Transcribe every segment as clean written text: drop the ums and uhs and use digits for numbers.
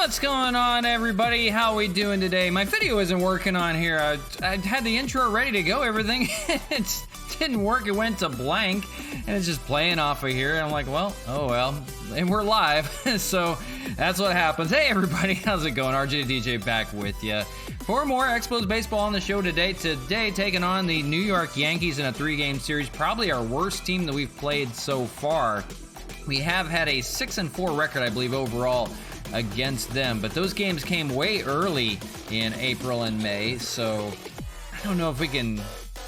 What's going on, everybody? How we doing today? My video isn't working on here. I had the intro ready to go, everything. It didn't work. It went to blank, and it's just playing off of here. And I'm like, well, oh well. And we're live, so that's what happens. Hey, everybody. How's it going? RJ DJ back with you. For more Expos baseball on the show today. Today, taking on the New York Yankees in a 3-game series. Probably our worst team that we've played so far. We have had a 6-4 record, I believe, overall against them, but those games came way early in April and May, so I don't know if we can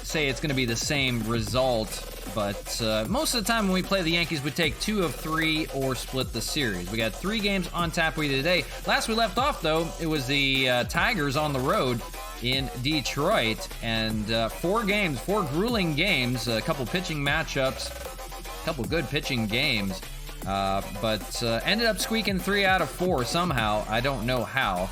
say it's going to be the same result, but most of the time when we play the Yankees, we take 2 of 3 or split the series. We got 3 games on tap for you today. Last we left off, though, it was the Tigers on the road in Detroit, and 4 grueling games, a couple pitching matchups, a couple good pitching games. But ended up squeaking 3 out of 4 somehow. I don't know how.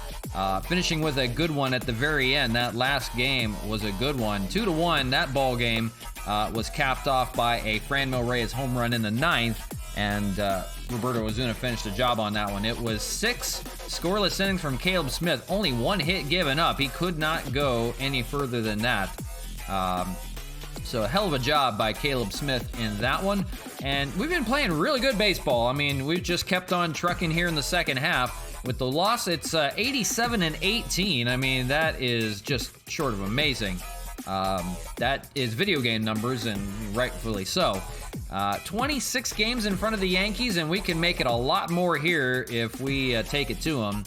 Finishing with a good one at the very end. That last game was a good one. 2-1. That ball game was capped off by a Franmil Reyes home run in the 9th, and Roberto Ozuna finished the job on that one. It was 6 scoreless innings from Caleb Smith. Only 1 hit given up. He could not go any further than that. So a hell of a job by Caleb Smith in that one. And we've been playing really good baseball. I mean, we've just kept on trucking here in the second half. With the loss, it's 87-18. I mean, that is just short of amazing. That is video game numbers, and rightfully so. 26 games in front of the Yankees, and we can make it a lot more here if we take it to them.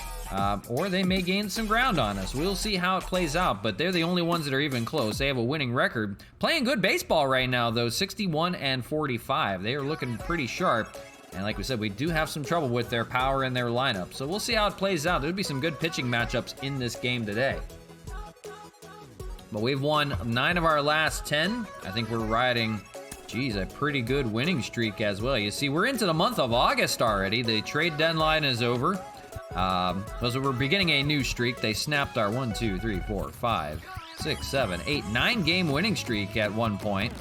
Or they may gain some ground on us. We'll see how it plays out, but they're the only ones that are even close. They have a winning record. Playing good baseball right now, though, 61-45. They are looking pretty sharp. And like we said, we do have some trouble with their power in their lineup. So we'll see how it plays out. There'll be some good pitching matchups in this game today. But we've won 9 of our last 10. I think we're riding, a pretty good winning streak as well. You see, we're into the month of August already. The trade deadline is over. So we're beginning a new streak. They snapped our 1, 2, 3, 4, 5, 6, 7, 8, 9-game winning streak at one point.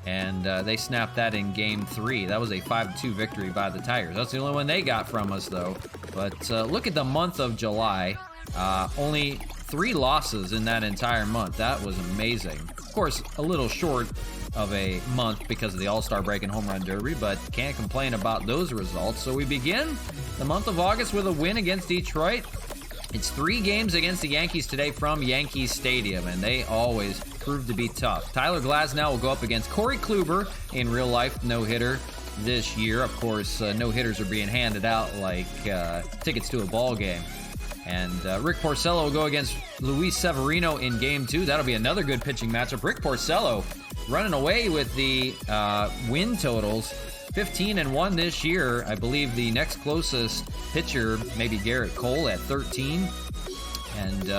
And they snapped that in Game 3. That was a 5-2 victory by the Tigers. That's the only one they got from us, though. But look at the month of July. Only 3 losses in that entire month. That was amazing. Of course, a little short of a month because of the All-Star break and Home Run Derby, but can't complain about those results. So we begin the month of August with a win against Detroit. It's 3 games against the Yankees today from Yankee Stadium, and they always prove to be tough. Tyler Glasnow will go up against Corey Kluber, in real life no-hitter this year. Of course, no-hitters are being handed out like tickets to a ball game. And Rick Porcello will go against Luis Severino in Game 2. That'll be another good pitching matchup. Rick Porcello running away with the win totals. 15-1 this year. I believe the next closest pitcher, maybe Garrett Cole at 13. And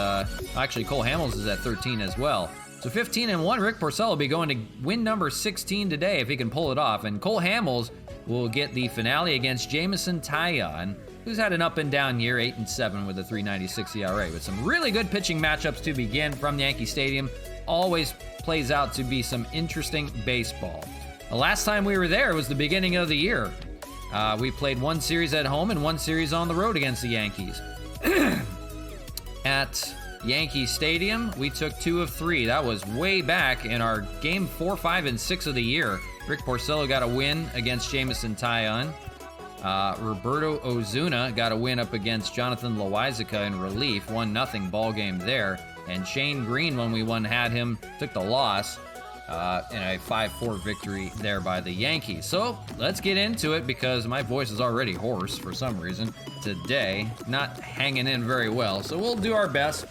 actually, Cole Hamels is at 13 as well. So 15-1, Rick Porcello will be going to win number 16 today if he can pull it off. And Cole Hamels will get the finale against Jameson Taillon, who's had an up-and-down year, 8-7 with a 3.96 ERA. With some really good pitching matchups to begin from Yankee Stadium. Always plays out to be some interesting baseball. The last time we were there was the beginning of the year. We played 1 series at home and 1 series on the road against the Yankees. At Yankee Stadium, we took 2 of 3. That was way back in our Game 4, 5, and 6 of the year. Rick Porcello got a win against Jameson Taillon. Roberto Ozuna got a win up against Jonathan Loaisiga in relief. 1-0 ball game there. And Shane Green, when we had him, took the loss in a 5-4 victory there by the Yankees. So let's get into it because my voice is already hoarse for some reason today. Not hanging in very well. So we'll do our best.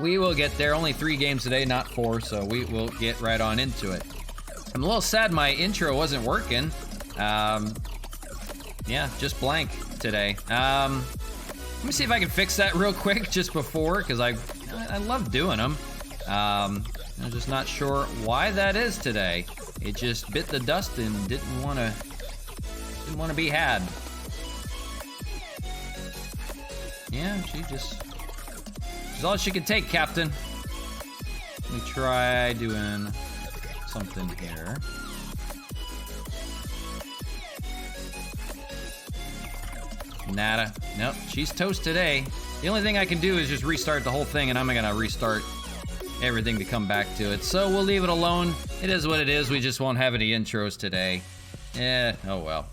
We will get there. Only 3 games today, not 4, so we will get right on into it. I'm a little sad my intro wasn't working. Yeah, just blank today. Let me see if I can fix that real quick just before, because I love doing them. I'm just not sure why that is today. It just bit the dust and didn't want to be had. Yeah, she's all she can take, Captain. Let me try doing something here. Nada. Nope, she's toast today. The only thing I can do is just restart the whole thing, and I'm gonna restart everything to come back to it. So we'll leave it alone. It is what it is. We just won't have any intros today. Oh well.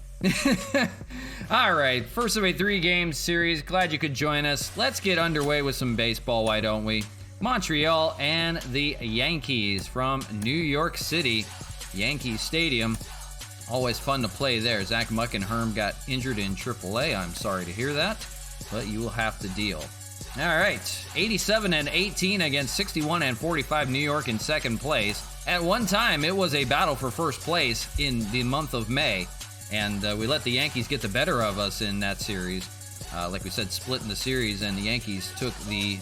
All right, first of a 3-game series. Glad you could join us. Let's get underway with some baseball, why don't we? Montreal and the Yankees from New York City. Yankee Stadium. Always fun to play there. Zach Muckenherm got injured in AAA. I'm sorry to hear that, but you will have to deal. All right, 87-18 against 61-45 New York in second place. At one time, it was a battle for first place in the month of May, and we let the Yankees get the better of us in that series. Like we said, split in the series, and the Yankees took the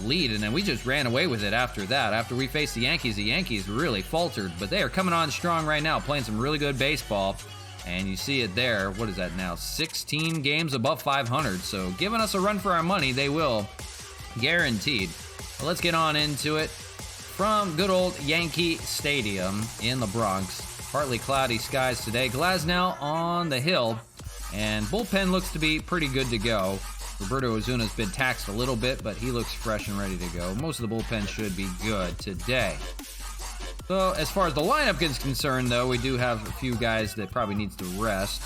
lead, and then we just ran away with it after that. After we faced the Yankees really faltered, but they are coming on strong right now, playing some really good baseball. And you see it there. What is that now? 16 games above 500. So giving us a run for our money, they will. Guaranteed. Well, let's get on into it. From good old Yankee Stadium in the Bronx. Partly cloudy skies today. Glasnow on the hill. And bullpen looks to be pretty good to go. Roberto Ozuna's been taxed a little bit, but he looks fresh and ready to go. Most of the bullpen should be good today. So as far as the lineup is concerned, though, we do have a few guys that probably needs to rest.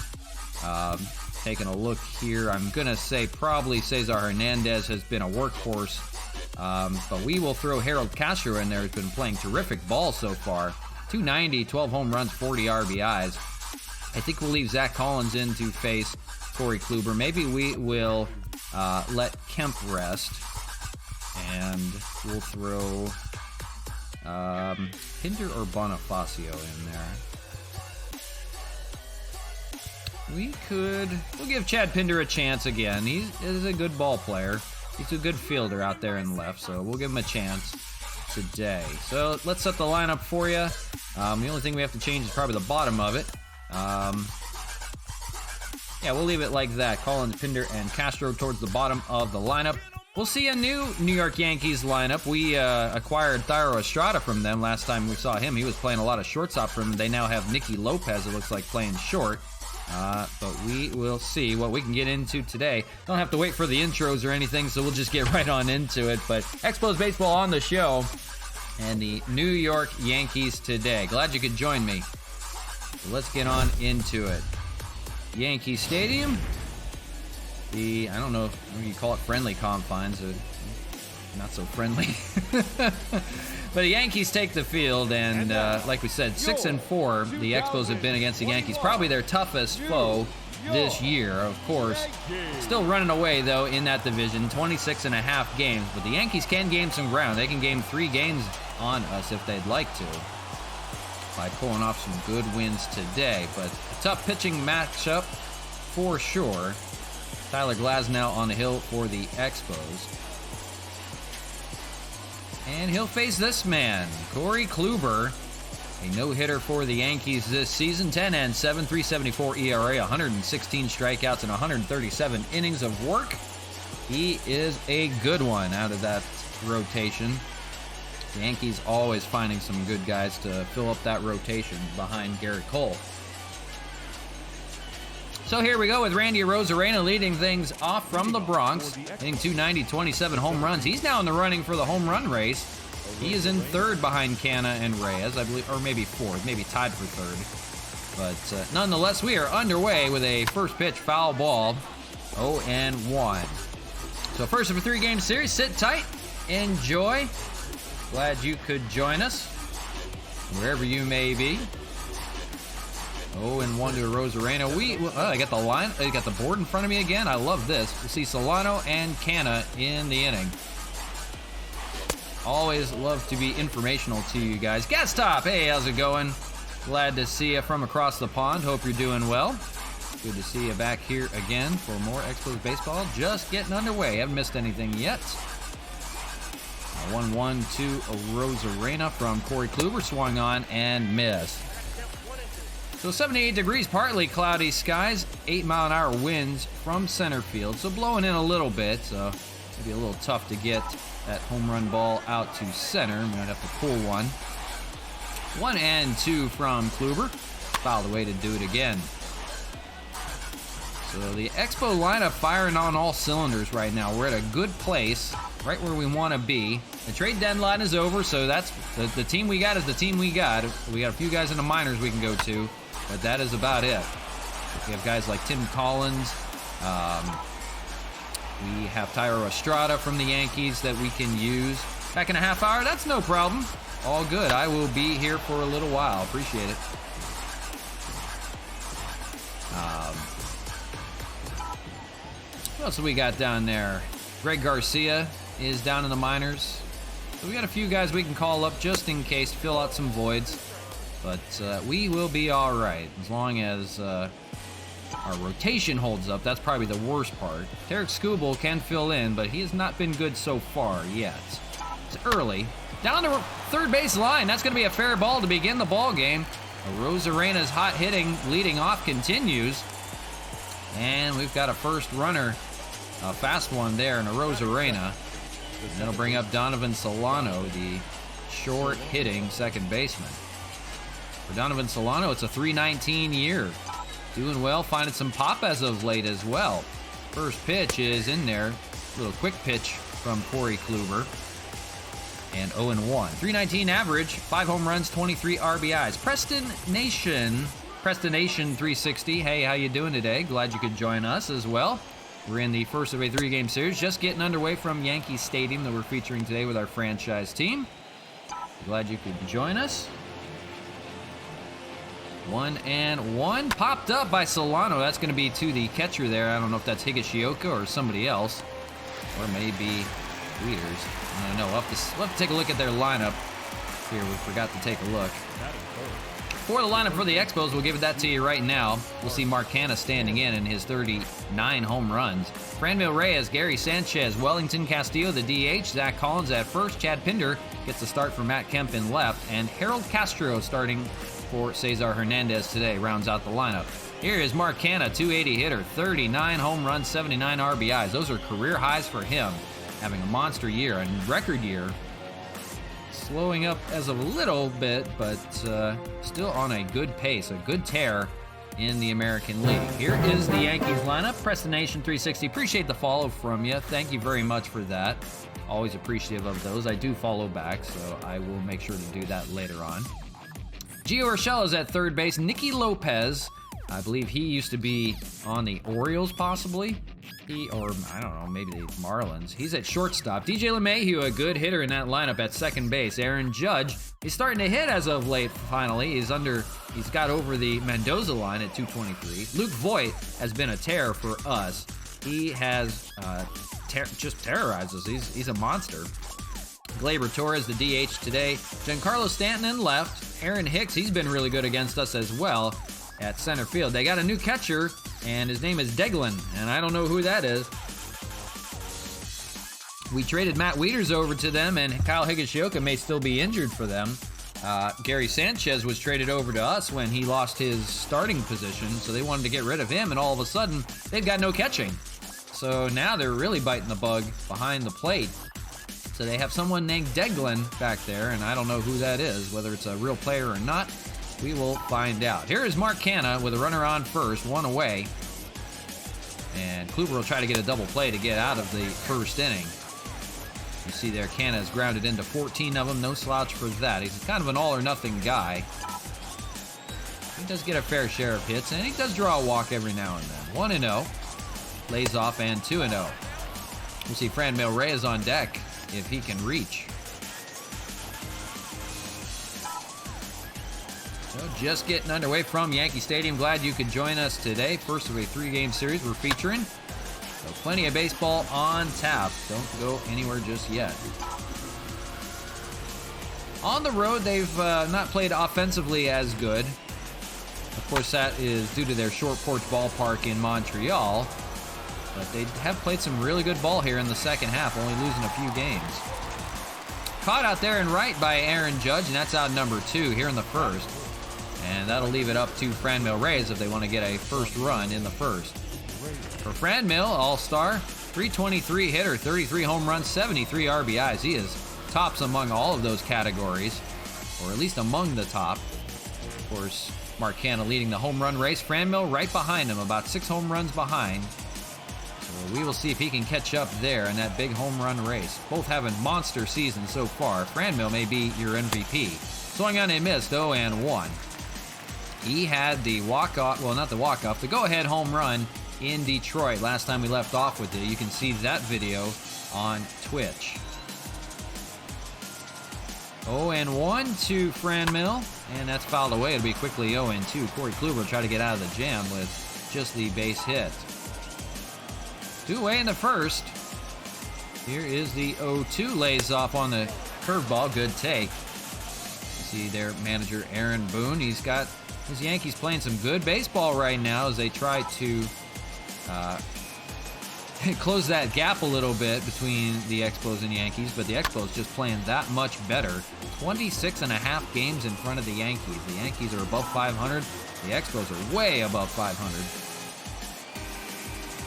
Taking a look here, I'm going to say probably Cesar Hernandez has been a workhorse. But we will throw Harold Castro in there, who's been playing terrific ball so far. 290, 12 home runs, 40 RBIs. I think we'll leave Zach Collins in to face Corey Kluber. Maybe we will let Kemp rest. And we'll throw Pinder or Bonifacio in there. We'll give Chad Pinder a chance again. He is a good ball player. He's a good fielder out there in left, so we'll give him a chance today. So let's set the lineup for you. The only thing we have to change is probably the bottom of it. Yeah, we'll leave it like that. Collins, Pinder, and Castro towards the bottom of the lineup. We'll see a new New York Yankees lineup. We acquired Thairo Estrada from them last time we saw him. He was playing a lot of shortstop for them. They now have Nicky Lopez, it looks like, playing short. But we will see what we can get into today. Don't have to wait for the intros or anything, so we'll just get right on into it. But Expos Baseball on the show, and the New York Yankees today. Glad you could join me. So let's get on into it. Yankee Stadium. I don't know if you call it friendly confines, or not so friendly. But the Yankees take the field, and like we said, 6-4, the Expos have been against the Yankees. Probably their toughest foe this year, of course. Still running away, though, in that division, 26.5 games. But the Yankees can gain some ground. They can gain 3 games on us if they'd like to, by pulling off some good wins today. But a tough pitching matchup for sure. Tyler Glasnow on the hill for the Expos. And he'll face this man, Corey Kluber. A no-hitter for the Yankees this season. 10-7, 3.74 ERA, 116 strikeouts, and 137 innings of work. He is a good one out of that rotation. The Yankees always finding some good guys to fill up that rotation behind Garrett Cole. So here we go with Randy Arozarena leading things off from the Bronx, hitting 290, 27 home runs. He's now in the running for the home run race. He is in third behind Canna and Reyes, I believe, or maybe fourth, maybe tied for third. But nonetheless, we are underway with a first pitch foul ball, 0-1. So first of a 3-game series, sit tight, enjoy. Glad you could join us, wherever you may be. 0-1 to Arozarena. I got the line. I got the board in front of me again. I love this. We see Solano and Canna in the inning. Always love to be informational to you guys. Gas Top, hey, how's it going? Glad to see you from across the pond. Hope you're doing well. Good to see you back here again for more Expos Baseball. Just getting underway. Haven't missed anything yet. 1-1 to Arozarena from Corey Kluber. Swung on and missed. So 78 degrees, partly cloudy skies, 8-mile-an-hour winds from center field. So blowing in a little bit, so it'll be a little tough to get that home run ball out to center. I'm going to have to pull one. 1-2 from Kluber. Fouled away to do it again. So the Expo lineup firing on all cylinders right now. We're at a good place, right where we want to be. The trade deadline is over, so that's the team we got is the team we got. We got a few guys in the minors we can go to, but that is about it. We have guys like Tim Collins. We have Tyro Estrada from the Yankees that we can use. Back in a half hour, that's no problem. All good. I will be here for a little while. Appreciate it. What else do we got down there? Greg Garcia is down in the minors. So we got a few guys we can call up just in case, fill out some voids. But we will be all right as long as our rotation holds up. That's probably the worst part. Tarek Skubal can fill in, but he has not been good so far yet. It's early. Down to third base line. That's going to be a fair ball to begin the ball game. Rosarena's hot hitting leading off continues. And we've got a first runner, a fast one there, and a Rosarena. And that'll bring up Donovan Solano, the short hitting second baseman. For Donovan Solano, it's a .319 year. Doing well, finding some pop as of late as well. First pitch is in there. Little quick pitch from Corey Kluber. And 0-1. .319 average, 5 home runs, 23 RBIs. Preston Nation 360. Hey, how you doing today? Glad you could join us as well. We're in the first of a 3-game series, just getting underway from Yankee Stadium that we're featuring today with our franchise team. Glad you could join us. 1-1. Popped up by Solano. That's going to be to the catcher there. I don't know if that's Higashioka or somebody else. Or maybe Weeders. I don't know. We'll have to take a look at their lineup. Here, we forgot to take a look. For the lineup for the Expos, we'll give that to you right now. We'll see Mark Canha standing in his 39 home runs. Franmil Reyes, Gary Sanchez, Wellington Castillo, the DH, Zach Collins at first, Chad Pinder gets the start for Matt Kemp in left, and Harold Castro starting for Cesar Hernandez today, rounds out the lineup. Here is Mark Canha, 280 hitter, 39 home runs, 79 RBIs. Those are career highs for him, having a monster year, a record year. Slowing up as of a little bit, but still on a good pace, a good tear in the American League. Here is the Yankees lineup. Preston Nation 360. Appreciate the follow from you. Thank you very much for that. Always appreciative of those. I do follow back, so I will make sure to do that later on. Gio Urshela is at third base. Nicky Lopez, I believe he used to be on the Orioles, possibly. Or I don't know, maybe the Marlins. He's at shortstop. DJ LeMahieu, a good hitter in that lineup at second base. Aaron Judge, he's starting to hit as of late, finally. He's got over the Mendoza line at 223. Luke Voigt has been a terror for us. He has just terrorized us. He's a monster. Gleyber Torres, the DH today. Giancarlo Stanton in left. Aaron Hicks, he's been really good against us as well at center field. They got a new catcher, and his name is Deglin, and I don't know who that is. We traded Matt Wieters over to them, and Kyle Higashioka may still be injured for them. Gary Sanchez was traded over to us when he lost his starting position, so they wanted to get rid of him, and all of a sudden, they've got no catching. So now they're really biting the bug behind the plate. So they have someone named Deglin back there, and I don't know who that is, whether it's a real player or not. We will find out. Here is Mark Canha with a runner on first, one away. And Kluber will try to get a double play to get out of the first inning. You see there, Canha has grounded into 14 of them. No slouch for that. He's kind of an all-or-nothing guy. He does get a fair share of hits, and he does draw a walk every now and then. 1-0. Lays off, and 2-0. We'll see Franmil Reyes on deck if he can reach. So just getting underway from Yankee Stadium. Glad you could join us today. First of a 3-game series we're featuring. So plenty of baseball on tap. Don't go anywhere just yet. On the road, they've not played offensively as good. Of course, that is due to their short porch ballpark in Montreal. But they have played some really good ball here in the second half, only losing a few games. Caught out there and right by Aaron Judge, and that's out number 2 here in the first. And that'll leave it up to Franmil Reyes if they want to get a first run in the first. For Franmil, all-star, 323 hitter, 33 home runs, 73 RBIs. He is tops among all of those categories, or at least among the top. Of course, Mark Canha leading the home run race. Franmil right behind him, about 6 home runs behind. So we will see if he can catch up there in that big home run race. Both having monster seasons so far. Franmil may be your MVP. Swung on and missed, 0-1. He had the walk-off, well, not the walk-off, the go-ahead home run in Detroit. Last time we left off with it, you can see that video on Twitch. 0-1 to Franmil, and that's fouled away. It'll be quickly 0-2. Corey Kluber will try to get out of the jam with just the base hit. 2 away in the first. Here is the 0-2, lays off on the curveball. Good take. You see their manager Aaron Boone. He's got his Yankees playing some good baseball right now as they try to close that gap a little bit between the Expos and Yankees, but the Expos just playing that much better. 26.5 games in front of the Yankees. The Yankees are above 500. The Expos are way above 500.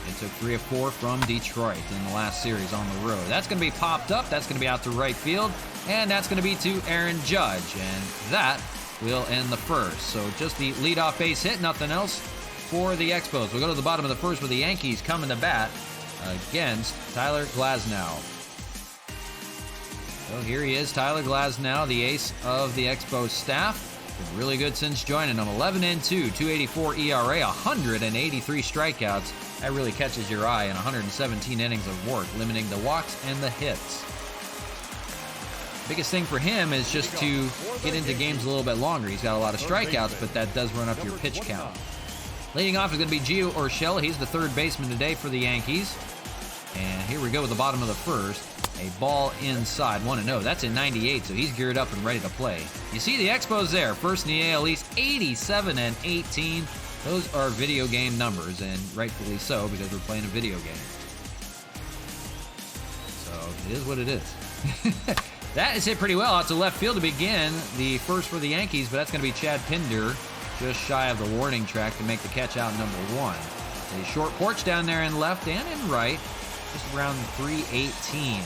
They took 3 of 4 from Detroit in the last series on the road. That's going to be popped up. That's going to be out to right field, and that's going to be to Aaron Judge, and that will end the first. So just the leadoff base hit, nothing else for the Expos. We'll go to the bottom of the first with the Yankees coming to bat against Tyler Glasnow. So here he is, Tyler Glasnow, the ace of the Expos staff. Been really good since joining them. 11-2, 2.84 ERA, 183 strikeouts. That really catches your eye in 117 innings of work, limiting the walks and the hits. Biggest thing for him is just to get into games a little bit longer. He's got a lot of strikeouts, but that does run up your pitch count. Leading off is going to be Gio Urshela. He's the third baseman today for the Yankees. And here we go with the bottom of the first. A ball inside, 1-0. That's in 98, so he's geared up and ready to play. You see the Expos there. First in the AL East, 87-18. Those are video game numbers, and rightfully so, because we're playing a video game. So it is what it is. That is hit pretty well out to left field to begin the first for the Yankees, but that's going to be Chad Pinder just shy of the warning track to make the catch out number 1. A short porch down there in left and in right, just around 318.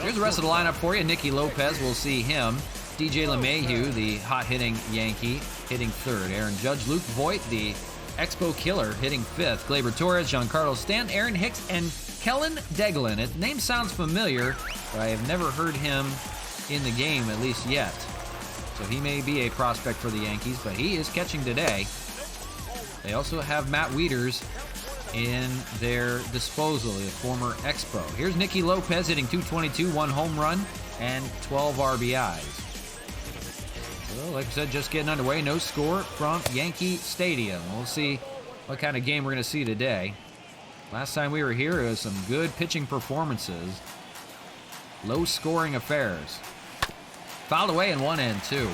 Here's the rest of the lineup for you. Nicky Lopez, we'll see him. DJ LeMahieu, the hot-hitting Yankee, hitting third. Aaron Judge, Luke Voigt, the Expo killer, hitting fifth. Gleyber Torres, Giancarlo Stanton, Aaron Hicks, and Kellen Deglin. His name sounds familiar, but I have never heard him in the game, at least yet. So he may be a prospect for the Yankees, but he is catching today. They also have Matt Wieters in their disposal, the former Expo. Here's Nicky Lopez hitting .222, 1 home run, and 12 RBIs. So, like I said, just getting underway. No score from Yankee Stadium. We'll see what kind of game we're going to see today. Last time we were here, it was some good pitching performances. Low-scoring affairs. Fouled away in 1-2.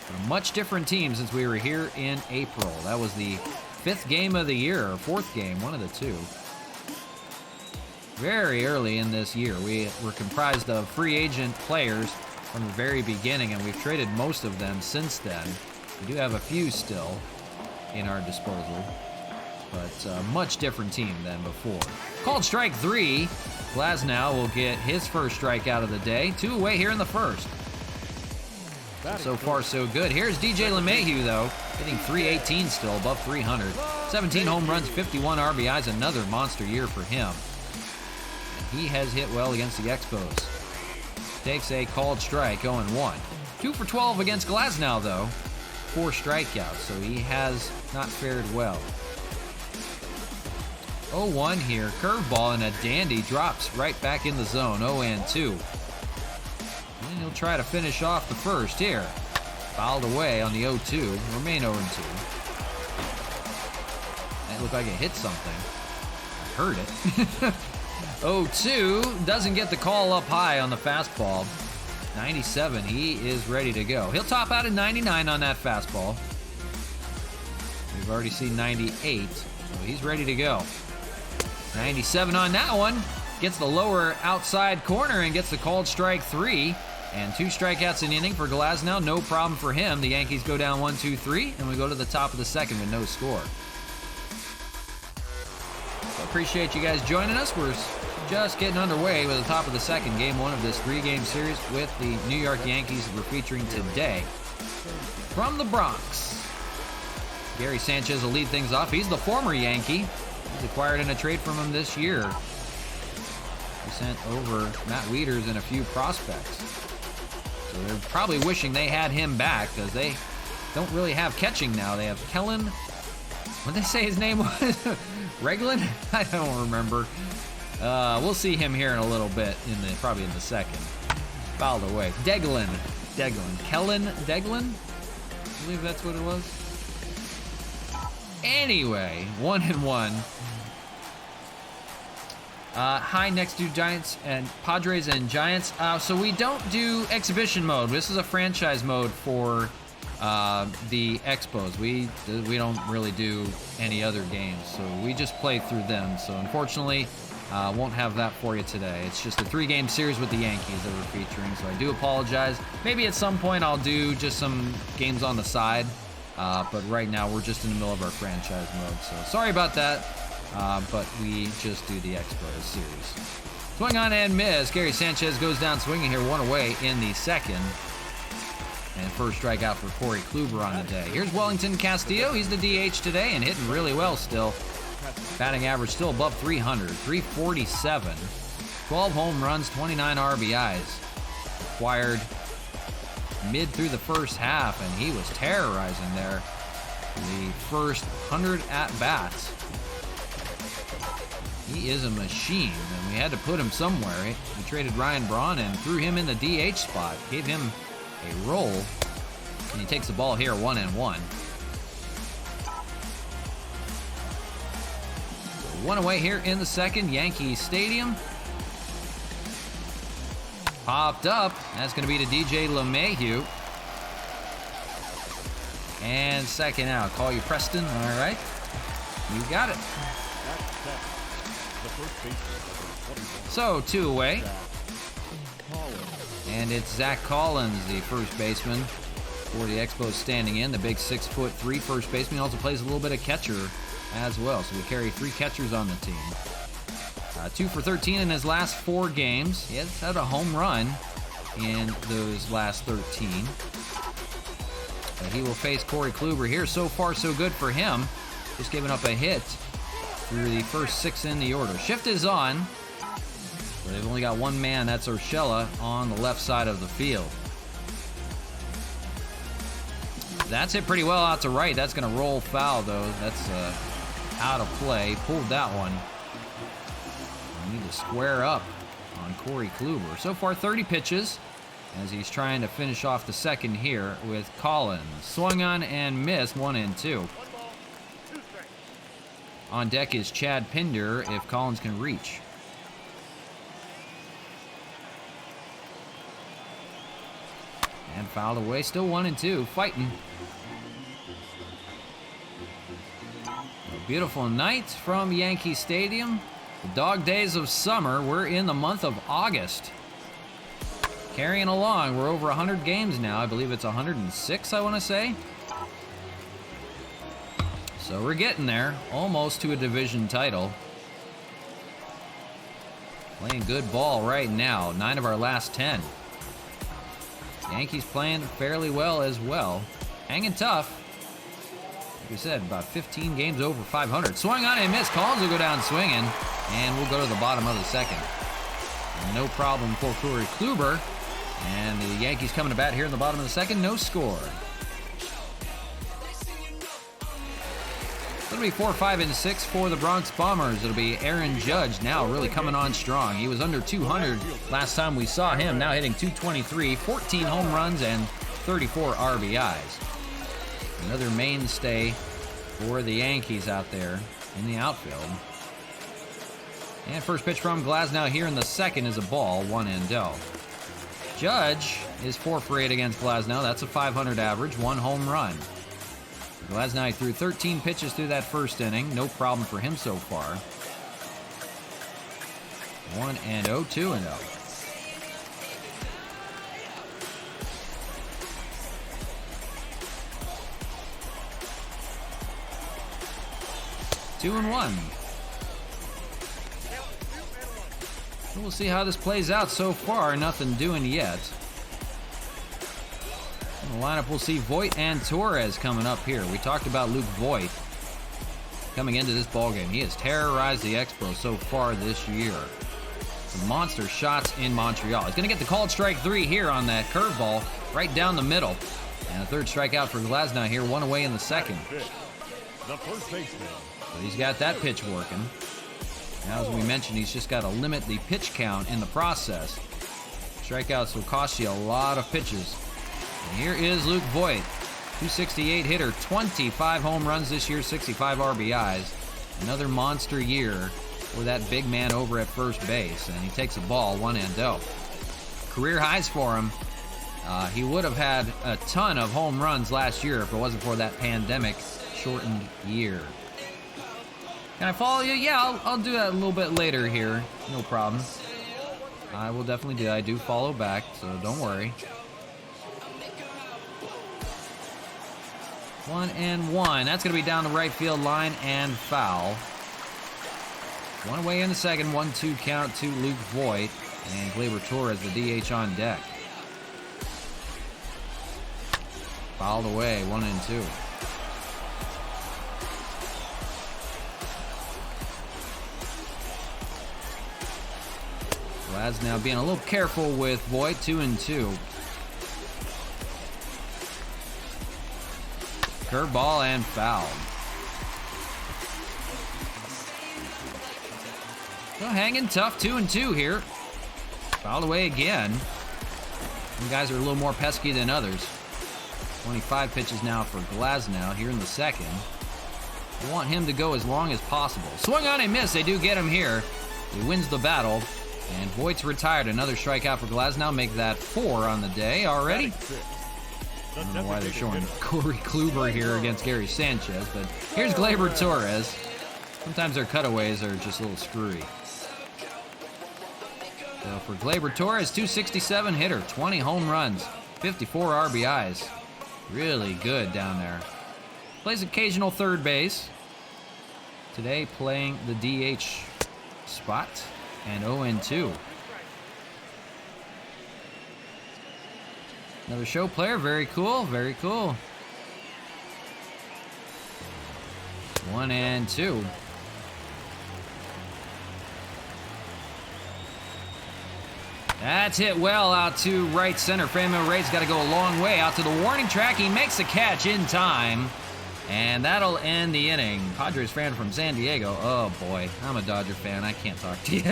But a much different team since we were here in April. That was the 5th game of the year, or 4th game, one of the two. Very early in this year, we were comprised of free agent players from the very beginning, and we've traded most of them since then. We do have a few still in our disposal, but a much different team than before. Called strike 3. Glasnow will get his first strikeout of the day. 2 away here in the first. So far, so good. Here's DJ LeMahieu, though, hitting .318 still, above 300. 17 home runs, 51 RBIs, another monster year for him. And he has hit well against the Expos. Takes a called strike, 0-1. 2 for 12 against Glasnow, though. 4 strikeouts, so he has not fared well. 0-1 here. Curveball and a dandy drops right back in the zone. 0-2. And he'll try to finish off the first here. Fouled away on the 0-2. Remain 0-2. That looked like it hit something. I heard it. 0-2. Doesn't get the call up high on the fastball. 97. He is ready to go. He'll top out at 99 on that fastball. We've already seen 98. So he's ready to go. 97 on that one. Gets the lower outside corner and gets the called strike 3. And 2 strikeouts in the inning for Glasnow. No problem for him. The Yankees go down 1-2-3, and we go to the top of the second with no score. So appreciate you guys joining us. We're Just getting underway with the top of the second, game one of this 3-game series with the New York Yankees we're featuring today. From the Bronx, Gary Sanchez will lead things off. He's the former Yankee. He's acquired in a trade from him this year. He sent over Matt Wieters and a few prospects. So they're probably wishing they had him back because they don't really have catching now. They have Kellen. What did they say his name was? Reglan? I don't remember. We'll see him here in a little bit, probably in the second. Fouled away. Deglin. Kellen Deglin? I believe that's what it was. Anyway, 1-1. High next to Giants and Padres and Giants. So we don't do exhibition mode. This is a franchise mode for the Expos. We don't really do any other games, so we just play through them. So unfortunately, won't have that for you today. It's just a 3-game series with the Yankees that we're featuring, so I do apologize. Maybe at some point I'll do just some games on the side, but right now we're just in the middle of our franchise mode, so sorry about that, but we just do the Expos series. Swing on and miss. Gary Sanchez goes down swinging here, 1 away in the second. And first strikeout for Corey Kluber on the day. Here's Wellington Castillo. He's the DH today and hitting really well still. Batting average still above 300, 347. 12 home runs, 29 RBIs. Acquired mid through the first half, and he was terrorizing there. The first 100 at-bats. He is a machine, and we had to put him somewhere. We traded Ryan Braun and threw him in the DH spot. Gave him a roll, and he takes the ball here, 1-1. 1 away here in the second, Yankee Stadium. Popped up. That's going to be to DJ LeMahieu. And second out. Call you Preston. All right. You got it. So 2 away. And it's Zach Collins, the first baseman for the Expos standing in. The big 6'3" first baseman. He also plays a little bit of catcher as well. So we carry 3 catchers on the team. 2 for 13 in his last 4 games. He has had a home run in those last 13. But he will face Corey Kluber here. So far, so good for him. Just giving up a hit through the first 6 in the order. Shift is on. But they've only got 1 man. That's Urshela on the left side of the field. That's hit pretty well out to right. That's going to roll foul, though. That's out of play. Pulled that one. We need to square up on Corey Kluber. So far, 30 pitches as he's trying to finish off the second here with Collins. Swung on and missed, 1-2. On deck is Chad Pinder if Collins can reach. And fouled away. Still 1-2. Fighting. A beautiful night from Yankee Stadium. The dog days of summer. We're in the month of August. Carrying along. We're over 100 games now. I believe it's 106, I want to say. So we're getting there. Almost to a division title. Playing good ball right now. 9 of our last 10. Yankees playing fairly well as well. Hanging tough. Like we said, about 15 games over 500. Swung on and missed. Collins will go down swinging. And we'll go to the bottom of the second. And no problem for Corey Kluber. And the Yankees coming to bat here in the bottom of the second. No score. It'll be 4, 5, and 6 for the Bronx Bombers. It'll be Aaron Judge now really coming on strong. He was under 200 last time we saw him. Now hitting 223, 14 home runs, and 34 RBIs. Another mainstay for the Yankees out there in the outfield. And first pitch from Glasnow here in the second is a ball, 1-0. Judge is 4 for 8 against Glasnow. That's a 500 average, 1 home run. Glasnow threw 13 pitches through that first inning. No problem for him so far. 1-0, 2-0. 2-1. So we'll see how this plays out so far. Nothing doing yet. In the lineup, we'll see Voit and Torres coming up here. We talked about Luke Voit coming into this ballgame. He has terrorized the Expos so far this year. Some monster shots in Montreal. He's going to get the called strike 3 here on that curveball right down the middle. And a third strikeout for Glasnow here, one away in the second. The first baseman. So he's got that pitch working. Now, as we mentioned, he's just got to limit the pitch count in the process. Strikeouts will cost you a lot of pitches. And here is Luke Voit, 268 hitter, 25 home runs this year, 65 RBIs. Another monster year for that big man over at first base. And he takes a ball, 1-0. Career highs for him. He would have had a ton of home runs last year if it wasn't for that pandemic-shortened year. Can I follow you? Yeah, I'll do that a little bit later here. No problem. I will definitely do that. I do follow back, so don't worry. 1-1. That's going to be down the right field line and foul. One away in the second. 1-2 count to Luke Voit. And Gleyber Torres, the DH on deck. Fouled away. 1-2. Glasnow being a little careful with Voit. 2-2. Curveball and foul. So hanging tough, 2-2 here. Fouled away again. Some guys are a little more pesky than others. 25 pitches now for Glasnow here in the second. They want him to go as long as possible. Swung on and miss. They do get him here. He wins the battle. And Voigt's retired. Another strikeout for Glasnow. Make that 4 on the day already. I don't know why they're showing Corey Kluber here against Gary Sanchez, but here's Gleyber Torres. Sometimes their cutaways are just a little screwy. So for Gleyber Torres, 267 hitter, 20 home runs, 54 RBIs. Really good down there. Plays occasional third base. Today playing the DH spot, and 0-2. Another show player, very cool, very cool. 1-2. That's hit well out to right center. Franmil Rey's got to go a long way out to the warning track. He makes the catch in time, and that'll end the inning. Padres fan from San Diego. Oh boy, I'm a Dodger fan. I can't talk to you.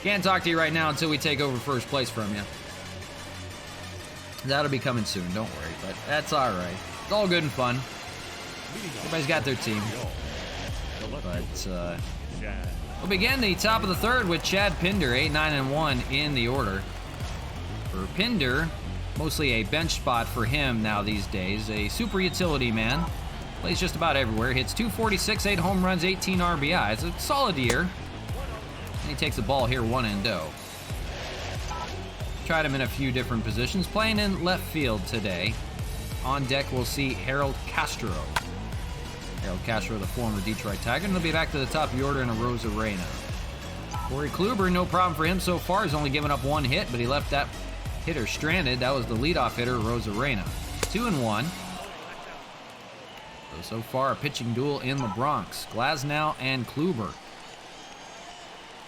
Can't talk to you right now until we take over first place from you. That'll be coming soon, don't worry, but that's all right. It's all good and fun. Everybody's got their team. But we'll begin the top of the third with Chad Pinder, 8-9-1 in the order. For Pinder, mostly a bench spot for him now these days. A super utility man. Plays just about everywhere. Hits 246, 8 home runs, 18 RBIs. A solid year. And he takes the ball here, 1-0. Tried him in a few different positions, playing in left field today. On deck, we'll see Harold Castro. Harold Castro, the former Detroit Tiger, and they'll be back to the top of the order in a Rosarena. Corey Kluber, no problem for him so far. He's only given up 1 hit, but he left that hitter stranded. That was the leadoff hitter, Rosarena. 2-1. So far, a pitching duel in the Bronx. Glasnow and Kluber.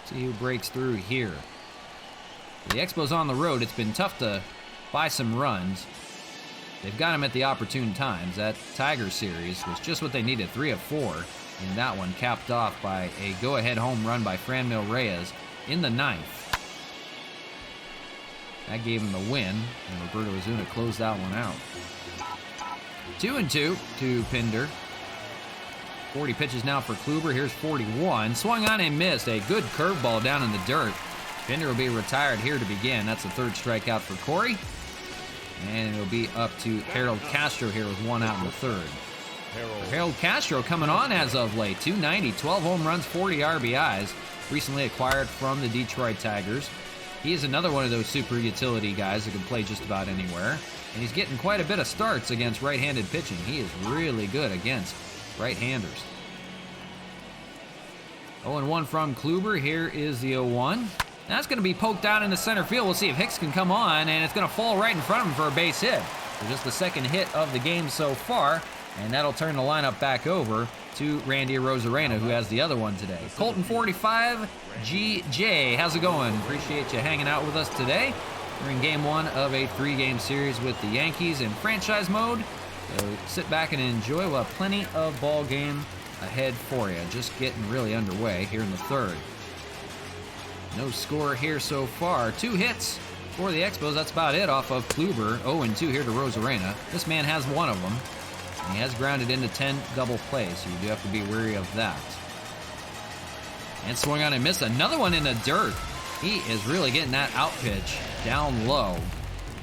See who breaks through here. The Expos on the road, it's been tough to buy some runs. They've got them at the opportune times. That Tiger series was just what they needed, 3 of 4. And that one capped off by a go-ahead home run by Franmil Reyes in the 9th. That gave him the win, and Roberto Osuna closed that one out. 2-2 to Pinder. 40 pitches now for Kluber. Here's 41. Swung on and missed. A good curveball down in the dirt. Pinder will be retired here to begin. That's the 3rd strikeout for Corey. And it'll be up to Harold Castro here with 1 out in the 3rd. Harold Castro coming on as of late. 290, 12 home runs, 40 RBIs. Recently acquired from the Detroit Tigers. He is another one of those super utility guys that can play just about anywhere. And he's getting quite a bit of starts against right-handed pitching. He is really good against right-handers. 0-1 from Kluber. Here is the 0-1. That's going to be poked out into center field. We'll see if Hicks can come on, and it's going to fall right in front of him for a base hit. So just the second hit of the game so far, and that'll turn the lineup back over to Randy Arozarena, who has the other one today. Colton45, GJ, how's it going? Appreciate you hanging out with us today. We're in game one of a 3-game series with the Yankees in franchise mode. So sit back and enjoy. We'll have plenty of ball game ahead for you. Just getting really underway here in the third. No score here so far. 2 hits for the Expos. That's about it off of Kluber. 0-2 here to Arozarena. This man has one of them. And he has grounded into 10 double plays, so you do have to be wary of that. And swung on and missed another one in the dirt. He is really getting that out pitch down low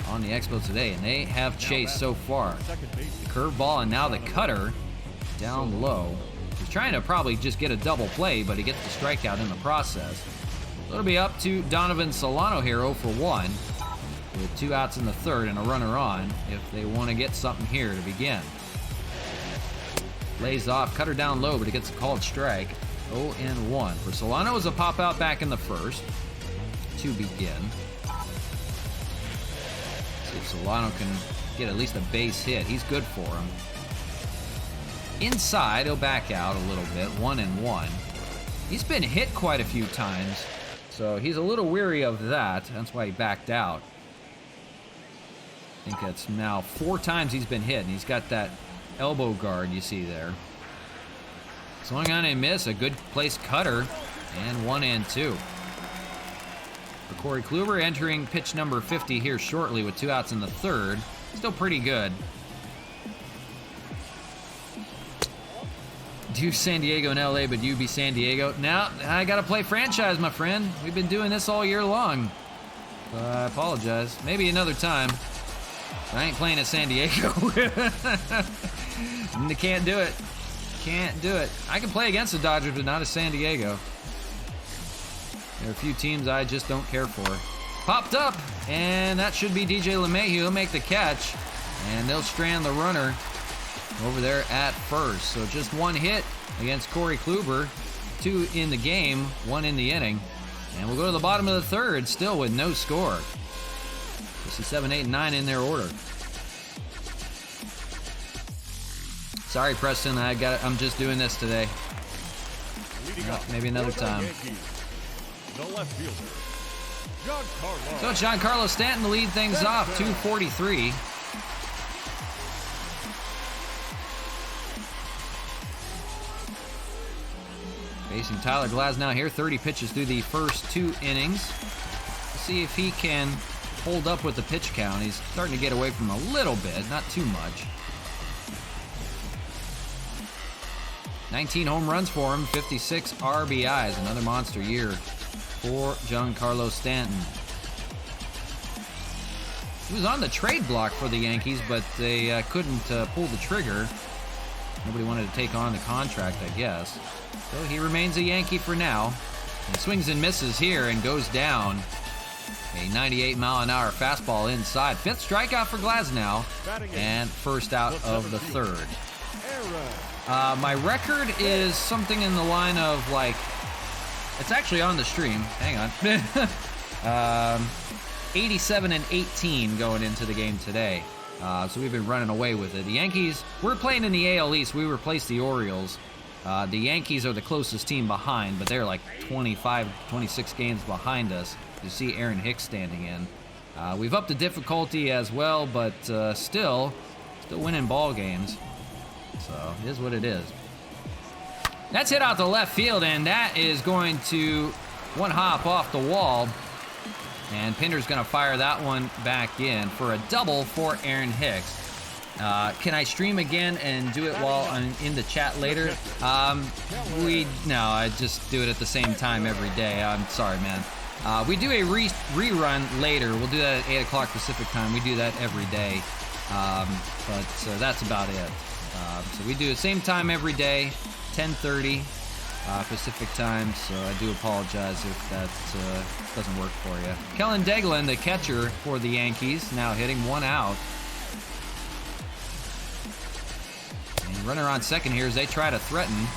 on the Expos today, and they have chased so far. The curveball and now the cutter down low. He's trying to probably just get a double play, but he gets the strikeout in the process. It'll be up to Donovan Solano here, 0 for 1, with 2 outs in the third and a runner on if they want to get something here to begin. Lays off, cutter down low, but he gets a called strike. 0-1. For Solano is a pop out back in the first to begin. See if Solano can get at least a base hit. He's good for him. Inside, he'll back out a little bit. 1-1. He's been hit quite a few times, so he's a little weary of that. That's why he backed out. I think that's now 4 times he's been hit, and he's got that elbow guard you see there. Swung on and miss, a good placed cutter, and 1-2. For Corey Kluber, entering pitch number 50 here shortly with 2 outs in the third. Still pretty good. Do San Diego and LA, but you be San Diego. Now, I gotta play franchise, my friend. We've been doing this all year long. I apologize. Maybe another time. I ain't playing at San Diego. Can't do it. Can't do it. I can play against the Dodgers, but not at San Diego. There are a few teams I just don't care for. Popped up, and that should be DJ LeMahieu. He'll make the catch, and they'll strand the runner over there at first. So just 1 hit against Corey Kluber. 2 in the game, 1 in the inning. And we'll go to the bottom of the third, still with no score. We'll see 7, 8, and 9 in their order. Sorry, Preston, I'm just doing this today. Maybe another time. The left fielder, Giancarlo. So Giancarlo Stanton to lead things off, 243. Facing Tyler Glasnow here, 30 pitches through the first 2 innings. Let's see if he can hold up with the pitch count. He's starting to get away from a little bit, not too much. 19 home runs for him, 56 RBIs. Another monster year for Giancarlo Stanton. He was on the trade block for the Yankees, but they couldn't pull the trigger. Nobody wanted to take on the contract, I guess. So he remains a Yankee for now. He swings and misses here and goes down. A 98-mile-an-hour fastball inside. 5th strikeout for Glasnow, and first out of the third. My record is something in the line of, like, it's actually on the stream. Hang on. 87-18 going into the game today. So we've been running away with it. The Yankees, we're playing in the AL East. We replaced the Orioles. The Yankees are the closest team behind, but they're like 25, 26 games behind us. You see Aaron Hicks standing in. We've upped the difficulty as well, but still winning ball games. So it is what it is. That's hit out to left field, and that is going to one hop off the wall. And Pinder's going to fire that one back in for a double for Aaron Hicks. Can I stream again and do it while I'm in the chat later? No, I just do it at the same time every day. I'm sorry, man. We do a rerun later. We'll do that at 8 o'clock Pacific time. We do that every day. But that's about it. So we do the same time every day, 10:30 Pacific time. So I do apologize if that doesn't work for you. Kellen Deglin, the catcher for the Yankees, now hitting 1 out. And runner on second here as they try to threaten.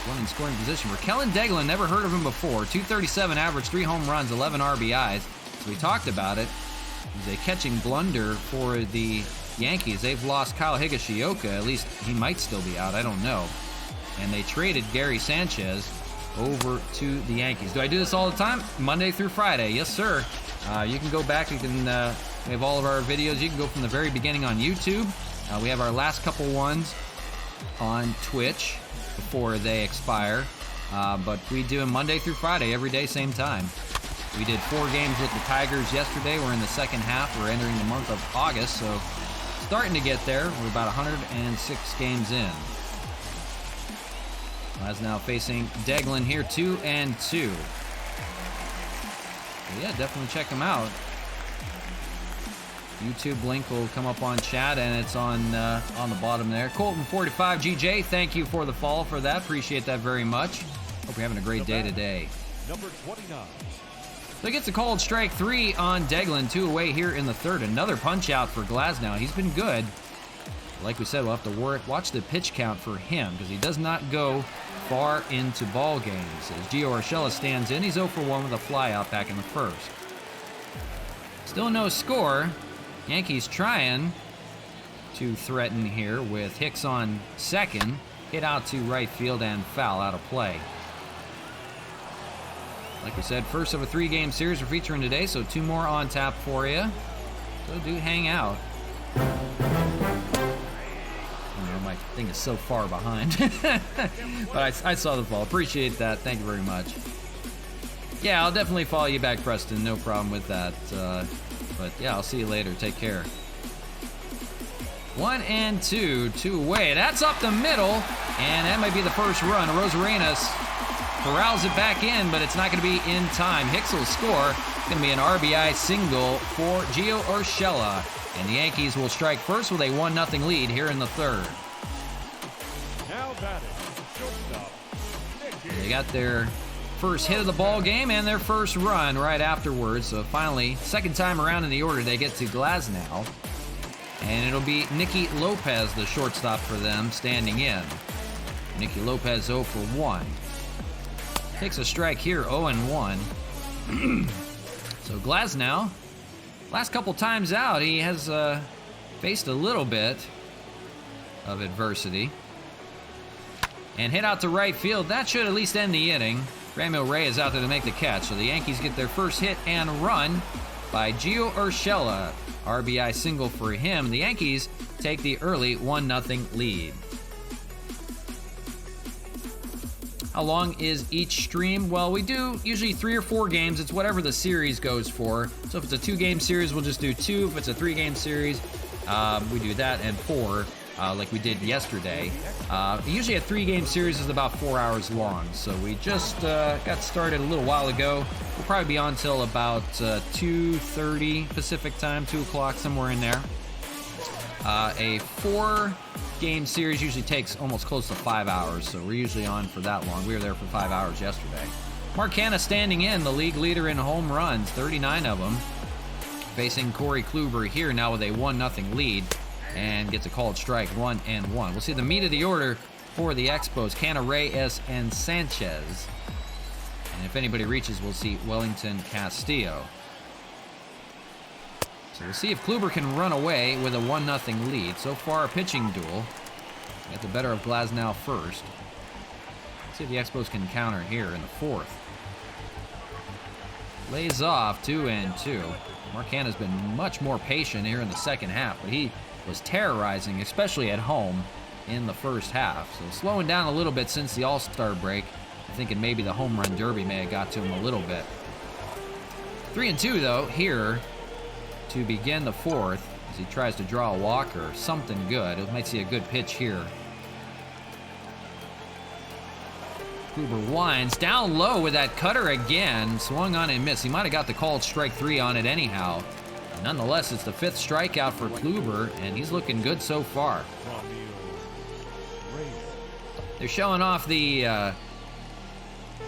One in scoring position for Kellen Deglin. Never heard of him before. 237 average, 3 home runs, 11 RBIs. So we talked about it. It was a catching blunder for the Yankees. They've lost Kyle Higashioka. At least he might still be out. I don't know. And they traded Gary Sanchez over to the Yankees. Do I do this all the time? Monday through Friday. Yes, sir. You can go back. You can. We have all of our videos. You can go from the very beginning on YouTube. We have our last couple ones on Twitch before they expire. But we do them Monday through Friday, every day, same time. We did 4 games with the Tigers yesterday. We're in the second half. We're entering the month of August, so starting to get there. We're about 106 games in. Glasnow facing Deglin here, 2-2. So yeah, definitely check him out. YouTube link will come up on chat, and it's on the bottom there. Colton45 GJ, thank you for the follow for that. Appreciate that very much. Hope you're having a great day today. Number 29. So he gets a called strike 3 on Deglin, 2 away here in the third. Another punch out for Glasnow. He's been good. Like we said, we'll have to watch the pitch count for him because he does not go far into ball games. As Gio Urshela stands in, he's 0 for 1 with a fly out back in the first. Still no score. Yankees trying to threaten here with Hicks on second. Hit out to right field and foul out of play. Like we said, first of a 3-game series we're featuring today, so 2 more on tap for you. So do hang out. My thing is so far behind. But I saw the ball. Appreciate that. Thank you very much. Yeah, I'll definitely follow you back, Preston. No problem with that. But yeah, I'll see you later. Take care. 1-2, 2 away. That's up the middle, and that might be the first run. Rosarenas corrals it back in, but it's not going to be in time. Hicks will score. It's going to be an RBI single for Gio Urshela, and the Yankees will strike first with a 1-0 lead here in the third. Now batting, shortstop. They got their first hit of the ball game and their first run right afterwards. So finally, second time around in the order, they get to Glasnow. And it'll be Nicky Lopez, the shortstop for them, standing in. Nicky Lopez 0 for 1. Takes a strike here, 0-1. So Glasnow, last couple times out, he has faced a little bit of adversity. And hit out to right field. That should at least end the inning. Ramil Ray is out there to make the catch. So the Yankees get their first hit and run by Gio Urshela. RBI single for him. The Yankees take the early 1-0 lead. How long is each stream? Well, we do usually 3 or 4 games. It's whatever the series goes for. So if it's a 2-game series, we'll just do 2. If it's a 3-game series, we do that, and 4. Like we did yesterday. Usually a 3-game series is about 4 hours long, so we just got started a little while ago. We'll probably be on till about 2:30 Pacific time, 2 o'clock, somewhere in there. A 4-game series usually takes almost close to 5 hours, so we're usually on for that long. We were there for 5 hours yesterday. Mark Hanna standing in, the league leader in home runs, 39 of them. Facing Corey Kluber here now with a 1-0 lead. And gets a called strike, 1-1. We'll see the meat of the order for the Expos, Canna, Reyes, and Sanchez. And if anybody reaches, we'll see Wellington Castillo. So we'll see if Kluber can run away with a 1-0 lead. So far, a pitching duel. Get the better of Glasnow first. Let's see if the Expos can counter here in the fourth. Lays off, 2-2. Mark Hanna's been much more patient here in the second half, but he was terrorizing, especially at home, in the first half. So slowing down a little bit since the All-Star break. I'm thinking maybe the home run derby may have got to him a little bit. 3-2, though, here to begin the fourth as he tries to draw a walk or something good. We might see a good pitch here. Kluber winds down low with that cutter again. Swung on and missed. He might have got the called strike 3 on it anyhow. Nonetheless, it's the 5th strikeout for Kluber, and he's looking good so far. They're showing off the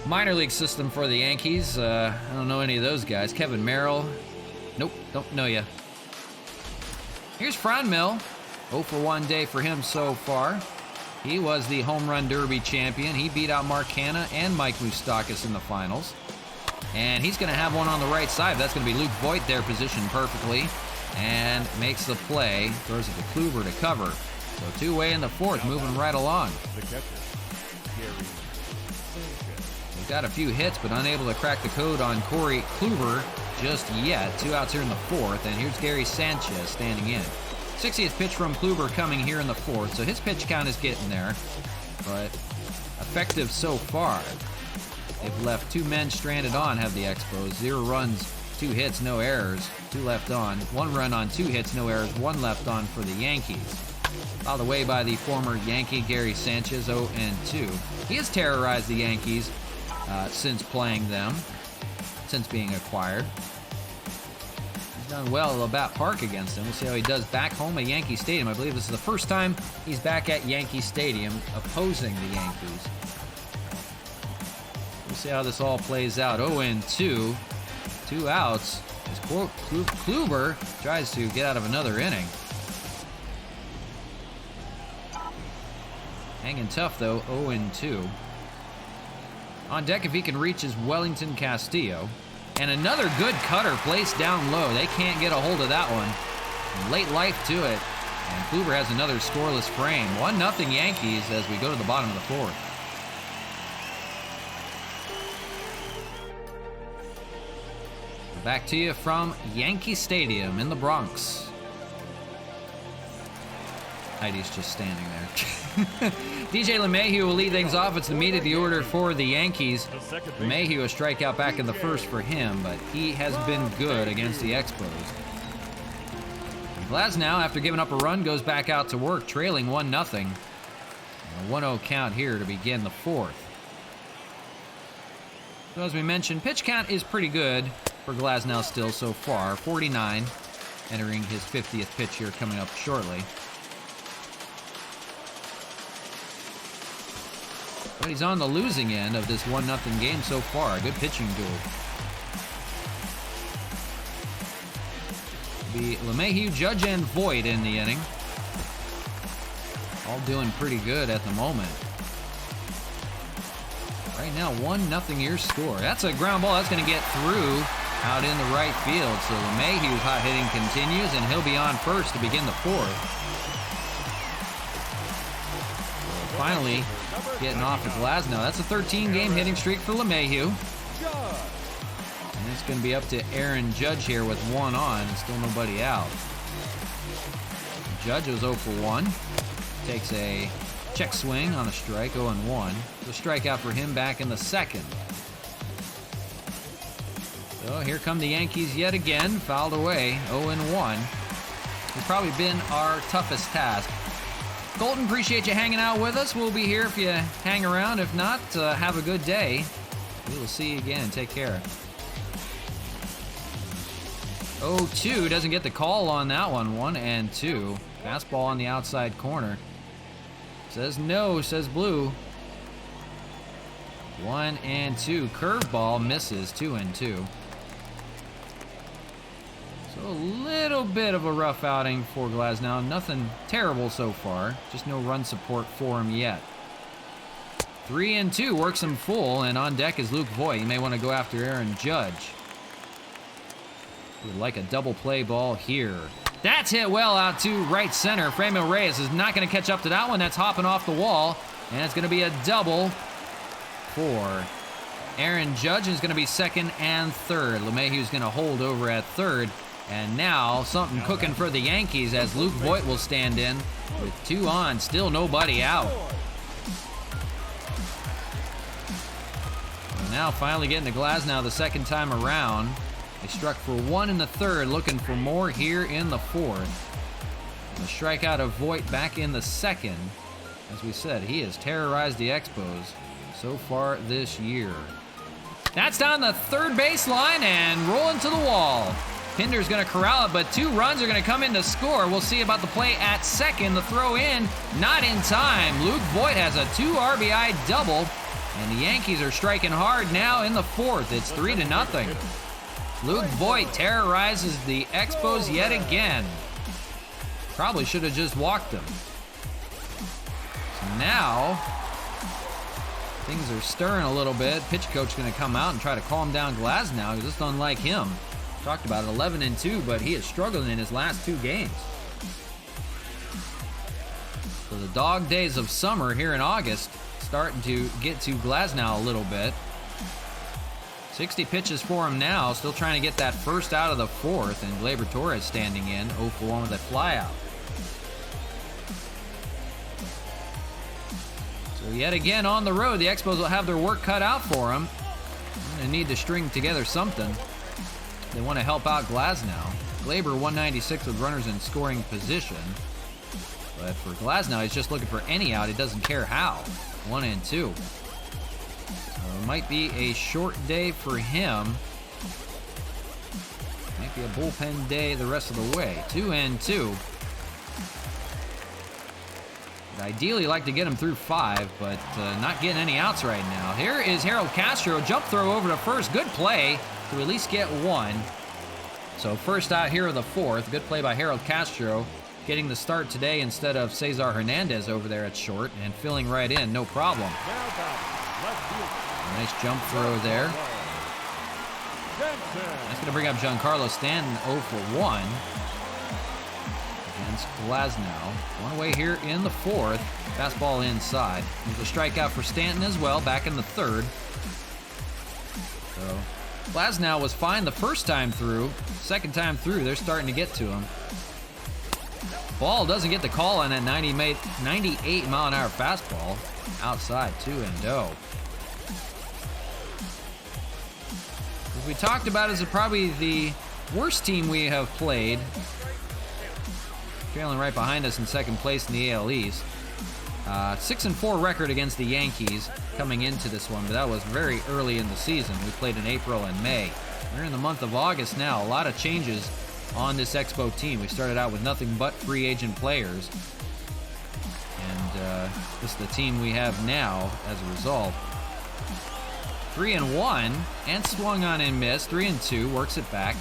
minor league system for the Yankees. I don't know any of those guys. Kevin Merrill. Nope, don't know ya. Here's Franmil. 0 for 1 day for him so far. He was the home run derby champion. He beat out Mark Hanna and Mike Moustakas in the finals. And he's going to have one on the right side. That's going to be Luke Voigt there, positioned perfectly. And makes the play. Throws it to Kluber to cover. So two-way in the fourth, moving right along. We've got a few hits, but unable to crack the code on Corey Kluber just yet. 2 outs here in the fourth, and here's Gary Sanchez standing in. 60th pitch from Kluber coming here in the fourth, so his pitch count is getting there, but effective so far. They've left 2 men stranded on, have the Expos. 0 runs, 2 hits, no errors. 2 left on. 1 run on 2 hits, no errors. 1 left on for the Yankees. Fouled away by the former Yankee Gary Sanchez, 0-2. He has terrorized the Yankees since playing them, since being acquired. He's done well at Labatt Park against them. We'll see how he does back home at Yankee Stadium. I believe this is the first time he's back at Yankee Stadium opposing the Yankees. We'll see how this all plays out. 0-2. 2 outs. As Kluber tries to get out of another inning. Hanging tough, though. 0-2. On deck, if he can reach, is Wellington Castillo. And another good cutter placed down low. They can't get a hold of that one. And late life to it. And Kluber has another scoreless frame. 1-0 Yankees as we go to the bottom of the fourth. Back to you from Yankee Stadium in the Bronx. Heidi's just standing there. DJ LeMahieu will lead things off. It's the meat of the order for the Yankees. LeMahieu, a strikeout back in the first for him, but he has been good against the Expos. Glasnow, after giving up a run, goes back out to work, trailing 1-0. A 1-0 count here to begin the fourth. So as we mentioned, pitch count is pretty good for Glasnow still so far. 49, entering his 50th pitch here coming up shortly. But he's on the losing end of this 1-0 game so far. A good pitching duel. Be LeMahieu, Judge, and Voigt in the inning. All doing pretty good at the moment. Right now, 1-0 your score. That's a ground ball. That's going to get through out in the right field. So LeMahieu's hot hitting continues, and he'll be on first to begin the fourth. So finally, getting off of Glasnow. That's a 13-game hitting streak for LeMahieu. And it's going to be up to Aaron Judge here with 1 on and still nobody out. Judge was 0 for 1. Takes a check swing on a strike, 0-1. The strikeout for him back in the second. So here come the Yankees yet again. Fouled away, 0-1. It's probably been our toughest task. Colton, appreciate you hanging out with us. We'll be here if you hang around. If not, have a good day. We will see you again. Take care. 0-2, doesn't get the call on that one. 1-2. Fastball on the outside corner. Says no, says Blue. 1-2. Curveball misses. 2-2. So a little bit of a rough outing for Glasnow. Nothing terrible so far. Just no run support for him yet. 3-2 works him full, and on deck is Luke Voigt. You may want to go after Aaron Judge. Would like a double play ball here. That's hit well out to right center. Franmil Reyes is not going to catch up to that one. That's hopping off the wall, and it's going to be a double for Aaron Judge. Is going to be second and third. LeMahieu's going to hold over at third. And now something cooking for the Yankees as Luke Voigt will stand in with 2 on, still nobody out. And now finally getting to Glasnow the second time around. They struck for 1 in the third, looking for more here in the fourth. And the strikeout of Voigt back in the second. As we said, he has terrorized the Expos so far this year. That's down the third baseline and rolling to the wall. Pinder's going to corral it, but 2 runs are going to come in to score. We'll see about the play at second. The throw in, not in time. Luke Voigt has a 2 RBI double, and the Yankees are striking hard now in the fourth. It's 3-0. Luke Voigt terrorizes the Expos yet again. Probably should have just walked them. So now things are stirring a little bit. Pitch coach going to come out and try to calm down Glasnow. Just unlike him. Talked about it, 11-2, but he is struggling in his last 2 games. So the dog days of summer here in August starting to get to Glasnow a little bit. 60 pitches for him now, still trying to get that first out of the 4th, and Gleyber Torres standing in, 0 for 1 with a flyout. So yet again on the road, the Expos will have their work cut out for them. They need to string together something. They want to help out Glasnow. Gleyber 196 with runners in scoring position. But for Glasnow, he's just looking for any out. He doesn't care how. 1-2. So it might be a short day for him. Might be a bullpen day the rest of the way. 2-2. I'd ideally like to get him through 5, but not getting any outs right now. Here is Harold Castro. Jump throw over to first. Good play to at least get 1. So first out here of the 4th. Good play by Harold Castro. Getting the start today instead of Cesar Hernandez over there at short and filling right in, no problem. Nice jump throw there. That's going to bring up Giancarlo Stanton 0 for 1 against Glasnow. One away here in the 4th. Fastball inside. There's a strikeout for Stanton as well back in the 3rd. So Glasnow was fine the first time through. Second time through, they're starting to get to him. Ball doesn't get the call on that 98 mile an hour fastball. Outside, 2-0. As we talked about, this is probably the worst team we have played. Trailing right behind us in second place in the AL East. 6-4 record against the Yankees coming into this one, but that was very early in the season. We played in April and May. We're in the month of August now. A lot of changes on this Expo team. We started out with nothing but free agent players. And this is the team we have now as a result. 3-1 and swung on and missed. 3-2, works it back.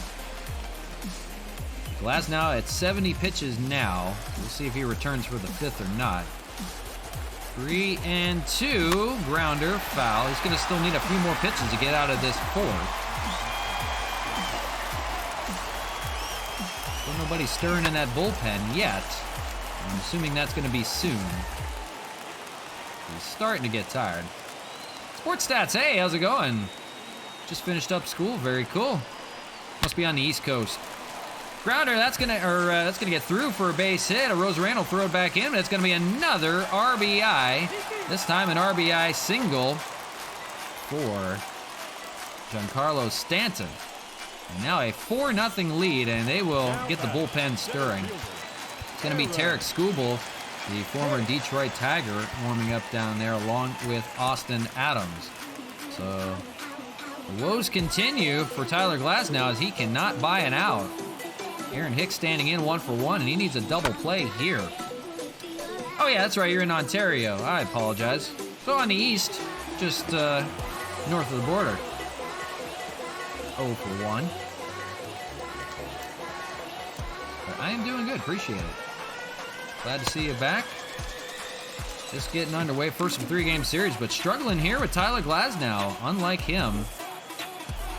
Glasnow at 70 pitches now. We'll see if he returns for the 5th or not. 3-2, grounder, foul. He's going to still need a few more pitches to get out of this 4th. Still nobody stirring in that bullpen yet. I'm assuming that's going to be soon. He's starting to get tired. Sports Stats, hey, how's it going? Just finished up school, very cool. Must be on the East Coast. Grounder, that's gonna get through for a base hit. A Rosarano throw it back in, but it's gonna be another RBI. This time an RBI single for Giancarlo Stanton. And now a 4-0 lead, and they will get the bullpen stirring. It's gonna be Tarek Skubal, the former Detroit Tiger, warming up down there along with Austin Adams. So the woes continue for Tyler Glasnow as he cannot buy an out. Aaron Hicks standing in 1 for 1, and he needs a double play here. Oh yeah, that's right, you're in Ontario. I apologize. So on the east, just north of the border. 0 for 1. But I am doing good, appreciate it. Glad to see you back. Just getting underway, first of a 3-game series, but struggling here with Tyler Glasnow. Unlike him,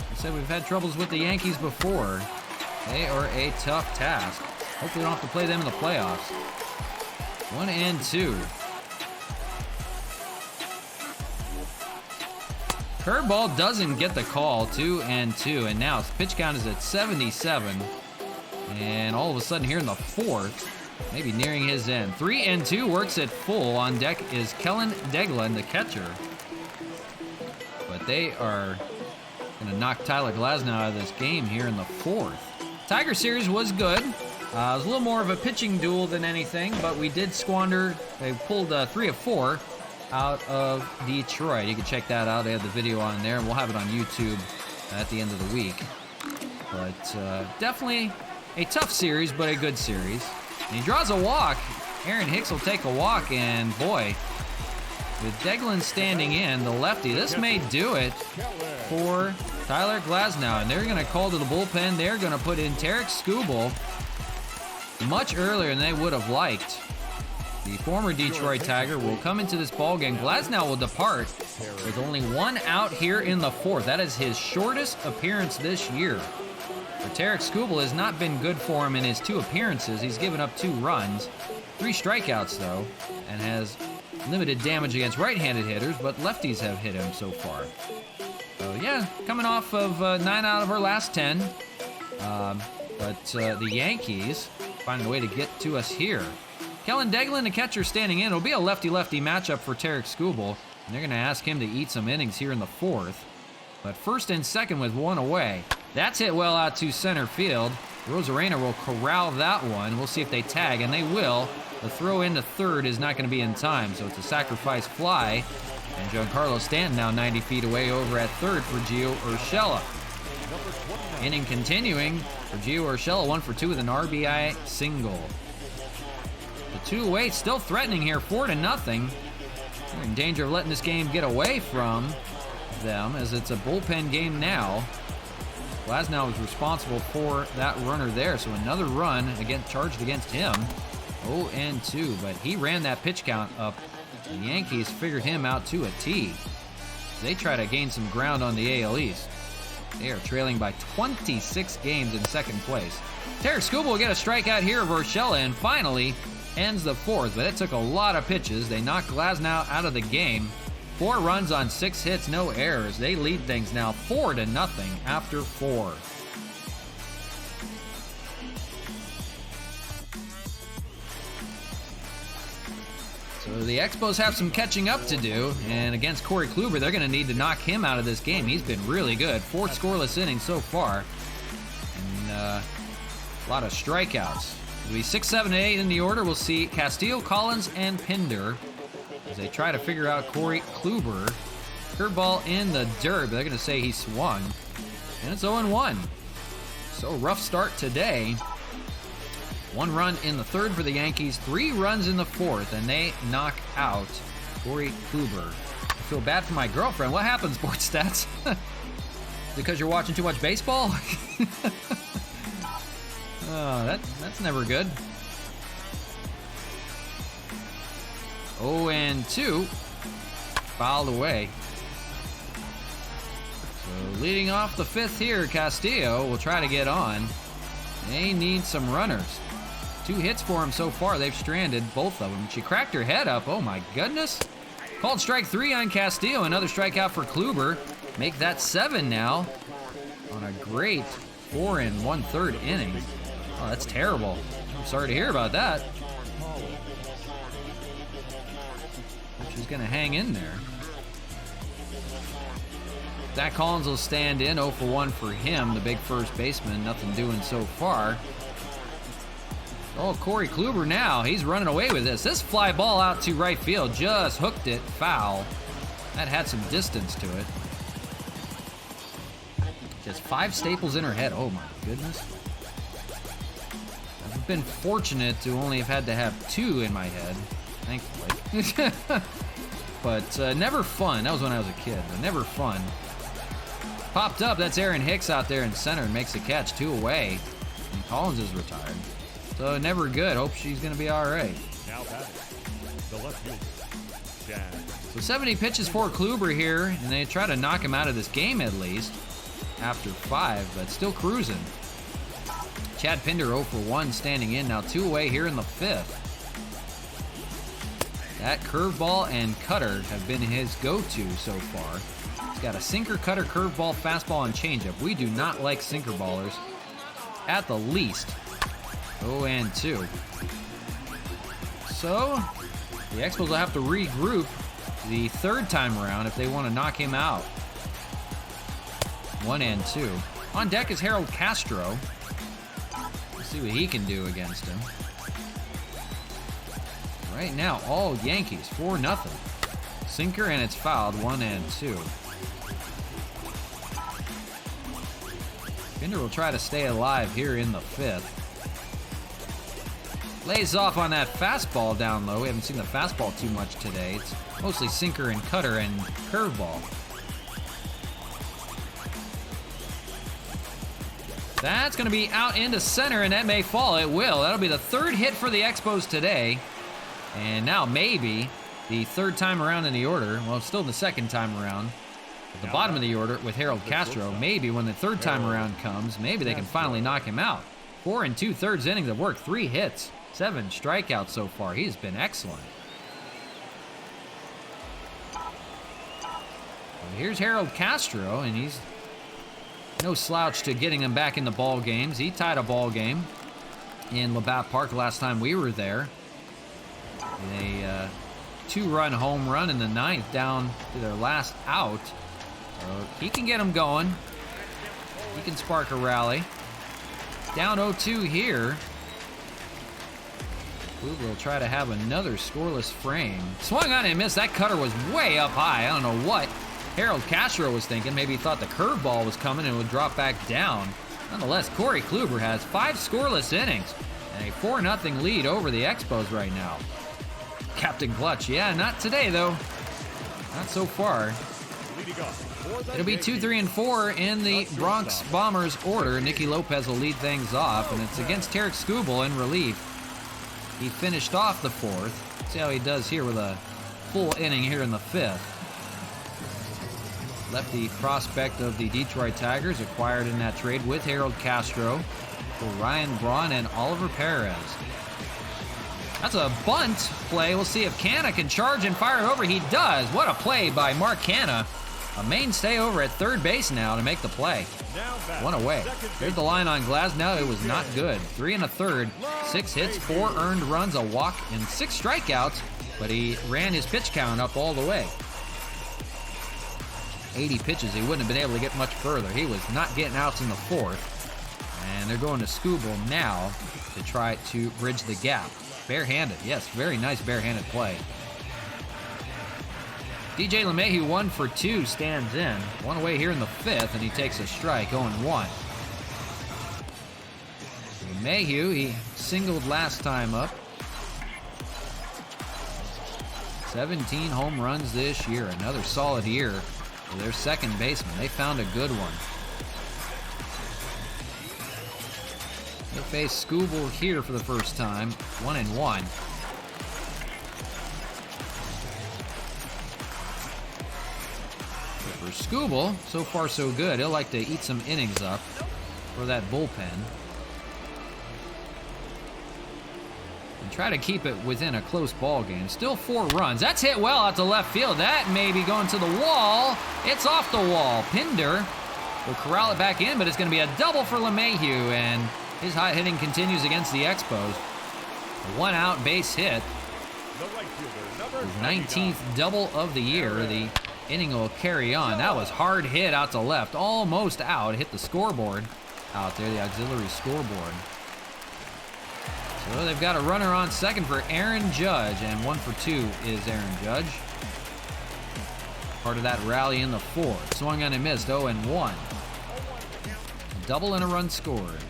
I said we've had troubles with the Yankees before. They are a tough task. Hopefully we don't have to play them in the playoffs. 1-2. Curveball doesn't get the call. 2-2. And now pitch count is at 77. And all of a sudden here in the 4th, maybe nearing his end. 3-2, works it full. On deck is Kellen Deglan, the catcher. But they are going to knock Tyler Glasnow out of this game here in the 4th. Tiger series was good. It was a little more of a pitching duel than anything, but we did squander. They pulled 3 of 4 out of Detroit. You can check that out. They have the video on there, and we'll have it on YouTube at the end of the week. But definitely a tough series, but a good series. And he draws a walk. Aaron Hicks will take a walk, and boy, with Deglan standing in, the lefty, this may do it for Tyler Glasnow. And they're going to call to the bullpen. They're going to put in Tarek Skubal much earlier than they would have liked. The former Detroit Tiger will come into this ball game. Glasnow will depart with only one out here in the fourth. That is his shortest appearance this year. For Tarek Skubal has not been good for him in his 2 appearances. He's given up 2 runs, 3 strikeouts though, and has limited damage against right-handed hitters, but lefties have hit him so far. So yeah, coming off of 9 out of our last 10. But the Yankees finding a way to get to us here. Kellen Deglin, the catcher, standing in. It'll be a lefty-lefty matchup for Tarek Skubal, and they're going to ask him to eat some innings here in the fourth. But first and second with 1 away. That's hit well out to center field. Rosarena will corral that one. We'll see if they tag, and they will. The throw into third is not going to be in time, so it's a sacrifice fly. And Giancarlo Stanton now 90 feet away over at third for Gio Urshela. Inning continuing for Gio Urshela, 1 for 2 with an RBI single. The 2 away still threatening here, 4-0. They're in danger of letting this game get away from them as it's a bullpen game now. Glasnow was responsible for that runner there, so another run charged against him. 0-2, but he ran that pitch count up. The Yankees figured him out to a T. They try to gain some ground on the AL East. They are trailing by 26 games in second place. Tarek Skubal will get a strikeout here of Urshela and finally ends the fourth, but it took a lot of pitches. They knocked Glasnow out of the game. 4 runs on 6 hits, no errors. They lead things now 4-0 after 4. So the Expos have some catching up to do, and against Corey Kluber, they're going to need to knock him out of this game. He's been really good. 4 scoreless innings so far, and a lot of strikeouts. It'll be 6, 7, and 8 in the order. We'll see Castillo, Collins, and Pinder as they try to figure out Corey Kluber. Curveball in the dirt, but they're going to say he swung, and it's 0-1. So rough start today. 1 run in the third for the Yankees, 3 runs in the fourth, and they knock out Corey Kluber. I feel bad for my girlfriend. What happened, Sports Stats? Because you're watching too much baseball? Oh, that's never good. 0-2, fouled away. So leading off the fifth here, Castillo will try to get on. They need some runners. 2 hits for him so far. They've stranded both of them. She cracked her head up. Oh my goodness. Called strike 3 on Castillo. Another strikeout for Kluber. Make that 7 now on a great 4 1/3 inning. Oh, that's terrible. I'm sorry to hear about that. She's going to hang in there. Zach Collins will stand in. 0 for 1 for him, the big first baseman. Nothing doing so far. Oh, Corey Kluber now. He's running away with this. This fly ball out to right field just hooked it foul. That had some distance to it. Just 5 staples in her head. Oh, my goodness. I've been fortunate to only have had to have 2 in my head, thankfully. But never fun. That was when I was a kid, but never fun. Popped up. That's Aaron Hicks out there in center and makes a catch. 2 away. And Collins is retired. So never good. Hope she's going to be all right. Now batting, the left fielder, Jan. So 70 pitches for Kluber here, and they try to knock him out of this game at least after 5, but still cruising. Chad Pinder 0 for 1 standing in. Now 2 away here in the 5th. That curveball and cutter have been his go-to so far. He's got a sinker, cutter, curveball, fastball, and changeup. We do not like sinker ballers at the least. 0-2. So the Expos will have to regroup the 3rd time around if they want to knock him out. 1-2. On deck is Harold Castro. Let's see what he can do against him. Right now, all Yankees, 4-0. Sinker, and it's fouled, 1-2. Pinder will try to stay alive here in the 5th. Lays off on that fastball down low. We haven't seen the fastball too much today. It's mostly sinker and cutter and curveball. That's going to be out into center, and that may fall. It will. That'll be the 3rd hit for the Expos today. And now maybe the third time around in the order, well, still the second time around, at the bottom of the order with Harold Castro, maybe when the third time around comes, maybe they can finally knock him out. 4 2/3 innings of work, 3 hits, 7 strikeouts so far. He's been excellent. Well, here's Harold Castro, and he's no slouch to getting them back in the ball games. He tied a ball game in Labatt Park last time we were there. A 2-run home run in the 9th down to their last out. So he can get them going. He can spark a rally. Down 0-2 here. Kluber will try to have another scoreless frame. Swung on and missed. That cutter was way up high. I don't know what Harold Castro was thinking. Maybe he thought the curveball was coming and would drop back down. Nonetheless, Corey Kluber has 5 scoreless innings and a 4-0 lead over the Expos right now. Captain Clutch, yeah, not today though. Not so far. It'll be 2, 3, and 4 in the Bronx Bombers order. Nicky Lopez will lead things off, and it's against Tarek Skubal in relief. He finished off the 4th. See how he does here with a full inning here in the 5th. Lefty prospect of the Detroit Tigers, acquired in that trade with Harold Castro for Ryan Braun and Oliver Perez. That's a bunt play. We'll see if Canna can charge and fire it over. He does. What a play by Mark Canna. A mainstay over at third base now to make the play. 1 away. There's the line on Glasnow. It was not good. 3 1/3, 6 hits, 4 earned runs, a walk, and 6 strikeouts, but he ran his pitch count up all the way. 80 pitches. He wouldn't have been able to get much further. He was not getting outs in the 4th. And they're going to Skubal now to try to bridge the gap. Barehanded. Yes, very nice barehanded play. DJ LeMahieu 1 for 2 stands in. 1 away here in the 5th, and he takes a strike, 0-1. LeMahieu, he singled last time up. 17 home runs this year. Another solid year for their second baseman. They found a good one. They face Skubal here for the first time. 1-1. For Skubal, so far so good. He'll like to eat some innings up for that bullpen. And try to keep it within a close ball game. Still 4 runs. That's hit well out to left field. That may be going to the wall. It's off the wall. Pinder will corral it back in, but it's going to be a double for LeMahieu, and his hot hitting continues against the Expos. A 1-out base hit. His 19th double of the year. The inning will carry on. That was hard hit out to left. Almost out. Hit the scoreboard out there, the auxiliary scoreboard. So they've got a runner on second for Aaron Judge, and 1 for 2 is Aaron Judge. Part of that rally in the 4th. Swung on and missed, 0-1. A double and a run scored.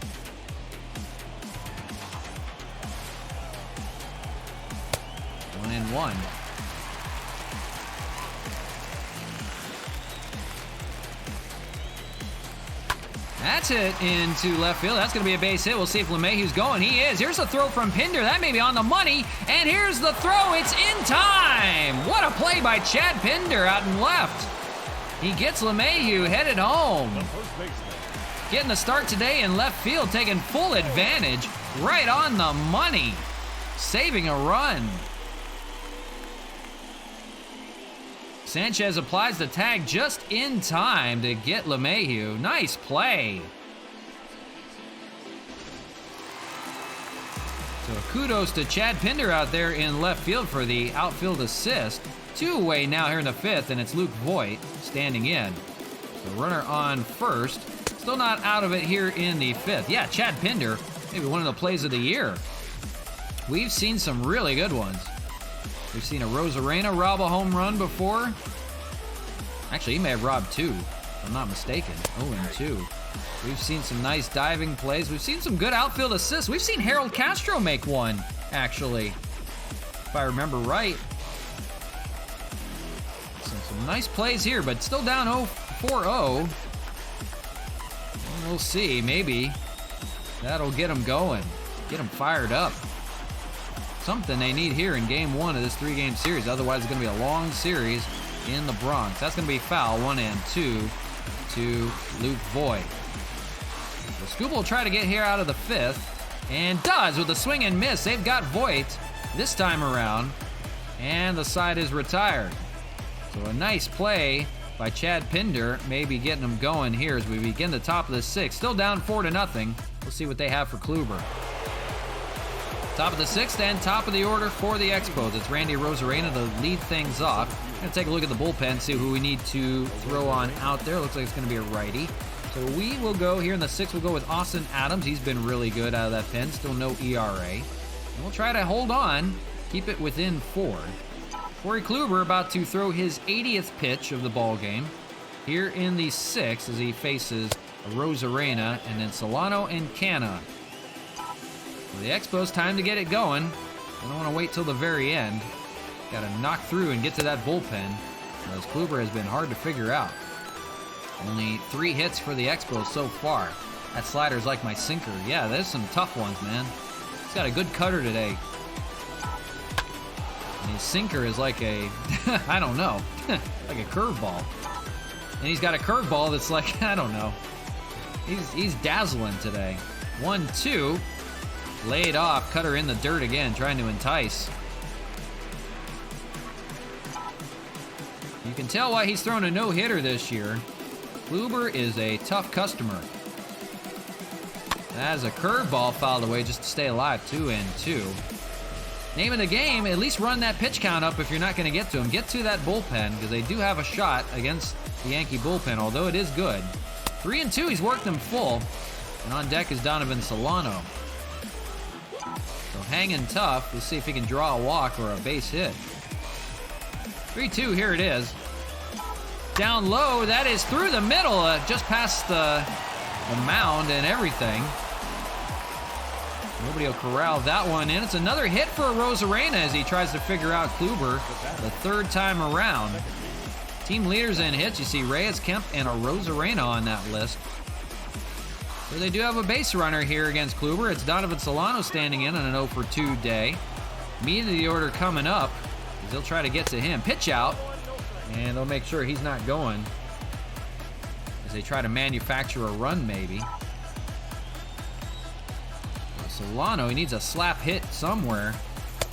1-1. That's hit into left field. That's going to be a base hit. We'll see if LeMahieu's going. He is. Here's a throw from Pinder. That may be on the money. And here's the throw. It's in time. What a play by Chad Pinder out and left. He gets LeMahieu headed home. Getting the start today in left field, taking full advantage. Right on the money. Saving a run. Sanchez applies the tag just in time to get LeMahieu. Nice play. So kudos to Chad Pinder out there in left field for the outfield assist. 2 away now here in the 5th, and it's Luke Voigt standing in. The runner on first. Still not out of it here in the 5th. Yeah, Chad Pinder, maybe one of the plays of the year. We've seen some really good ones. We've seen a Rosarena rob a home run before. Actually, he may have robbed 2, if I'm not mistaken. 0-2. We've seen some nice diving plays. We've seen some good outfield assists. We've seen Harold Castro make one, actually, if I remember right. So some nice plays here, but still down 4-0. We'll see. Maybe that'll get him going, get him fired up. something they need here in game 1 of this 3-game series. Otherwise, it's going to be a long series in the Bronx. That's going to be foul 1 and 2 to Luke Voigt. So Scuba will try to get here out of the 5th, and does with a swing and miss. They've got Voigt this time around, and the side is retired. So a nice play by Chad Pinder, maybe getting them going here as we begin the top of the 6th. Still down 4-0. We'll see what they have for Kluber. Top of the 6th and top of the order for the Expos. It's Randy Rosarena to lead things off. Going to take a look at the bullpen, see who we need to throw on out there. Looks like it's going to be a righty. So we will go here in the 6th. We'll go with Austin Adams. He's been really good out of that pen. Still no ERA. And we'll try to hold on, keep it within 4. Corey Kluber about to throw his 80th pitch of the ball game here in the 6th as he faces Rosarena and then Solano and Canna. For the Expos, time to get it going. I don't want to wait till the very end. Got to knock through and get to that bullpen, as Kluber has been hard to figure out. Only 3 hits for the Expos so far. That slider's like my sinker. Yeah, there's some tough ones, man. He's got a good cutter today. And his sinker is like a, I don't know, like a curveball. And he's got a curveball that's like, I don't know. He's dazzling today. 1-2. Laid off, cutter in the dirt again, trying to entice. You can tell why he's thrown a no-hitter this year. Kluber is a tough customer. That is a curveball fouled away just to stay alive. 2-2. Name of the game, at least run that pitch count up if you're not going to get to him. Get to that bullpen, because they do have a shot against the Yankee bullpen, although it is good. 3-2, he's worked them full. And on deck is Donovan Solano. So hanging tough. We'll see if he can draw a walk or a base hit. 3-2, here it is. Down low, that is through the middle, just past the mound and everything. Nobody will corral that one in. It's another hit for Rosarena as he tries to figure out Kluber the 3rd time around. Team leaders in hits, you see Reyes, Kemp, and a Rosarena on that list. So they do have a base runner here against Kluber. It's Donovan Solano standing in on an 0-for-2 day. Meat of the order coming up, as they'll try to get to him. Pitch out, and they'll make sure he's not going as they try to manufacture a run maybe. So Solano, he needs a slap hit somewhere.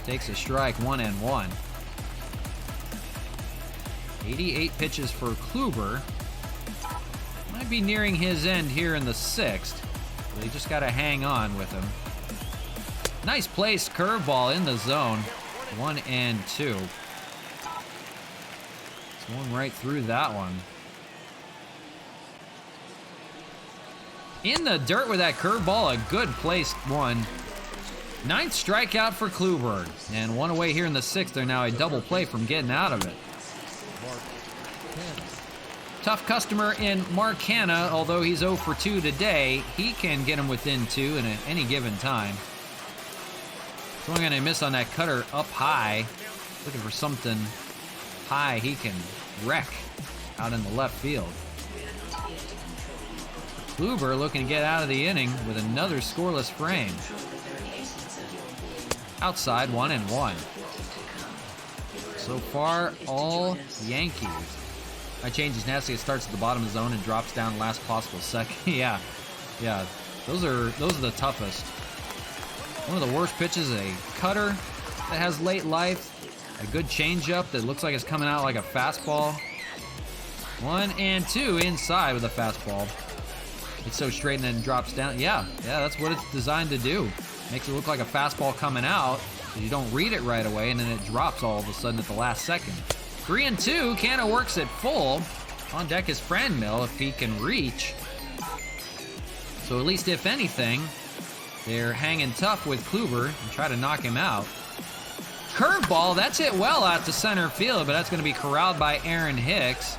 Takes a strike, 1-1. 88 pitches for Kluber. Might be nearing his end here in the 6th. They just got to hang on with him. Nice placed curveball in the zone. 1-2. It's going right through that one. In the dirt with that curveball, a good placed one. 9th strikeout for Kluber. And 1 away here in the 6th. They're now a double play from getting out of it. Tough customer in Mark Hanna, although he's 0-for-2 today. He can get him within 2 at any given time. Swing and a miss on that cutter up high. Looking for something high he can wreck out in the left field. Kluber looking to get out of the inning with another scoreless frame. Outside, 1-1. So far, all Yankees. My change is nasty. It starts at the bottom of the zone and drops down last possible second. yeah. Those are the toughest. One of the worst pitches, a cutter that has late life. A good changeup that looks like it's coming out like a fastball. 1-2 inside with a fastball. It's so straight and then drops down. Yeah, that's what it's designed to do. Makes it look like a fastball coming out. You don't read it right away, and then it drops all of a sudden at the last second. 3-2, Canna works it full. On deck is Franmil if he can reach. So at least if anything, they're hanging tough with Kluber and try to knock him out. Curveball, that's hit well out to center field, but that's going to be corralled by Aaron Hicks.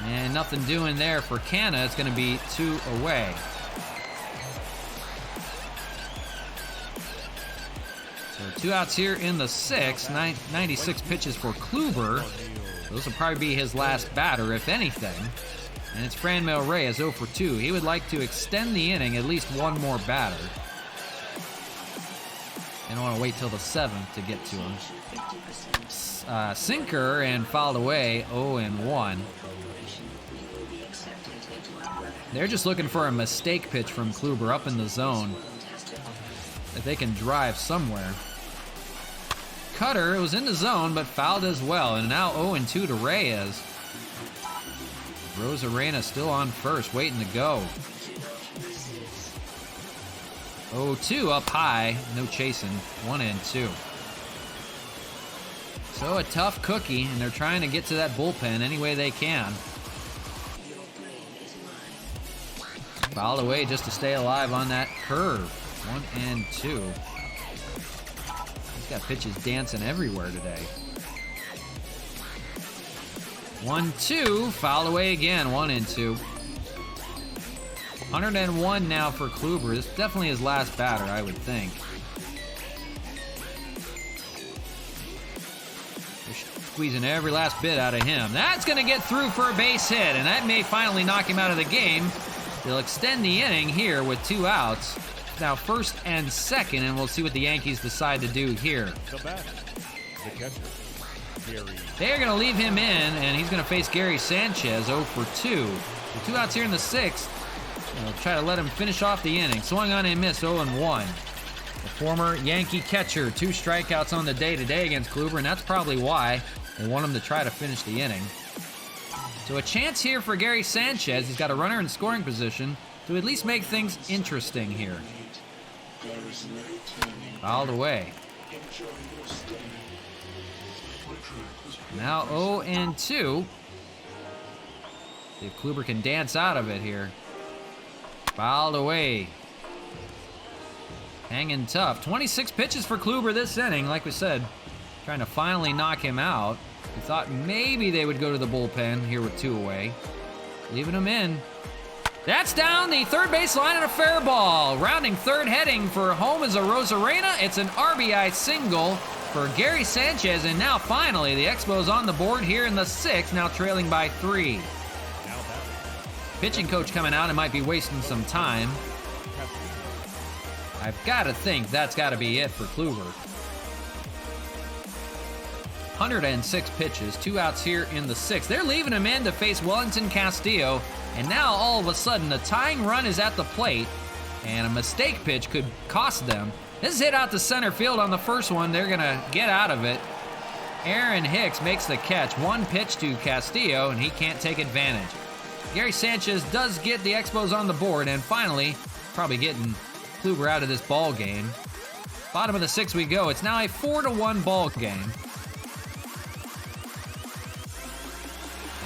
And nothing doing there for Canna. It's going to be 2 away. So 2 outs here in the 6th. 96 pitches for Kluber. This will probably be his last batter, if anything. And it's Franmil Reyes, 0-for-2. He would like to extend the inning, at least one more batter. They don't want to wait till the 7th to get to him. Sinker and fouled away, 0-1. They're just looking for a mistake pitch from Kluber up in the zone that they can drive somewhere. Cutter was in the zone, but fouled as well, and now 0-2 to Reyes. Rosarena still on first, waiting to go. 0-2 up high, no chasing, 1-2. So a tough cookie, and they're trying to get to that bullpen any way they can. Fouled away just to stay alive on that curve, 1-2. He's got pitches dancing everywhere today. 1-2, fouled away again, 1-2. 101 now for Kluber. This is definitely his last batter, I would think. They're squeezing every last bit out of him. That's going to get through for a base hit, and that may finally knock him out of the game. They'll extend the inning here with 2 outs. Now 1st and 2nd, and we'll see what the Yankees decide to do here. The batter, the catcher, Gary. They're going to leave him in, and he's going to face Gary Sanchez, 0-2. With 2 outs here in the 6th. They'll try to let him finish off the inning. Swung on and missed, 0-1. The former Yankee catcher, 2 strikeouts on the day today against Kluber, and that's probably why they want him to try to finish the inning. So a chance here for Gary Sanchez. He's got a runner in scoring position to at least make things interesting here. Fouled away. Now 0-2. See if Kluber can dance out of it here. Fouled away. Hanging tough. 26 pitches for Kluber this inning. Like we said, trying to finally knock him out. We thought maybe they would go to the bullpen here with 2 away. Leaving him in. That's down the third base line and a fair ball. Rounding third, heading for home is a Rosarena. It's an RBI single for Gary Sanchez. And now finally the Expos on the board here in the 6th, now trailing by 3. Pitching coach coming out and might be wasting some time. I've got to think that's got to be it for Kluber. 106 pitches, 2 outs here in the 6th. They're leaving him in to face Wellington Castillo, and now all of a sudden the tying run is at the plate, and a mistake pitch could cost them. This is hit out to center field on the first one. They're gonna get out of it. Aaron Hicks makes the catch. 1 pitch to Castillo, and he can't take advantage. Gary Sanchez does get the Expos on the board, and finally, probably getting Kluber out of this ball game. Bottom of the 6th we go. It's now a 4-1 ball game.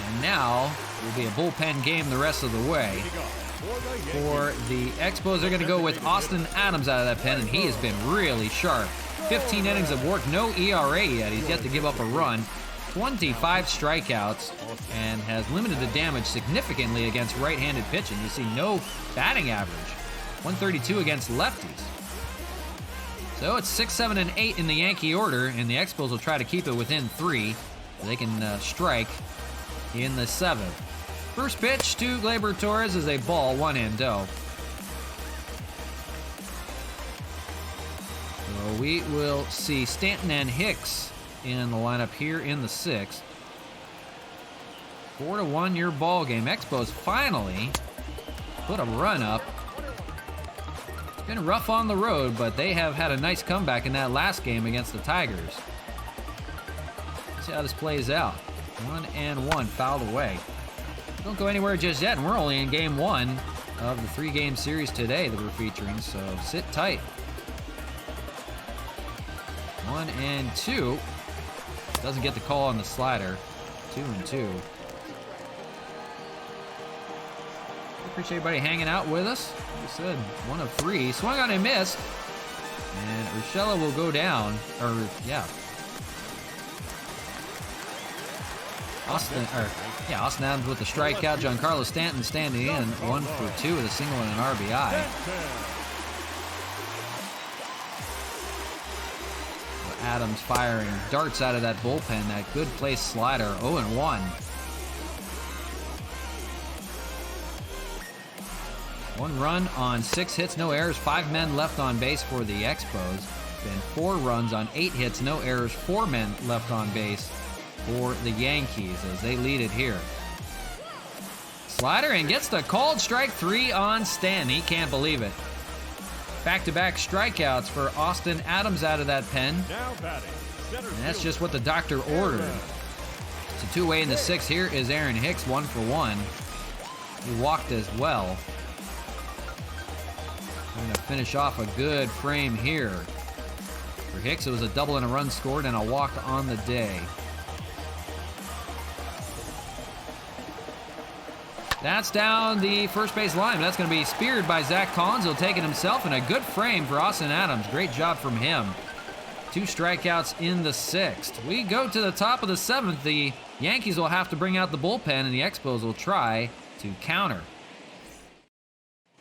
And now will be a bullpen game the rest of the way. For the Expos, they're going to go with Austin Adams out of that pen, and he has been really sharp. 15 innings of work, no ERA yet. He's yet to give up a run. 25 strikeouts, and has limited the damage significantly against right-handed pitching. You see no batting average. 132 against lefties. So it's 6, 7, and 8 in the Yankee order, and the Expos will try to keep it within 3 so they can strike in the 7th. First pitch to Gleyber Torres is a ball, 1-0. So we will see Stanton and Hicks in the lineup here in the 6th. 4-1 your ball game. Expos finally put a run up. It's been rough on the road, but they have had a nice comeback in that last game against the Tigers. Let's see how this plays out. 1-1, fouled away. Don't go anywhere just yet, and we're only in game 1 of the 3-game series today that we're featuring, so sit tight. 1-2. Doesn't get the call on the slider. 2-2. Appreciate everybody hanging out with us. Like I said, 1 of 3. Swung on and missed. And Urshela will go down. Austin Adams with the strikeout. Giancarlo Stanton standing in. 1 for 2 with a single and an RBI. Adams firing darts out of that bullpen. That good place slider. 0-1. 1 run on 6 hits, no errors. 5 men left on base for the Expos. been 4 runs on 8 hits, no errors, 4 men left on base for the Yankees as they lead it here. Slider and gets the called strike 3 on Stanton. He can't believe it. Back-to-back strikeouts for Austin Adams out of that pen. Now batting. Center And that's field. just what the doctor ordered. It's a 2-way in the 6th. Here is Aaron Hicks, 1 for 1. He walked as well. We're going to finish off a good frame here. For Hicks, it was a double and a run scored and a walk on the day. That's down the first base line. That's going to be speared by Zach Collins. He'll take it himself, and a good frame for Austin Adams. Great job from him. 2 strikeouts in the 6th. We go to the top of the 7th. The Yankees will have to bring out the bullpen, and the Expos will try to counter.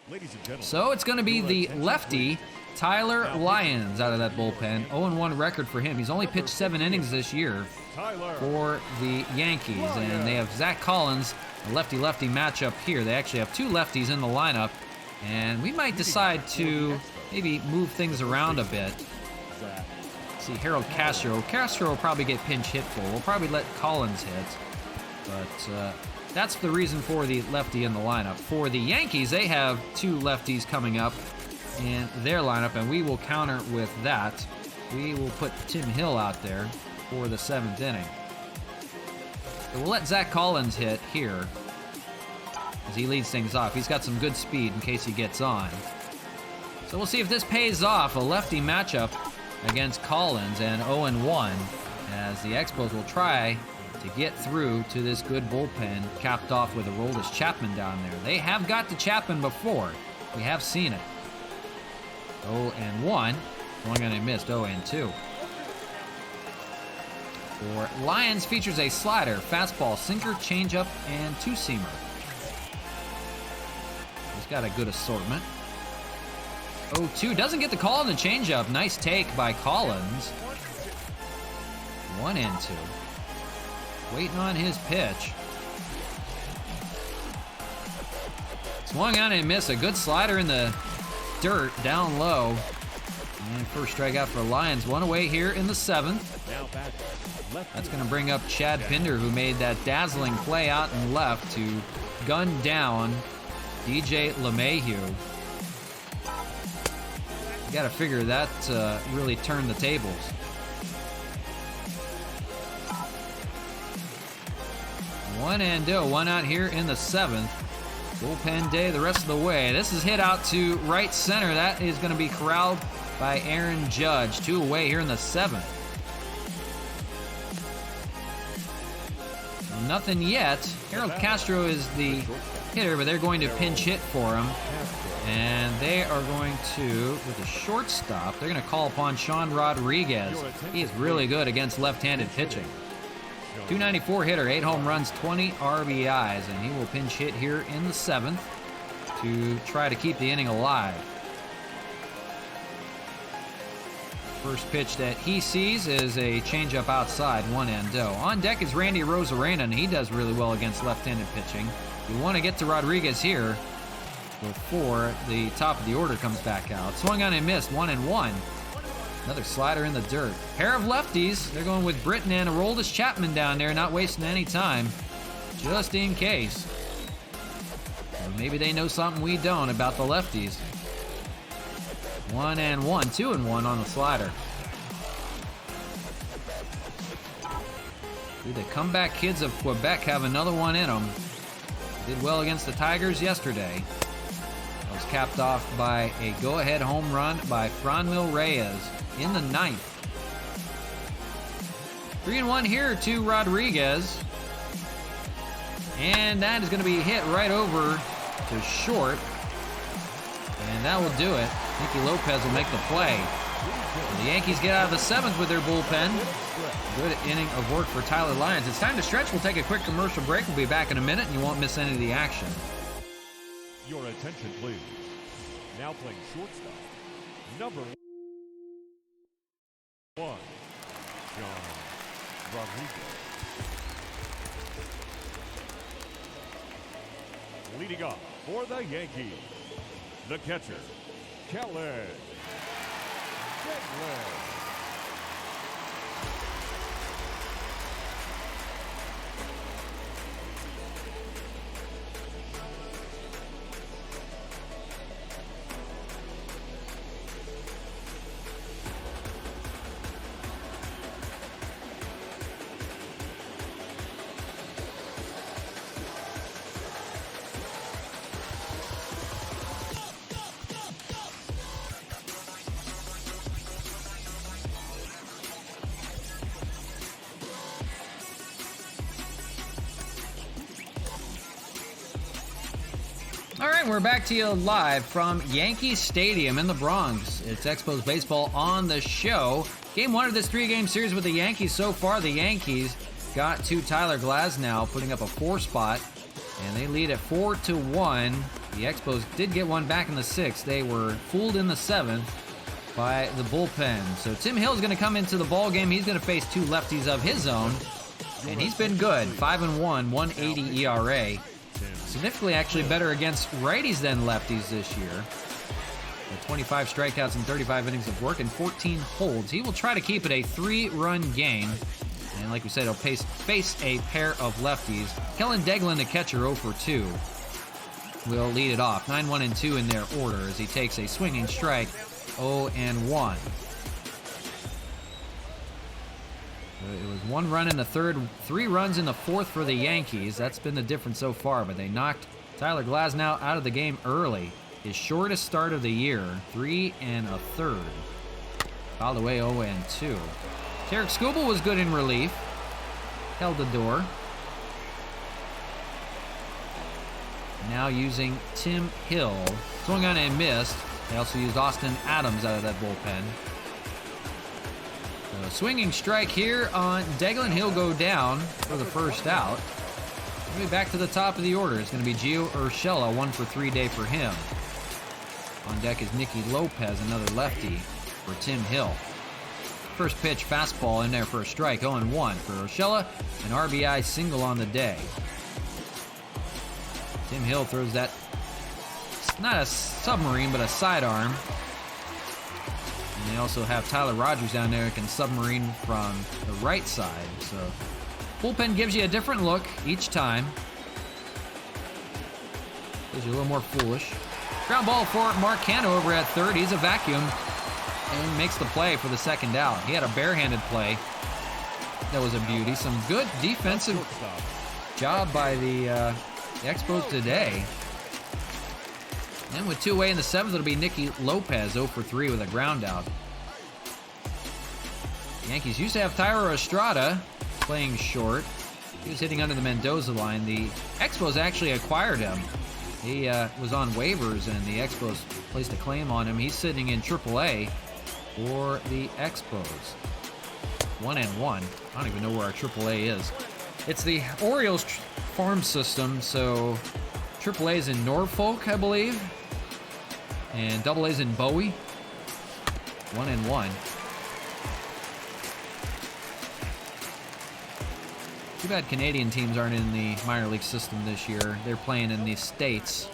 Ladies and gentlemen. So it's going to be the lefty, Tyler Lyons, out of that bullpen. 0-1 record for him. He's only pitched 7 innings this year Tyler. for the Yankees, and they have Zach Collins, a lefty-lefty matchup here. They actually have 2 lefties in the lineup, and we might decide to maybe move things around a bit. See Harold Castro. Castro will probably get pinch hit for. We'll probably let Collins hit, but that's the reason for the lefty in the lineup. For the Yankees, they have 2 lefties coming up in their lineup, and we will counter with that. We will put Tim Hill out there for the 7th inning. So we'll let Zach Collins hit here as he leads things off. He's got some good speed in case he gets on. So we'll see if this pays off. A lefty matchup against Collins, and 0-1 as the Expos will try to get through to this good bullpen, capped off with Aroldis Chapman down there. They have got to Chapman before. We have seen it. 0-1. Swung on and missed. 0-2. For Lyons, features a slider, fastball, sinker, changeup, and 2-seamer. He's got a good assortment. 0-2, doesn't get the call on the changeup. Nice take by Collins. 1-2. Waiting on his pitch. Swung on and missed. A good slider in the dirt, down low. And first strikeout for Lyons. 1 away here in the 7th. Now back. That's going to bring up Chad Pinder, who made that dazzling play out and left to gun down DJ LeMahieu. You got to figure that really turned the tables. 1-0, 1 out here in the 7th. Bullpen day the rest of the way. This is hit out to right center. That is going to be corralled by Aaron Judge. 2 away here in the 7th. Nothing yet. Harold Castro is the hitter, but they're going to pinch hit for him. And they are going to, with a shortstop, they're going to call upon Sean Rodriguez. He is really good against left-handed pitching. 294 hitter, 8 home runs, 20 RBIs, and he will pinch hit here in the 7th to try to keep the inning alive. First pitch that he sees is a changeup outside, 1-0. On deck is Randy Rosarena, and he does really well against left-handed pitching. You want to get to Rodriguez here before the top of the order comes back out. Swung on and missed, 1-1. Another slider in the dirt. Pair of lefties. They're going with Britton and Aroldis Chapman down there, not wasting any time, just in case. Or maybe they know something we don't about the lefties. 1-1, 2-1 on the slider. Do the comeback kids of Quebec have another one in them? Did well against the Tigers yesterday. That was capped off by a go-ahead home run by Franmil Reyes in the 9th. 3-1 here to Rodriguez. And that is going to be hit right over to short. And that will do it. Nicky Lopez will make the play. The Yankees get out of the 7th with their bullpen. Good inning of work for Tyler Lyons. It's time to stretch. We'll take a quick commercial break. We'll be back in a minute, and you won't miss any of the action. Your attention, please. Now playing shortstop. Number 1, John Rodriguez. Leading off for the Yankees, the catcher, Kelly. All right, we're back to you live from Yankee Stadium in the Bronx. It's Expos Baseball on the show. Game 1 of this 3-game series with the Yankees. So far, the Yankees got to Tyler Glasnow, putting up a 4 spot, and they lead at 4-1. The Expos did get one back in the 6th. They were fooled in the 7th by the bullpen. So Tim Hill's going to come into the ball game. He's going to face 2 lefties of his own, and he's been good. 5-1, 180 ERA. Significantly actually better against righties than lefties this year. With 25 strikeouts and 35 innings of work and 14 holds. He will try to keep it a 3-run game. And like we said, he'll face a pair of lefties. Kellen Deglin, the catcher, 0 for 2, will lead it off. 9-1 and 2 in their order as he takes a swinging strike, 0 and 1. It was 1 run in the 3rd, 3 runs in the 4th for the Yankees. That's been the difference so far, but they knocked Tyler Glasnow out of the game early. His shortest start of the year, 3 1/3. Fouled away 0 and 2. Tarek Skubal was good in relief. Held the door. Now using Tim Hill. Swung on and missed. They also used Austin Adams out of that bullpen. So swinging strike here on Deglin. He'll go down for the first out. We'll be back to the top of the order. It's going to be Gio Urshela, 1 for 3 day for him. On deck is Nicky Lopez, another lefty for Tim Hill. First pitch, fastball in there for a strike, 0-1 for Urshela, an RBI single on the day. Tim Hill throws that, not a submarine, but a sidearm. And they also have Tyler Rogers down there who can submarine from the right side. So bullpen gives you a different look each time. Gives you a little more foolish. Ground ball for Mark Canno over at third. He's a vacuum and makes the play for the second out. He had a barehanded play. That was a beauty. Some good defensive job by the Expos today. And with 2 away in the 7th, it'll be Nicky Lopez, 0 for 3 with a ground out. The Yankees used to have Thairo Estrada playing short. He was hitting under the Mendoza line. The Expos actually acquired him. He was on waivers, and the Expos placed a claim on him. He's sitting in AAA for the Expos. 1-1. I don't even know where our AAA is. It's the Orioles farm system, so AAA is in Norfolk, I believe, and AA is in Bowie. 1-1. Too bad Canadian teams aren't in the minor league system this year. They're playing in the States.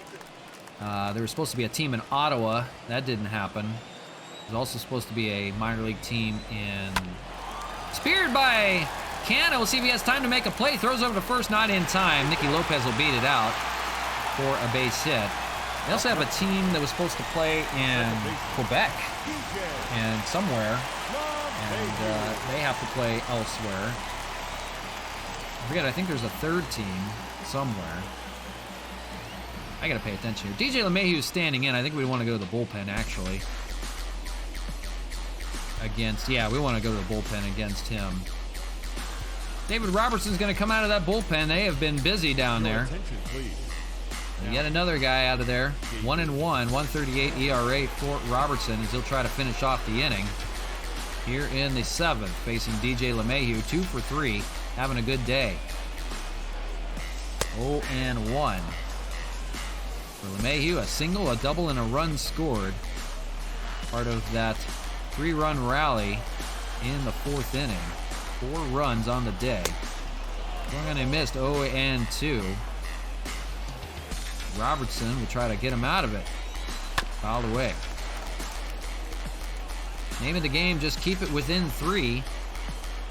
There was supposed to be a team in Ottawa. That didn't happen. There's also supposed to be a minor league team in... Speared by Canna. We'll see if he has time to make a play. Throws over to first, not in time. Nicky Lopez will beat it out for a base hit. They also have a team that was supposed to play in Quebec and somewhere, and they have to play elsewhere. I forget, I think there's a third team somewhere. I gotta pay attention here. DJ LeMahieu is standing in. I think we want to go to the bullpen, actually. We want to go to the bullpen against him. David Robertson's going to come out of that bullpen. They have been busy down there. Yet another guy out of there. 1-1, 138 ERA for Robertson as he'll try to finish off the inning. Here in the 7th, facing DJ LeMahieu, 2 for 3, having a good day. 0-1. For LeMahieu, a single, a double, and a run scored. Part of that 3-run rally in the 4th inning. 4 runs on the day. Swung on and missed, 0-2. Robertson will try to get him out of it. Fouled away. Name of the game, just keep it within 3.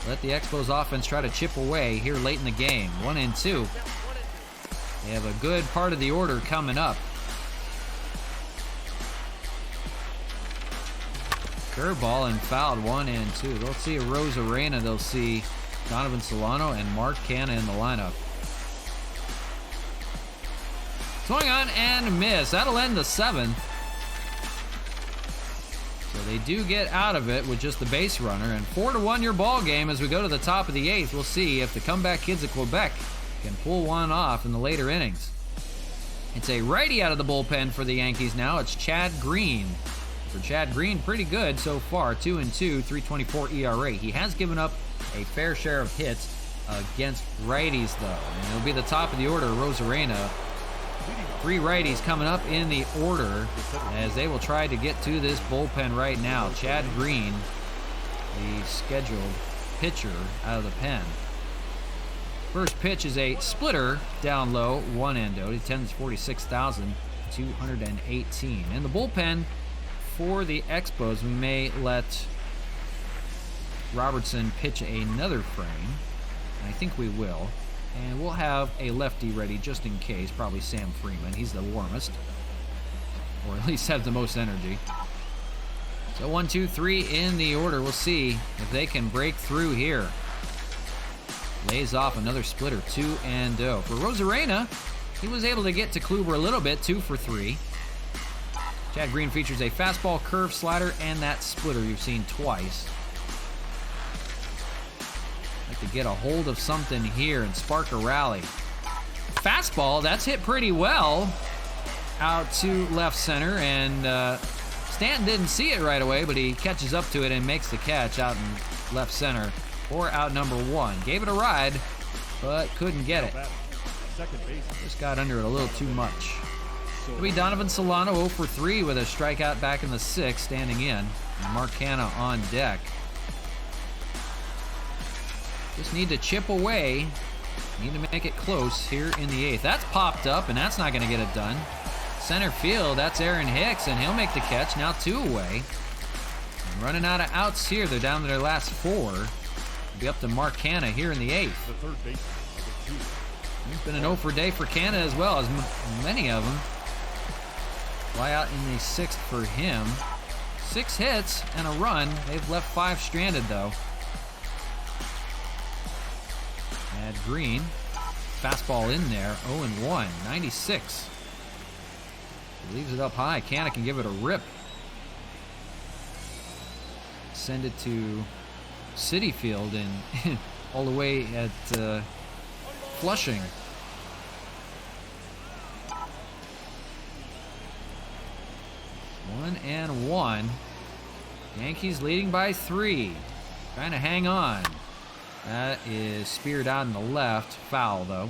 Let the Expos offense try to chip away here late in the game. 1 and 2. They have a good part of the order coming up. Curveball and fouled. 1 and 2. They'll see a Rosarena. They'll see Donovan Solano and Mark Canna in the lineup. Swung on and miss. That'll end the 7th. So they do get out of it with just the base runner. And 4-1 your ball game as we go to the top of the 8th. We'll see if the comeback kids of Quebec can pull one off in the later innings. It's a righty out of the bullpen for the Yankees now. It's Chad Green. For Chad Green, pretty good so far. 2 and 2, 3.24 ERA. He has given up a fair share of hits against righties, though. And it'll be the top of the order, Rosarena. 3 righties coming up in the order as they will try to get to this bullpen right now. Chad Green, the scheduled pitcher out of the pen. First pitch is a splitter down low, 1 and 0. He tends 46,218. In the bullpen for the Expos, we may let Robertson pitch another frame. I think we will. And we'll have a lefty ready just in case, probably Sam Freeman. He's the warmest, or at least have the most energy. So 1, 2, 3 in the order. We'll see if they can break through here. Lays off another splitter, 2 and 0. For Rosarena, he was able to get to Kluber a little bit, 2 for 3. Chad Green features a fastball, curve, slider, and that splitter you've seen twice. To get a hold of something here and spark a rally. Fastball, that's hit pretty well out to left center, and Stanton didn't see it right away, but he catches up to it and makes the catch out in left center for out number 1. Gave it a ride, but couldn't get it. Just got under it a little too much. It'll be Donovan Solano 0 for 3 with a strikeout back in the 6th, standing in. And Mark Canna on deck. Just need to chip away. Need to make it close here in the 8th. That's popped up, and that's not going to get it done. Center field, that's Aaron Hicks, and he'll make the catch. Now 2 away. And running out of outs here. They're down to their last 4. It'll be up to Mark Canna here in the 8th. It's been an 0 for day for Canna as well, as many of them. Fly out in the 6th for him. 6 hits and a run. They've left 5 stranded, though. Chad Green, fastball in there, 0-1, 96. He leaves it up high. Canna can give it a rip. Send it to Citi Field and all the way at Flushing. 1-1. Yankees leading by 3. Trying to hang on. That is speared out in the left. Foul, though.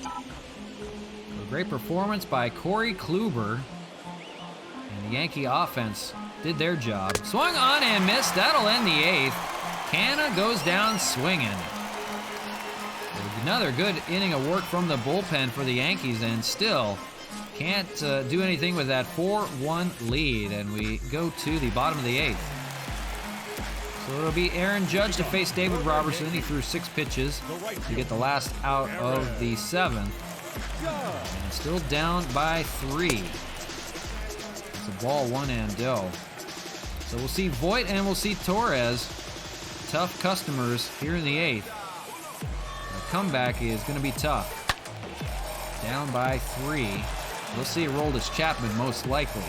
A great performance by Corey Kluber. And the Yankee offense did their job. Swung on and missed. That'll end the 8th. Canna goes down swinging. Another good inning of work from the bullpen for the Yankees, and still can't do anything with that 4-1 lead. And we go to the bottom of the 8th. So it'll be Aaron Judge to face David Robertson. He threw 6 pitches to get the last out of the 7th. And still down by 3. It's a ball 1-0. So we'll see Voit and we'll see Torres. Tough customers here in the 8th. The comeback is going to be tough. Down by 3. We'll see Aroldis Chapman most likely.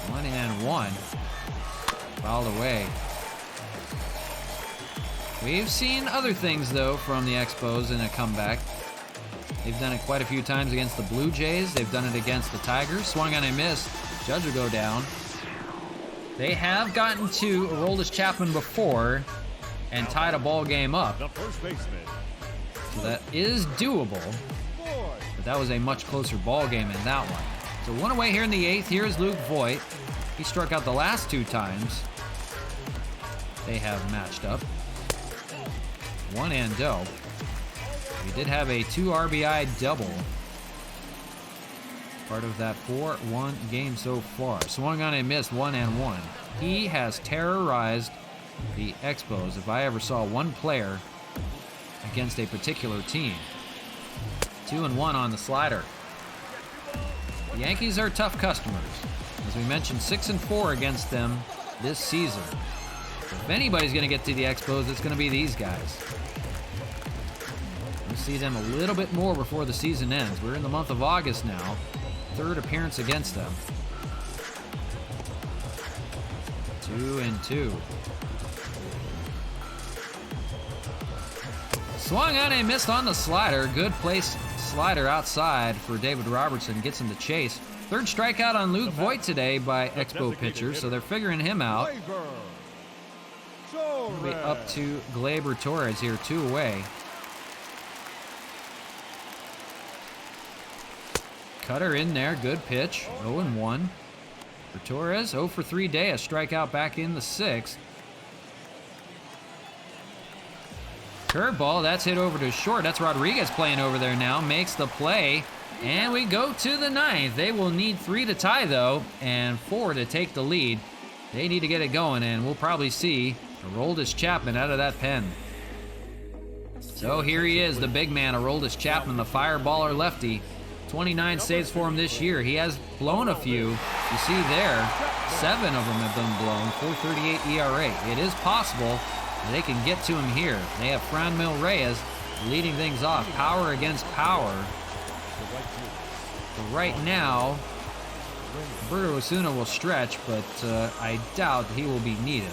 1-1. Fouled away. We've seen other things, though, from the Expos in a comeback. They've done it quite a few times against the Blue Jays. They've done it against the Tigers. Swung on and missed. Judge will go down. They have gotten to Aroldis Chapman before and tied a ball game up. So that is doable. But that was a much closer ball game in that one. So 1 away here in the 8th. Here's Luke Voit. He struck out the last 2 times they have matched up. 1-0. He did have a 2 RBI double. Part of that 4-1 game so far. Swung on and missed, 1-1. He has terrorized the Expos if I ever saw one player against a particular team. 2-1 on the slider. The Yankees are tough customers. As we mentioned, 6-4 against them this season. If anybody's going to get to the Expos, it's going to be these guys. We'll see them a little bit more before the season ends. We're in the month of August now. Third appearance against them. 2-2. Swung on and missed on the slider. Good place slider outside for David Robertson. Gets him to chase. Third strikeout on Luke Voit today by Expo pitchers, so they're figuring him out. We're up to Gleyber Torres here, 2 away. Cutter in there, good pitch, 0-1. For Torres, 0 for 3 day, a strikeout back in the 6th. Curveball, that's hit over to short. That's Rodriguez playing over there now, makes the play. And we go to the 9th. They will need 3 to tie, though, and 4 to take the lead. They need to get it going, and we'll probably see Aroldis Chapman out of that pen. So here he is, the big man, Aroldis Chapman, the fireballer lefty. 29 saves for him this year. He has blown a few. You see there, 7 of them have been blown, 4.38 ERA. It is possible that they can get to him here. They have Franmil Reyes leading things off, power against power. But right now, Roberto Osuna will stretch, but I doubt he will be needed.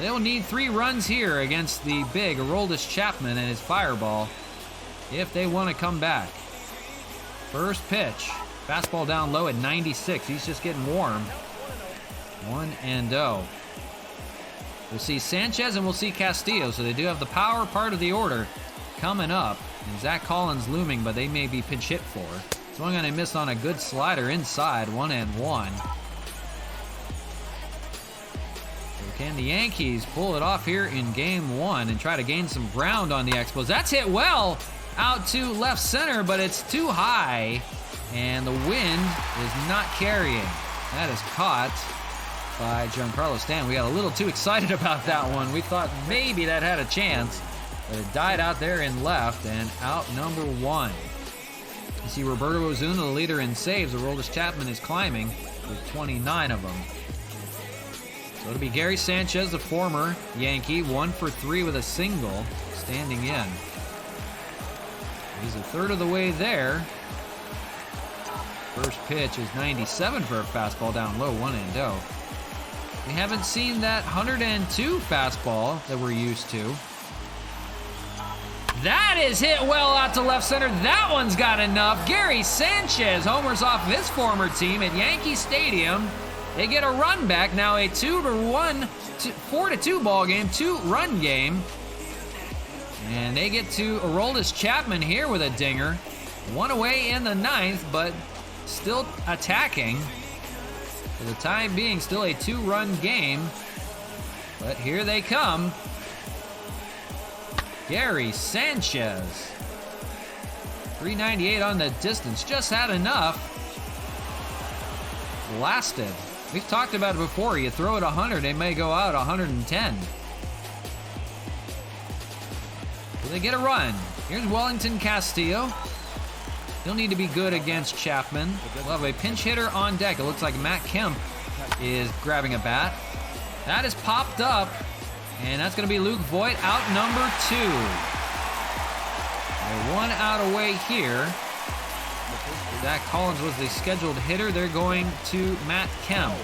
They'll need 3 runs here against the big Aroldis Chapman and his fireball if they want to come back. First pitch, fastball down low at 96. He's just getting warm. 1-0. We'll see Sanchez and we'll see Castillo, so they do have the power part of the order coming up. And Zach Collins looming, but they may be pinch hit for. Swung on and missed on a good slider inside, 1-1. So can the Yankees pull it off here in game 1 and try to gain some ground on the Expos? That's hit well out to left center, but it's too high, and the wind is not carrying. That is caught by Giancarlo Stanton. We got a little too excited about that one. We thought maybe that had a chance, but it died out there in left, and out number 1. You see Roberto Osuna, the leader in saves. Aroldis Chapman is climbing with 29 of them. So it'll be Gary Sanchez, the former Yankee, 1 for 3 with a single, standing in. He's a third of the way there. First pitch is 97 for a fastball down low, 1-0. We haven't seen that 102 fastball that we're used to. That is hit well out to left center. That one's got enough. Gary Sanchez homers off his former team at Yankee Stadium. They get a run back. Now a 4-2 ball game, 2-run game. And they get to Aroldis Chapman here with a dinger. 1 away in the 9th, but still attacking. For the time being, still a 2-run game. But here they come. Gary Sanchez. 398 on the distance. Just had enough. Blasted. We've talked about it before. You throw it 100, they may go out 110. They get a run. Here's Wellington Castillo. He'll need to be good against Chapman. We'll have a pinch hitter on deck. It looks like Matt Kemp is grabbing a bat. That is popped up, and that's going to be Luke Voit, out number 2. A 1 out away here. Zach Collins was the scheduled hitter. They're going to Matt Kemp.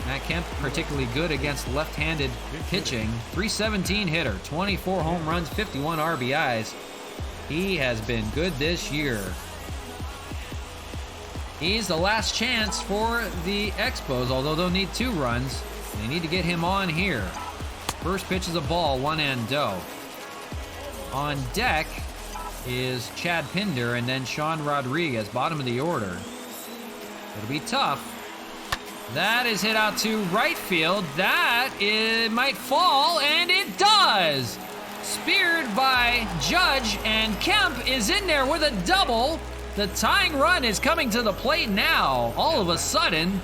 Matt Kemp particularly good against left-handed pitching. 317 hitter, 24 home runs, 51 RBIs. He has been good this year. He's the last chance for the Expos, although they'll need 2 runs. They need to get him on here. First pitch is a ball, 1-0. On deck is Chad Pinder and then Sean Rodriguez, bottom of the order. It'll be tough. That is hit out to right field. That might fall, and it does. Speared by Judge, and Kemp is in there with a double. The tying run is coming to the plate now. All of a sudden,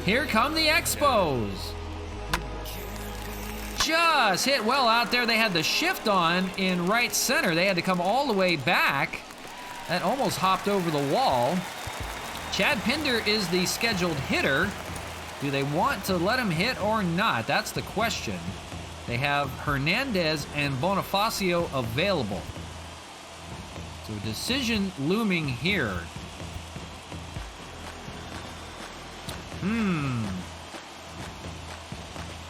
here come the Expos. Just hit well out there. They had the shift on in right center. They had to come all the way back. That almost hopped over the wall. Chad Pinder is the scheduled hitter. Do they want to let him hit or not? That's the question. They have Hernandez and Bonifacio available. So decision looming here.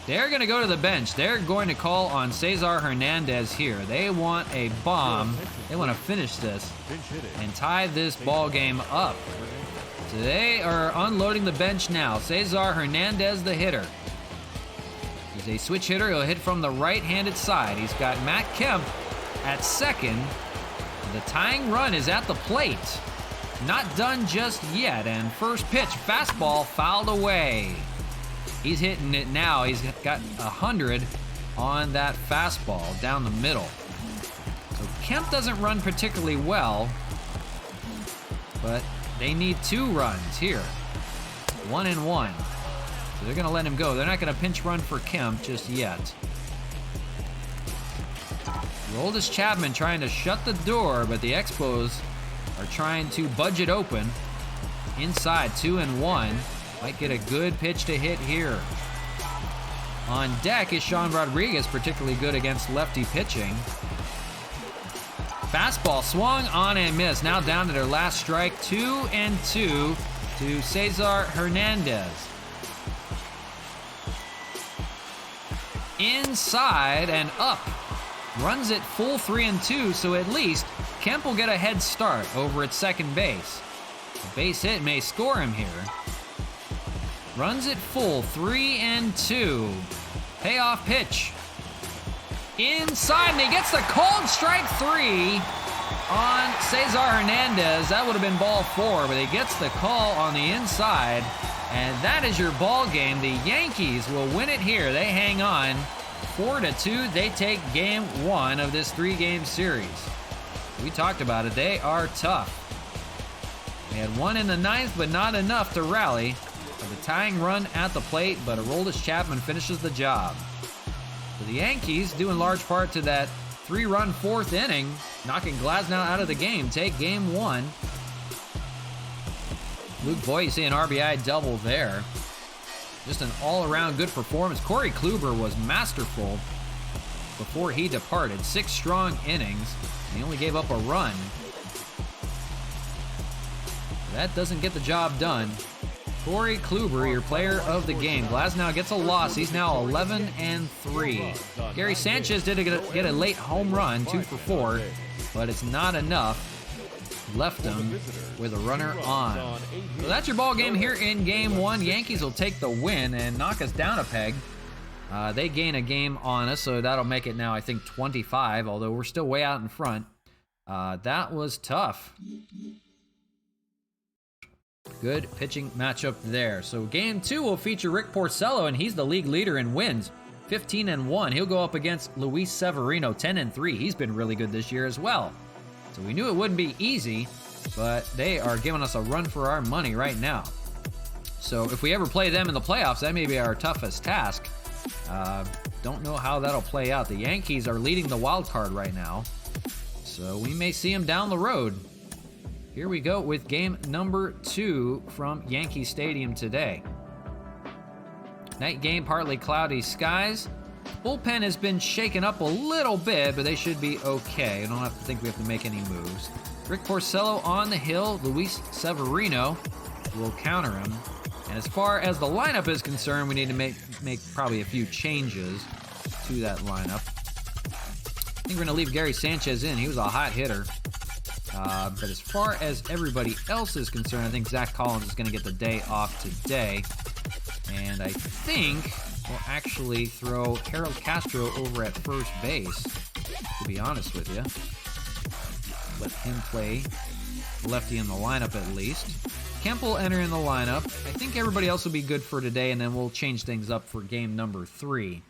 They're going to go to the bench. They're going to call on Cesar Hernandez here. They want a bomb. They want to finish this and tie this ball game up. So they are unloading the bench now. Cesar Hernandez, the hitter. He's a switch hitter. He'll hit from the right-handed side. He's got Matt Kemp at second. The tying run is at the plate. Not done just yet. And first pitch, fastball fouled away. He's hitting it now. He's got 100 on that fastball down the middle. So Kemp doesn't run particularly well, but they need 2 runs here. 1-1. So they're going to let him go. They're not going to pinch run for Kemp just yet. Roldis Chapman trying to shut the door, but the Expos are trying to budge it open. Inside, 2-1. Might get a good pitch to hit here. On deck is Sean Rodriguez, particularly good against lefty pitching. Fastball swung on and missed. Now down to their last strike, 2-2 to Cesar Hernandez. Inside and up. Runs it full 3-2, so at least Kemp will get a head start over at second base. A base hit may score him here. Runs it full 3-2. Payoff pitch. Inside, and he gets the called strike 3 on Cesar Hernandez. That would have been ball 4, but he gets the call on the inside, and that is your ball game. The Yankees will win it here. They hang on 4-2. They take game 1 of this 3-game series. We talked about it. They are tough. They had 1 in the 9th, but not enough to rally. The tying run at the plate, but Aroldis Chapman finishes the job. So the Yankees, due in large part to that 3-run 4th inning, knocking Glasnow out of the game, take game 1. Luke Voit, you see an RBI double there. Just an all-around good performance. Corey Kluber was masterful before he departed. 6 strong innings. He only gave up a run. That doesn't get the job done. Corey Kluber, your player of the game. Glasnow gets a loss. He's now 11-3. Gary Sanchez did get a late home run, 2 for 4, but it's not enough. Left him with a runner on. So that's your ball game here in game 1. Yankees will take the win and knock us down a peg. They gain a game on us, so that'll make it now, I think, 25, although we're still way out in front. That was tough. Good pitching matchup there. So game 2 will feature Rick Porcello, and he's the league leader in wins, 15-1. He'll go up against Luis Severino, 10-3. He's been really good this year as well. So we knew it wouldn't be easy, but they are giving us a run for our money right now. So if we ever play them in the playoffs, that may be our toughest task. Don't know how that'll play out. The Yankees are leading the wild card right now, so we may see them down the road. Here we go with game number 2 from Yankee Stadium today. Night game, partly cloudy skies. Bullpen has been shaken up a little bit, but they should be okay. I don't have to think we have to make any moves. Rick Porcello on the hill. Luis Severino will counter him. And as far as the lineup is concerned, we need to make probably a few changes to that lineup. I think we're going to leave Gary Sanchez in. He was a hot hitter. But as far as everybody else is concerned, I think Zach Collins is going to get the day off today. And I think we'll actually throw Harold Castro over at first base, to be honest with you. Let him play lefty in the lineup at least. Kemp will enter in the lineup. I think everybody else will be good for today, and then we'll change things up for game number 3.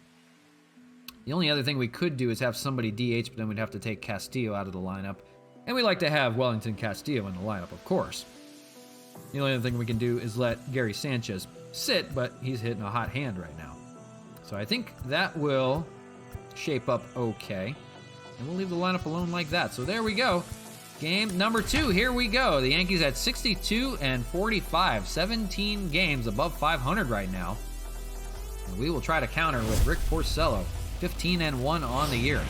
The only other thing we could do is have somebody DH, but then we'd have to take Castillo out of the lineup. And we like to have Wellington Castillo in the lineup, of course. The only other thing we can do is let Gary Sanchez sit, but he's hitting a hot hand right now. So I think that will shape up okay. And we'll leave the lineup alone like that. So there we go. Game number 2, here we go. The Yankees at 62 and 45, 17 games above 500 right now. And we will try to counter with Rick Porcello, 15 and 1 on the year.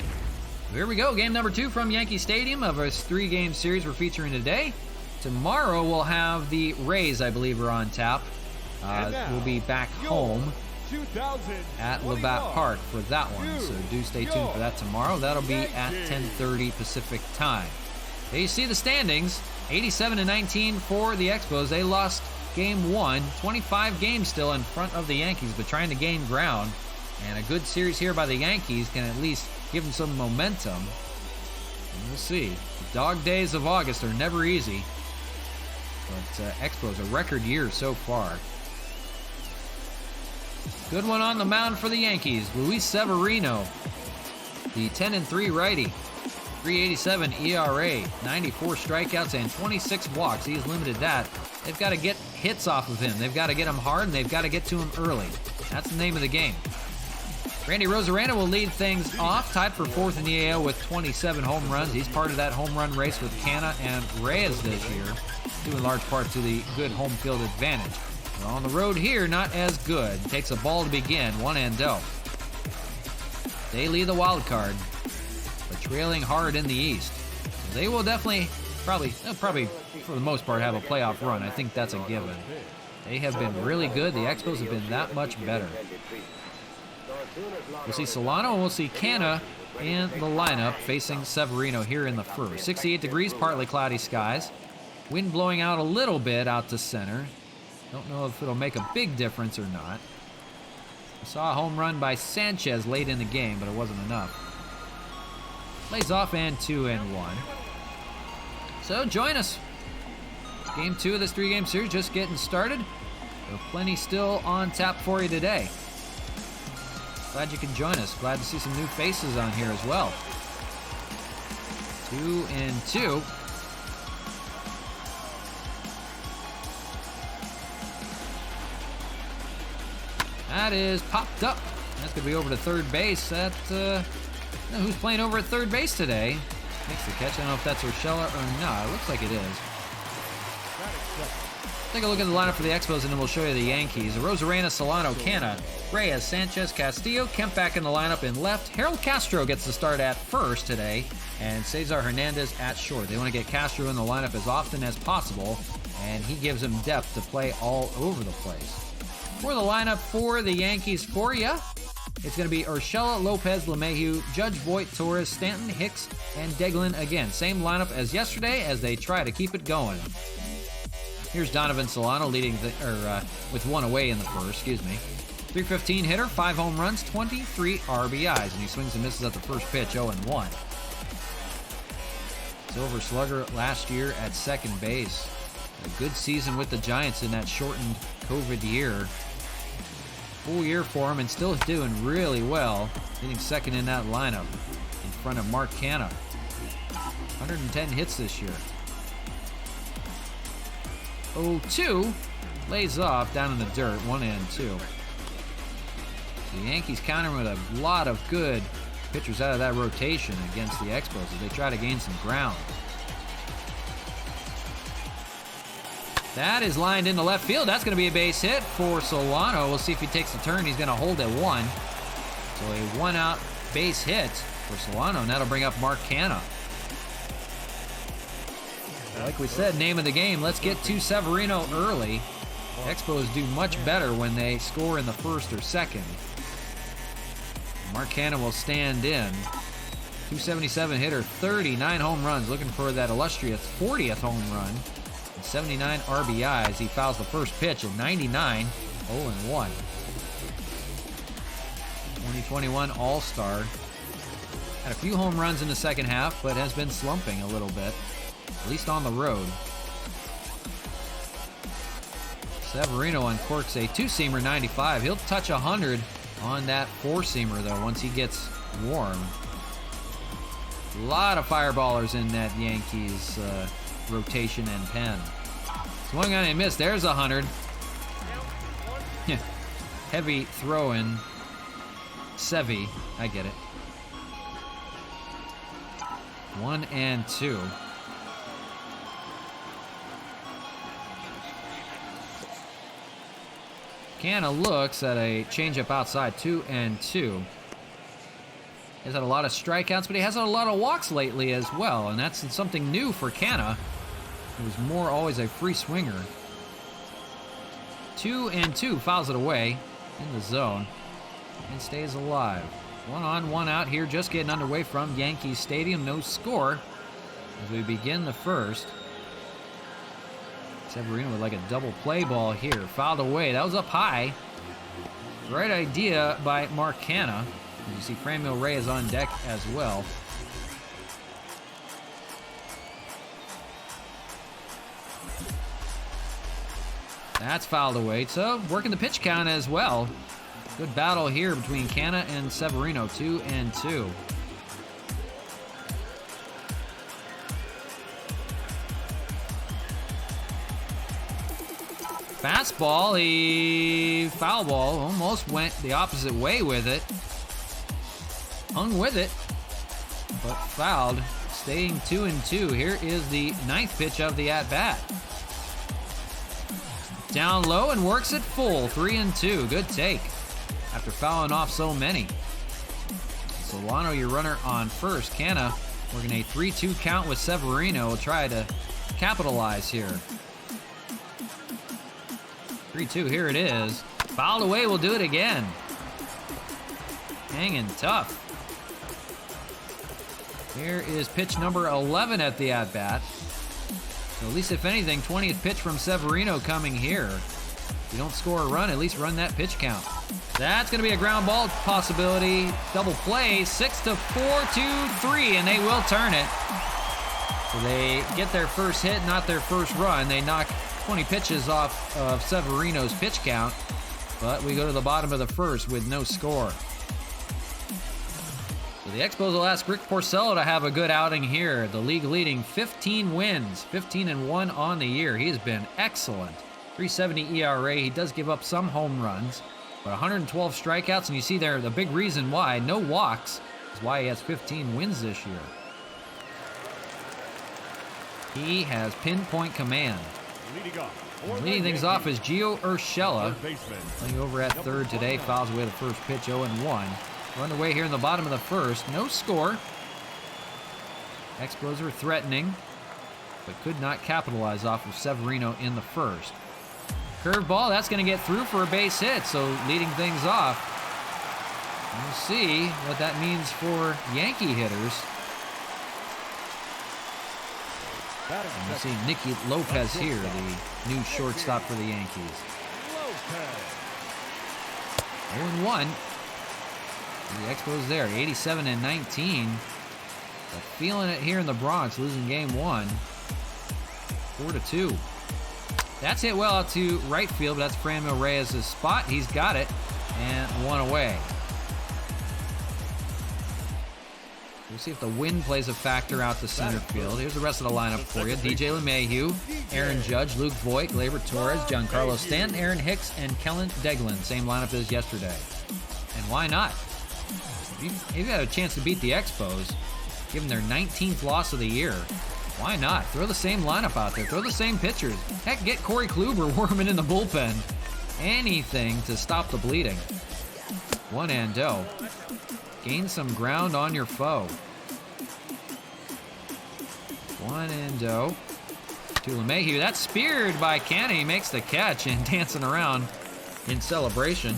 So here we go, game number 2 from Yankee Stadium of a 3-game series we're featuring today. Tomorrow we'll have the Rays, I believe, are on tap. We'll be back home at Labatt Park for that one, so do stay tuned for that tomorrow. That'll be at 10:30 Pacific time. There you see the standings, 87-19 for the Expos. They lost game 1, 25 games still in front of the Yankees, but trying to gain ground. And a good series here by the Yankees can at least give them some momentum. And we'll see. The dog days of August are never easy. But Expos, a record year so far. Good one on the mound for the Yankees. Luis Severino, the 10-3 righty. 3.87 ERA, 94 strikeouts, and 26 walks. He's limited that. They've got to get hits off of him. They've got to get him hard, and they've got to get to him early. That's the name of the game. Randy Rosarena will lead things off, tied for 4th in the AL with 27 home runs. He's part of that home run race with Canna and Reyes this year, due in large part to the good home field advantage. But on the road here, not as good. Takes a ball to begin, 1-0. They lead the wild card, but trailing hard in the East. So they will definitely, probably for the most part, have a playoff run. I think that's a given. They have been really good. The Expos have been that much better. We'll see Solano and we'll see Canna in the lineup facing Severino here in the first. 68 degrees, partly cloudy skies. Wind blowing out a little bit out to center. Don't know if it'll make a big difference or not. We saw a home run by Sanchez late in the game, but it wasn't enough. Lays off and 2-1. So join us. Game 2 of this 3-game series just getting started. There are plenty still on tap for you today. Glad you could join us. Glad to see some new faces on here as well. 2-2. That is popped up. That's going to be over to third base. Who's playing over at third base today? Makes the catch. I don't know if that's Urshela or not. It looks like it is. Take a look at the lineup for the Expos, and then we'll show you the Yankees. Rosarena, Solano, Canna, Reyes, Sanchez, Castillo. Kemp back in the lineup in left. Harold Castro gets the start at first today, and Cesar Hernandez at short. They want to get Castro in the lineup as often as possible, and he gives them depth to play all over the place. For the lineup for the Yankees for you, it's going to be Urshela, Lopez, LeMahieu, Judge, Voit, Torres, Stanton, Hicks, and Deglin again. Same lineup as yesterday as they try to keep it going. Here's Donovan Solano leading with one away in the first, .315 hitter, 5 home runs, 23 RBIs, and he swings and misses at the first pitch, 0-1. Silver Slugger last year at second base. A good season with the Giants in that shortened COVID year. Full year for him and still doing really well, hitting second in that lineup in front of Mark Canna. 110 hits this year. 0-2, lays off down in the dirt, 1-2. The Yankees countering with a lot of good pitchers out of that rotation against the Expos as they try to gain some ground. That is lined into left field. That's going to be a base hit for Solano. We'll see if he takes the turn. He's going to hold at 1. So a 1-out base hit for Solano, and that'll bring up Mark Canna. Like we said, name of the game, let's get to Severino early. Expos do much better when they score in the first or second. Mark Canna will stand in. 277 hitter, 39 home runs, looking for that illustrious 40th home run. 79 RBIs. He fouls the first pitch at 99, 0-1. 2021 All-Star. Had a few home runs in the second half, but has been slumping a little bit, at least on the road. Severino uncorks a 2-seamer 95. He'll touch 100 on that 4-seamer, though, once he gets warm. A lot of fireballers in that Yankees rotation and pen. Swung on and missed. There's 100. Heavy throw-in. Sevy. I get it. 1 and 2. Canna looks at a changeup outside. 2 and 2. He's had a lot of strikeouts, but he has had a lot of walks lately as well, and that's something new for Canna. He was more always a free swinger. 2 and 2, fouls it away in the zone and stays alive. 1 on, 1 out here, just getting underway from Yankee Stadium. No score as we begin the first. Severino with like a double play ball here. Fouled away. That was up high. Great idea by Mark Canna. You see Franmil Reyes on deck as well. That's fouled away. So working the pitch count as well. Good battle here between Canna and Severino. 2 and 2. Fastball, foul ball, almost went the opposite way with it. Hung with it, but fouled. Staying 2 and 2. Here is the 9th pitch of the at-bat. Down low and works it full. 3 and 2. Good take after fouling off so many. Solano, your runner on first. Canna working a 3-2 count with Severino. Will try to capitalize here. 3-2, here it is. Fouled away, we'll do it again. Hanging tough. Here is pitch number 11 at the at-bat. So at least if anything, 20th pitch from Severino coming here. If you don't score a run, at least run that pitch count. That's going to be a ground ball possibility. Double play, 6-4, 2-3, and they will turn it. So they get their first hit, not their first run. They knock 20 pitches off of Severino's pitch count, but we go to the bottom of the first with no score. So the Expos will ask Rick Porcello to have a good outing here. The league leading 15 wins, 15 and 1 on the year. He has been excellent. 3.70 ERA. He does give up some home runs, but 112 strikeouts, and you see there the big reason why, no walks, is why he has 15 wins this year. He has pinpoint command. Leading things off is Gio Urshela. Playing over at third today. Fouls away the first pitch, 0-1. We're underway here in the bottom of the first. No score. Expos are threatening, but could not capitalize off of Severino in the first. Curveball, that's going to get through for a base hit, so leading things off. We'll see what that means for Yankee hitters. And we'll see Nicky Lopez here, the new shortstop for the Yankees. 0-1. The Expos there, 87 and 19. But feeling it here in the Bronx, losing game 1. 4-2. That's hit well out to right field, but that's Franmil Reyes' spot. He's got it, and 1 away. We'll see if the wind plays a factor out to center field. Here's the rest of the lineup for you. DJ LeMahieu, Aaron Judge, Luke Voigt, Gleyber Torres, Giancarlo Stanton, Aaron Hicks, and Kellen Deglin. Same lineup as yesterday. And why not? If you've had a chance to beat the Expos, give them their 19th loss of the year. Why not? Throw the same lineup out there. Throw the same pitchers. Heck, get Corey Kluber worming in the bullpen. Anything to stop the bleeding. 1-0. Gain some ground on your foe. 1-0 to LeMahieu. That's speared by Canna. He makes the catch and dancing around in celebration.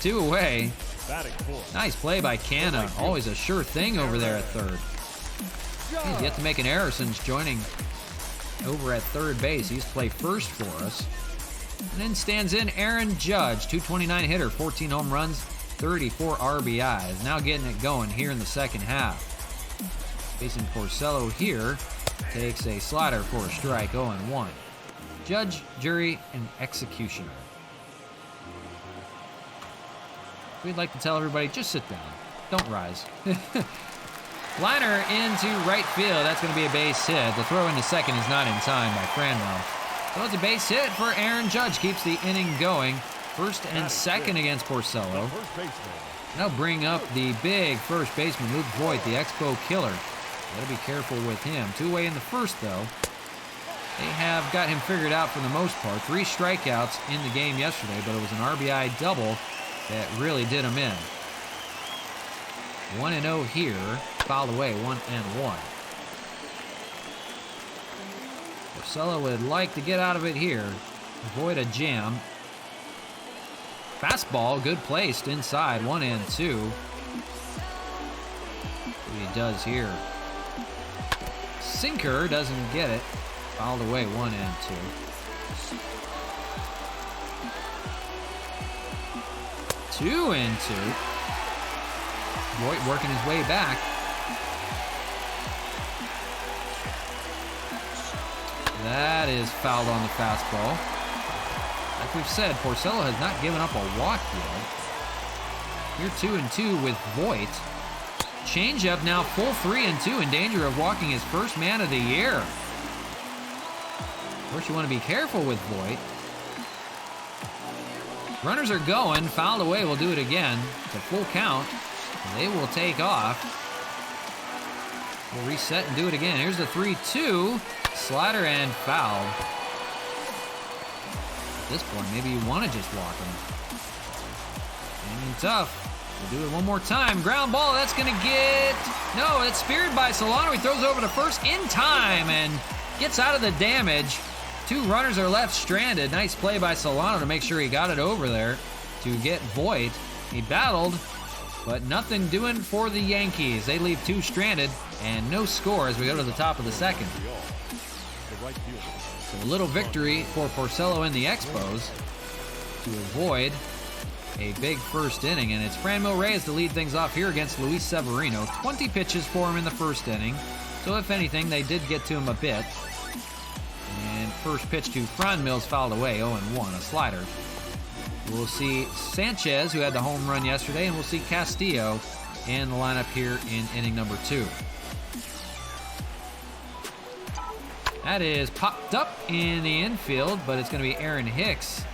2 away. Nice play by Canna. Always a sure thing over there at third. He's yet to make an error since joining over at third base. He's played first for us. And then stands in Aaron Judge, 229 hitter, 14 home runs, 34 RBIs. Now getting it going here in the second half. Facing Porcello here, takes a slider for a strike, 0-1. Judge, jury, and executioner. We'd like to tell everybody, just sit down. Don't rise. Liner into right field. That's going to be a base hit. The throw into second is not in time by Cranwell. So it's a base hit for Aaron Judge. Keeps the inning going. First and second against Porcello. Now bring up the big first baseman, Luke Voigt, the Expo killer. Got to be careful with him. 2-away in the first, though. They have got him figured out for the most part. 3 strikeouts in the game yesterday, but it was an RBI double that really did him in. 1-0 here. Fouled away, 1-1. Porcello would like to get out of it here. Avoid a jam. Fastball, good placed inside, 1-2. See what he does here. Sinker doesn't get it. Fouled away, 1-2. Two and two. Voigt working his way back. That is fouled on the fastball. Like we've said, Porcello has not given up a walk yet. Here 2-2 with Voigt. Changeup now full 3-2 in danger of walking his first man of the year. Of course, you want to be careful with Voigt. Runners are going. Fouled away. We'll do it again. It's a full count. They will take off. We'll reset and do it again. Here's the 3-2. Slider and foul. At this point, maybe you want to just walk him. Hanging tough. We'll do it one more time. Ground ball. That's going to get... No, it's speared by Solano. He throws over to first in time and gets out of the damage. 2 runners are left stranded. Nice play by Solano to make sure he got it over there to get Voigt. He battled, but nothing doing for the Yankees. They leave 2 stranded and no score as we go to the top of the second. So a little victory for Porcello and the Expos to avoid a big first inning. And it's Franmil Reyes to lead things off here against Luis Severino. 20 pitches for him in the first inning. So if anything, they did get to him a bit. And first pitch to Franmil's fouled away, 0-1, a slider. We'll see Sanchez, who had the home run yesterday, and we'll see Castillo in the lineup here in inning number 2. That is popped up in the infield, but it's going to be Aaron Hicks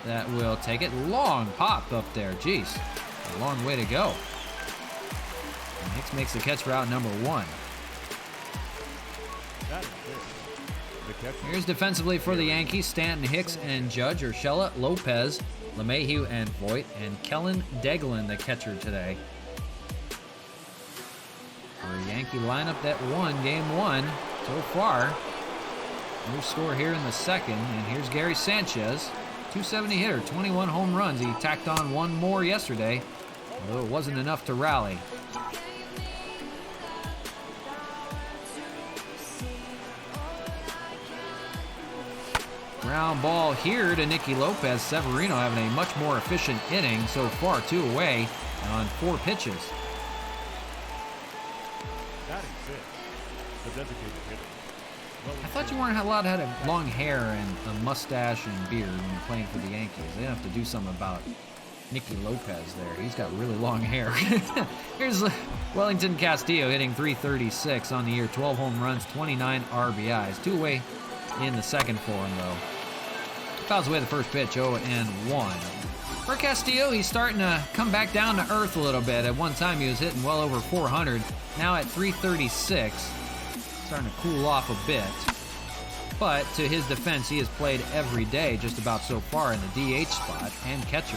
that will take it. Long pop up there. Jeez, a long way to go. And Hicks makes the catch route number 1. Here's defensively for the Yankees, Stanton, Hicks, and Judge, Urshela, Lopez, LeMahieu, and Voigt, and Kellen Degelin, the catcher today. For a Yankee lineup that won Game 1 so far. No score here in the second, and here's Gary Sanchez, 270 hitter, 21 home runs. He tacked on 1 more yesterday, although it wasn't enough to rally. Ground ball here to Nicky Lopez. Severino having a much more efficient inning so far, 2 away on 4 pitches. I thought you weren't allowed to have long hair and a mustache and beard when you're playing for the Yankees. They have to do something about Nicky Lopez there. He's got really long hair. Here's Wellington Castillo hitting .336 on the year, 12 home runs, 29 RBIs. 2 away in the second for him, though. Fouls away the first pitch, 0-1. For Castillo, he's starting to come back down to earth a little bit. At one time, he was hitting well over 400. Now at .336. Starting to cool off a bit. But to his defense, he has played every day just about so far in the DH spot and catcher.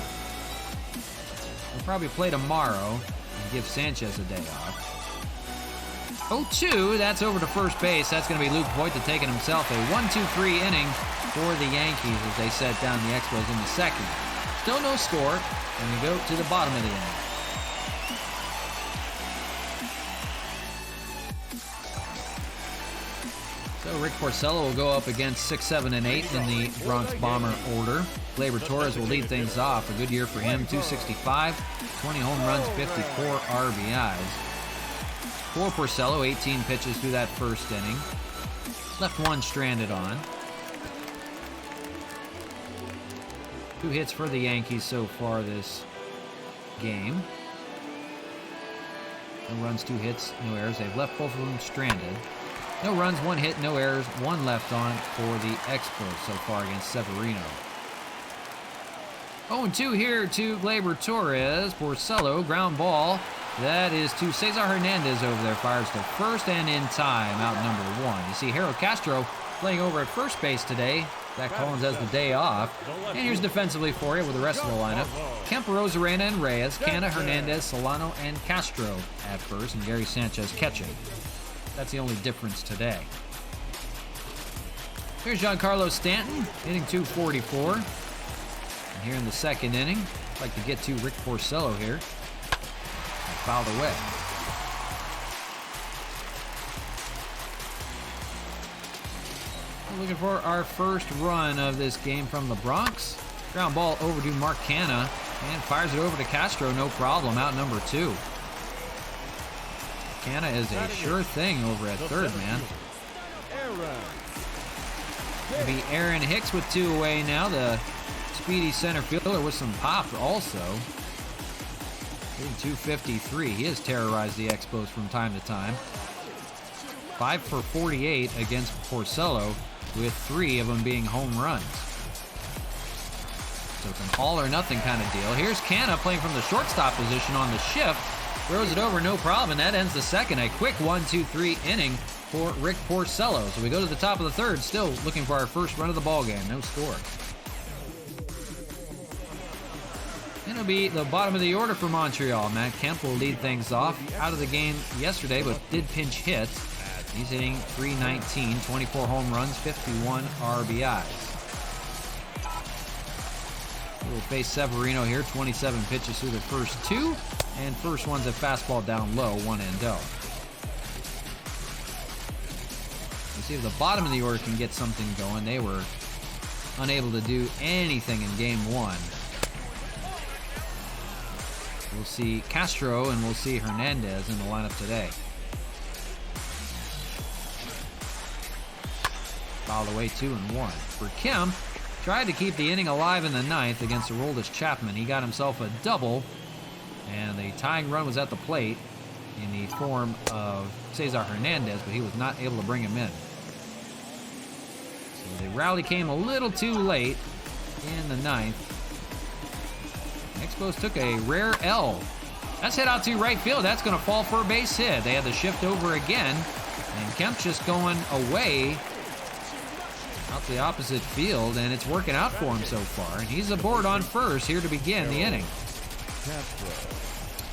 He'll probably play tomorrow and give Sanchez a day off. 0-2, that's over to first base. That's going to be Luke Voigt to taking himself a 1-2-3 inning for the Yankees as they set down the Expos in the second. Still no score, and we go to the bottom of the inning. So Rick Porcello will go up against 6, 7, and 8 in the Bronx Bomber order. Gleyber Torres will lead things off. A good year for him, 265, 20 home runs, 54 RBIs. For Porcello, 18 pitches through that first inning. Left 1 stranded on. 2 hits for the Yankees so far this game. No runs, 2 hits, no errors. They've left both of them stranded. No runs, 1 hit, no errors, 1 left on for the Expos so far against Severino. 0-2 here to Gleyber Torres. Porcello, ground ball. That is to Cesar Hernandez over there. Fires to first and in time, out number 1. You see Harold Castro playing over at first base today. Zach Collins has the day off. And here's defensively for you with the rest of the lineup. Kemp, Rosarena, and Reyes. Canna, Hernandez, Solano, and Castro at first. And Gary Sanchez catching. That's the only difference today. Here's Giancarlo Stanton, hitting .244. And here in the second inning, I'd like to get to Rick Porcello here. Fouled away. We're looking for our first run of this game from the Bronx. Ground ball over to Mark Canna and fires it over to Castro, no problem, out number 2. Canna is a sure thing over at third, man. Maybe Aaron Hicks with 2 away now, the speedy center fielder with some pop also. 253. He has terrorized the Expos from time to time. 5 for 48 against Porcello, with 3 of them being home runs. So it's an all or nothing kind of deal. Here's Canna playing from the shortstop position on the shift. Throws it over, no problem, and that ends the second. A quick 1-2-3 inning for Rick Porcello. So we go to the top of the third, still looking for our first run of the ball game. No score. It'll be the bottom of the order for Montreal. Matt Kemp will lead things off. Out of the game yesterday, but did pinch hit. He's hitting .319, 24 home runs, 51 RBIs. We'll face Severino here, 27 pitches through the first 2. And first one's a fastball down low, 1-0. We'll see if the bottom of the order can get something going. They were unable to do anything in game 1. We'll see Castro and we'll see Hernandez in the lineup today. Fouled away 2-1. For Kemp, tried to keep the inning alive in the 9th against Aroldis Chapman. He got himself a double, and the tying run was at the plate in the form of Cesar Hernandez, but he was not able to bring him in. So the rally came a little too late in the 9th. Expos took a rare L. That's hit out to right field. That's going to fall for a base hit. They had the shift over again, and Kemp's just going away out the opposite field, and it's working out for him so far. And he's aboard on first here to begin the inning.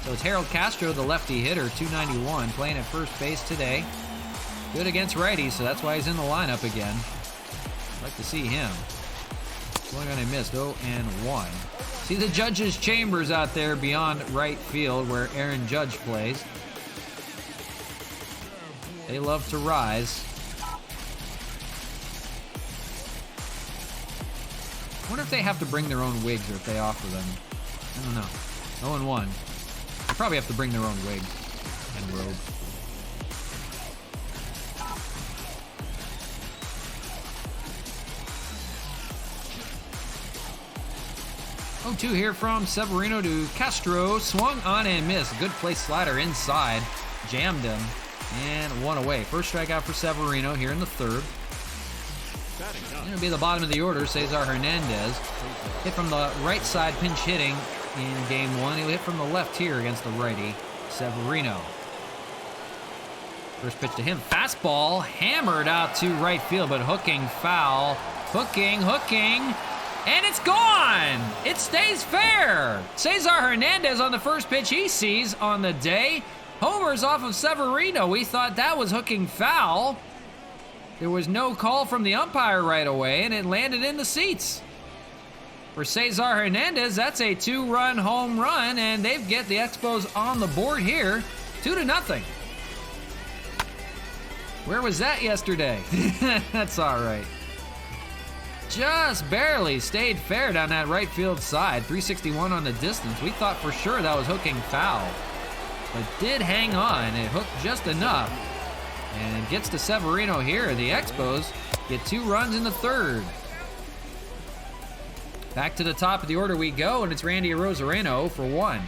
So it's Harold Castro, the lefty hitter, .291, playing at first base today. Good against righties, so that's why he's in the lineup again. I'd like to see him. Swing on a missed, 0-1. See the judges' chambers out there beyond right field where Aaron Judge plays. They love to rise. I wonder if they have to bring their own wigs or if they offer them. I don't know. 0-1. They probably have to bring their own wig and robe. Two here from Severino to Castro. Swung on and missed. Good play slider inside. Jammed him. And 1 away. First strikeout for Severino here in the 3rd. It'll be the bottom of the order. Cesar Hernandez. Hit from the right side, pinch hitting in game 1. He'll hit from the left here against the righty, Severino. First pitch to him. Fastball. Hammered out to right field, but hooking foul. Hooking. And it's gone! It stays fair! Cesar Hernandez on the first pitch he sees on the day. Homers off of Severino. We thought that was hooking foul. There was no call from the umpire right away, and it landed in the seats. For Cesar Hernandez, that's a 2-run home run, and they get the Expos on the board here, 2-0. Where was that yesterday? That's all right. Just barely stayed fair down that right field side. 361 on the distance. We thought for sure that was hooking foul, but did hang on. It hooked just enough, and it gets to Severino here. The Expos get 2 runs in the 3rd. Back to the top of the order we go, and it's Randy Arozarena 0 for 1.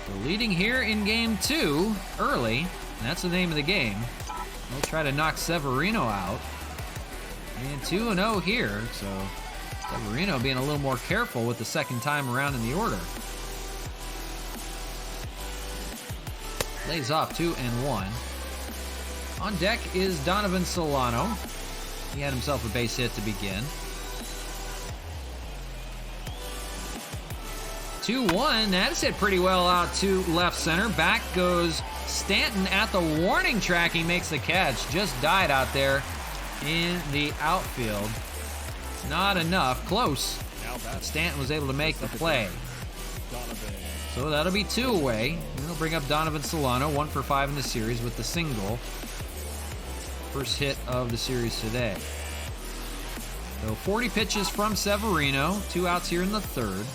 So leading here in game 2 early, and that's the name of the game. They'll try to knock Severino out. And 2-0 here, so Severino being a little more careful with the second time around in the order. Lays off 2-1. On deck is Donovan Solano. He had himself a base hit to begin. 2-1, that's hit pretty well out to left center. Back goes Stanton at the warning track. He makes the catch. Just died out there in the outfield. Not enough. Close. But Stanton was able to make the play. So that'll be 2 away. And it'll bring up Donovan Solano, 1 for 5 in the series with the single. First hit of the series today. So 40 pitches from Severino. 2 outs here in the third.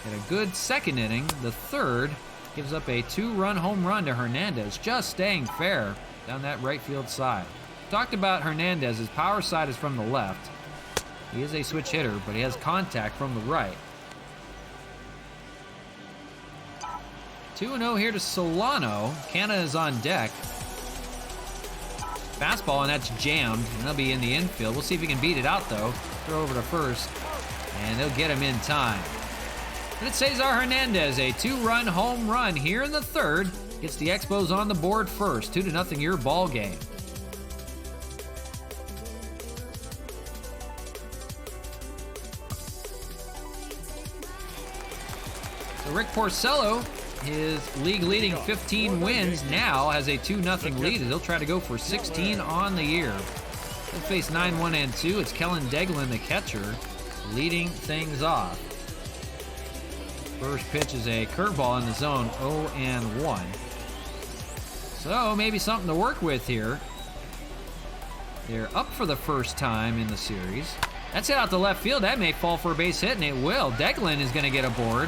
Had a good second inning. The third gives up a 2-run home run to Hernandez, just staying fair down that right field side. Talked about Hernandez. His power side is from the left. He is a switch hitter, but he has contact from the right. 2-0 here to Solano. Canna is on deck. Fastball, and that's jammed, and they'll be in the infield. We'll see if he can beat it out, though. Throw over to first, and they'll get him in time. And it's Cesar Hernandez, a 2-run home run here in the third. Gets the Expos on the board first. 2-0 your ball game. So Rick Porcello, his league-leading 15 wins, now has a 2-0 lead as he'll try to go for 16 on the year. He'll face 9-1-2. It's Kellen Deglin, the catcher, leading things off. First pitch is a curveball in the zone, 0-1. So maybe something to work with here. They're up for the first time in the series. That's hit out to left field. That may fall for a base hit, and it will. Deglin is going to get aboard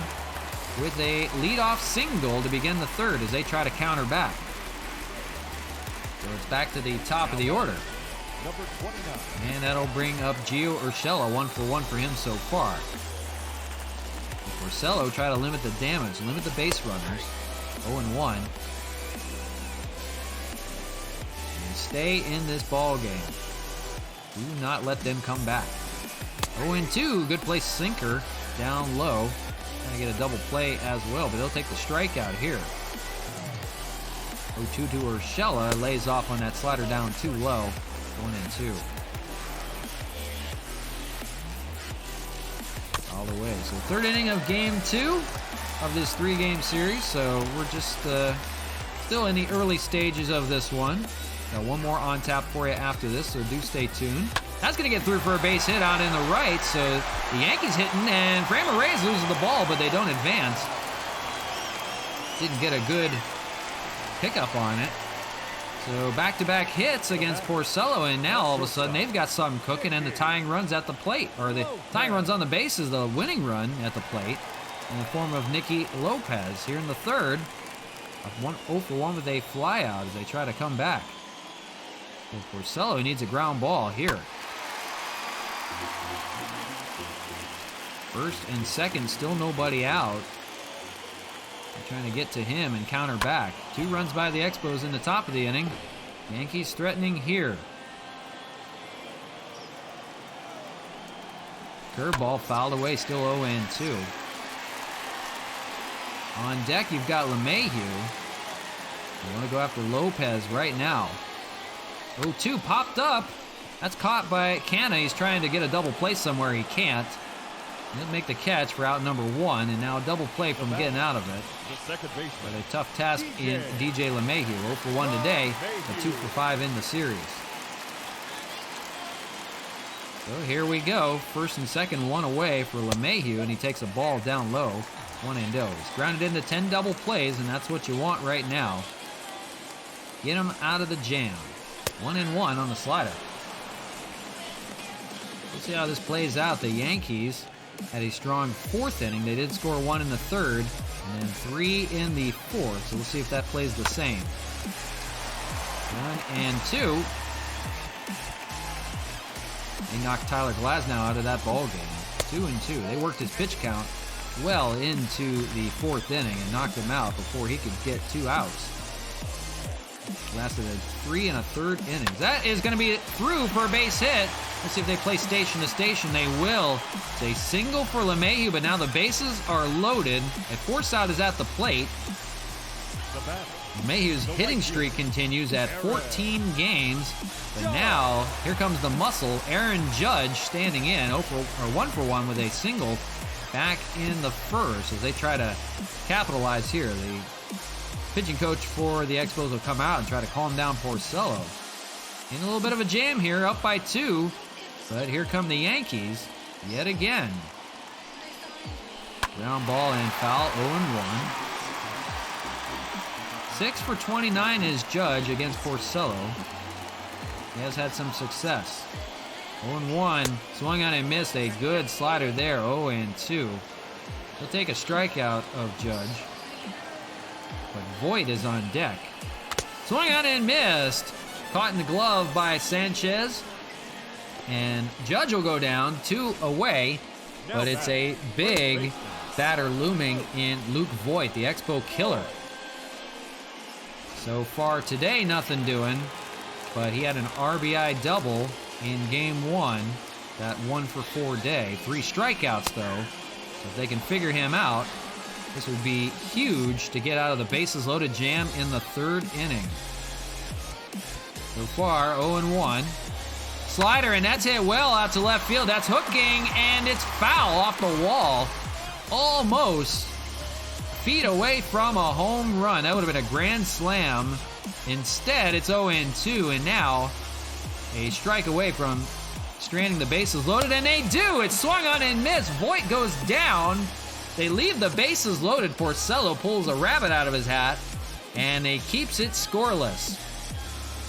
with a leadoff single to begin the third as they try to counter back. So it's back to the top of the order. And that'll bring up Gio Urshela, 1 for 1 for him so far. Porcello try to limit the damage, limit the base runners. 0-1. And stay in this ball game. Do not let them come back. 0-2, good play sinker down low. Trying to get a double play as well, but they'll take the strikeout here. 0-2 to Urshela, lays off on that slider down too low. 1-2. All the way. So third inning of game 2 of this 3-game series. So we're just still in the early stages of this one. Got one more on tap for you after this, so do stay tuned. That's going to get through for a base hit out in the right. So the Yankees hitting, and Framber Reyes loses the ball, but they don't advance. Didn't get a good pickup on it. So back-to-back hits against Porcello, and now all of a sudden they've got something cooking, and the tying runs at the plate, or the tying runs on the bases, the winning run at the plate in the form of Nicky Lopez here in the third. 0 for 1 with a flyout as they try to come back. And Porcello needs a ground ball here. First and second, still nobody out. They're trying to get to him and counter back. 2 runs by the Expos in the top of the inning. Yankees threatening here. Curveball fouled away, still 0-2. On deck, you've got LeMahieu. You want to go after Lopez right now. 0-2 popped up. That's caught by Canna. He's trying to get a double play somewhere. He can't. He'll make the catch for out number 1, and now a double play from getting out of it. But a tough task in DJ LeMahieu. 0 for 1 today, but 2 for 5 in the series. So here we go. First and second, 1 away for LeMahieu, and he takes a ball down low. 1-0. He's grounded into 10 double plays, and that's what you want right now. Get him out of the jam. 1-1 on the slider. We'll see how this plays out. The Yankees had a strong 4th inning. They did score 1 in the 3rd, and then 3 in the 4th. So we'll see if that plays the same. 1-2. They knocked Tyler Glasnow out of that ball game. 2-2. They worked his pitch count well into the 4th inning and knocked him out before he could get 2 outs. Lasted 3 1/3 innings. That is going to be through for a base hit. Let's see if they play station to station. They will. It's a single for LeMahieu, but now the bases are loaded. A force out is at the plate. LeMahieu's hitting streak continues at 14 games. But now, here comes the muscle. Aaron Judge standing in, 1 for 1 with a single back in the first as they try to capitalize here. The pitching coach for the Expos will come out and try to calm down Porcello. In a little bit of a jam here, up by 2. But here come the Yankees yet again. Ground ball and foul, 0-1. 6 for 29 is Judge against Porcello. He has had some success. 0-1, swung on and missed. A good slider there, 0-2. He'll take a strikeout of Judge. But Voit is on deck. Swung on and missed. Caught in the glove by Sanchez. And Judge will go down 2 away. But it's a big batter looming in Luke Voit, the Expo killer. So far today, nothing doing. But he had an RBI double in game 1. That 1 for 4 day. 3 strikeouts, though. So if they can figure him out, this would be huge to get out of the bases loaded jam in the 3rd inning. So far, 0-1. Slider, and that's hit well out to left field. That's hooking, and it's foul off the wall. Almost feet away from a home run. That would have been a grand slam. Instead, it's 0-2, and now a strike away from stranding the bases loaded, and they do. It's swung on and missed. Voit goes down. They leave the bases loaded. Porcello pulls a rabbit out of his hat, and he keeps it scoreless.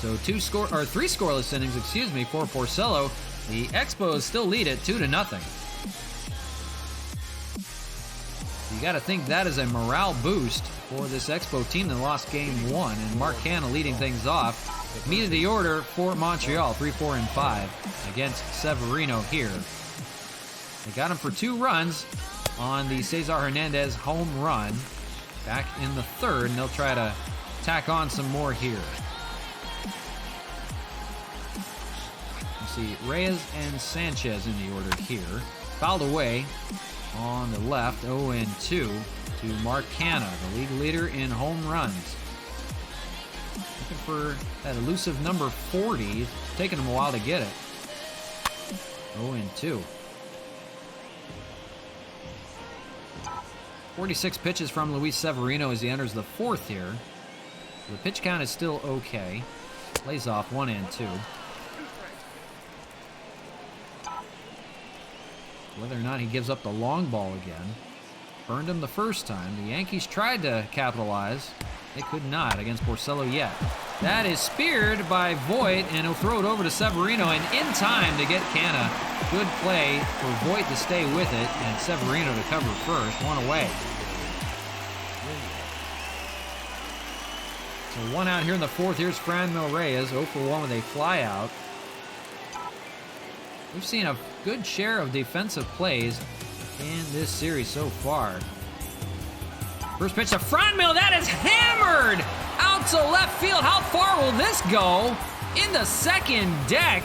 So 3 scoreless innings, for Porcello. The Expos still lead it 2-0. You got to think that is a morale boost for this Expo team that lost game 1, and Mark Hanna leading things off. Meat of the order for Montreal, 3, 4, and 5 against Severino here. They got him for 2 runs on the Cesar Hernandez home run back in the 3rd, and they'll try to tack on some more here. You see Reyes and Sanchez in the order here. Fouled away on the left, 0-2 to Mark Hanna, the league leader in home runs. Looking for that elusive number 40. It's taken him a while to get it. 0-2. 46 pitches from Luis Severino as he enters the 4th here. The pitch count is still okay. Lays off 1-2. Whether or not he gives up the long ball again. Burned him the first time. The Yankees tried to capitalize. They could not against Porcello yet. That is speared by Voit, and he'll throw it over to Severino, and in time to get Canna. Good play for Voit to stay with it, and Severino to cover first. 1 away. So 1 out here in the 4th. Here's Franmil Reyes, 0 for 1 with a fly out. We've seen a good share of defensive plays in this series so far. First pitch to Franmil, that is hammered out to left field. How far will this go? In the 2nd deck.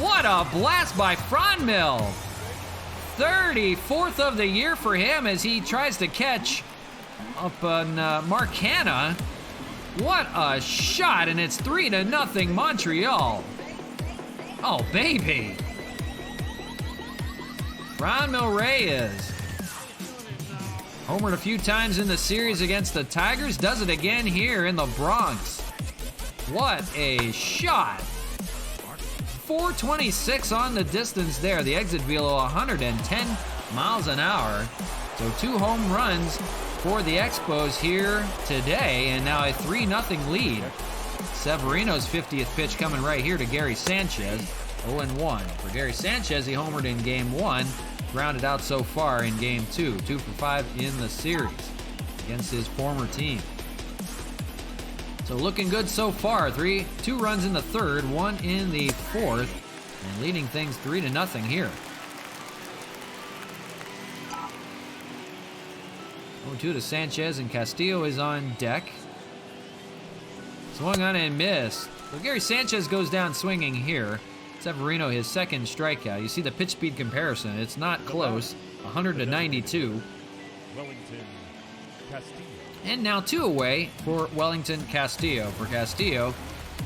What a blast by Franmil. 34th of the year for him as he tries to catch up on Mark Hanna. What a shot, and it's 3-0 Montreal. Oh, baby. Franmil Reyes. Homered a few times in the series against the Tigers. Does it again here in the Bronx. What a shot. 426 on the distance there. The exit velo 110 miles an hour. So 2 home runs for the Expos here today, and now a 3-0 lead. Severino's 50th pitch coming right here to Gary Sanchez. 0-1. For Gary Sanchez, he homered in game 1. Grounded out so far in game 2. 2 for 5 in the series against his former team. So looking good so far. 2 runs in the 3rd, 1 in the 4th, and leading things 3-0 here. 0-2 to Sanchez, and Castillo is on deck. Swung on and missed. So Gary Sanchez goes down swinging here. Severino, his second strikeout. You see the pitch speed comparison. It's not close. 100 to 92. Wellington Castillo. And now 2 away for Wellington Castillo. For Castillo,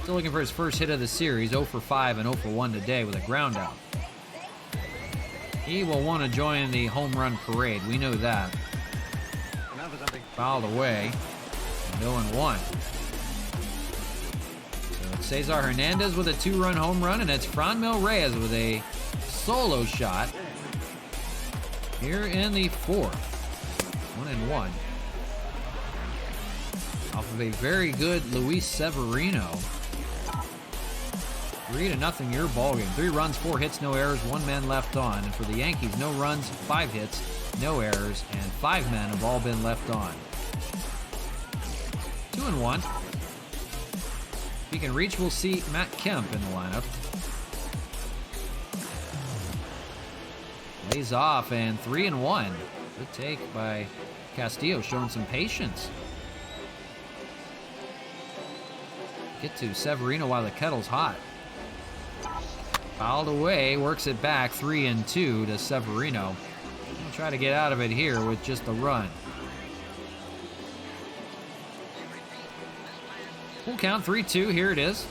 still looking for his first hit of the series. 0 for 5 and 0 for 1 today with a ground out. He will want to join the home run parade. We know that. Fouled away. 0-1. Cesar Hernandez with a 2-run home run, and it's Franmil Reyes with a solo shot here in the 4th. 1-1. Off of a very good Luis Severino. 3-0 your ballgame. 3 runs, 4 hits, no errors, 1 man left on. And for the Yankees, no runs, 5 hits, no errors, and 5 men have all been left on. 2-1. If he can reach, we'll see Matt Kemp in the lineup. Lays off, and 3-1. Good take by Castillo, showing some patience. Get to Severino while the kettle's hot. Fouled away, works it back, 3-2 to Severino. He'll try to get out of it here with just a run. Full count, 3-2, here it is.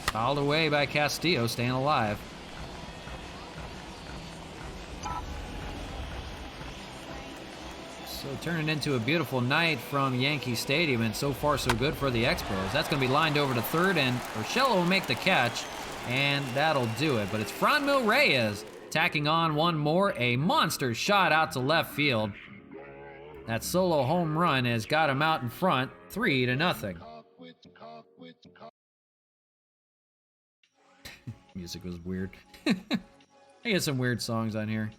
Fouled away by Castillo, staying alive. So turning into a beautiful night from Yankee Stadium, and so far so good for the Expos. That's going to be lined over to third, and Urshela will make the catch, and that'll do it. But it's Franmil Reyes tacking on one more, a monster shot out to left field. That solo home run has got him out in front, 3-0. Music was weird. I get some weird songs on here.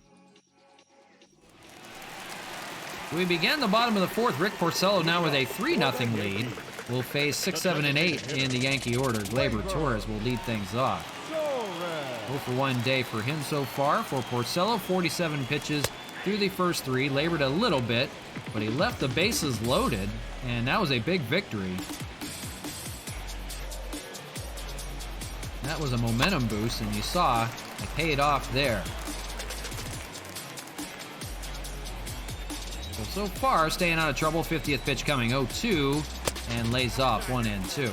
We begin the bottom of the 4th. Rick Porcello now with a 3-0 lead. Will face 6, 7, and 8 in the Yankee order. Gleyber Torres will lead things off. 0 for 1 day for him so far. For Porcello, 47 pitches through the first 3. Labored a little bit, but he left the bases loaded, and that was a big victory. That was a momentum boost, and you saw it paid off there. So far, staying out of trouble. 50th pitch coming, 0-2, and lays off 1-2.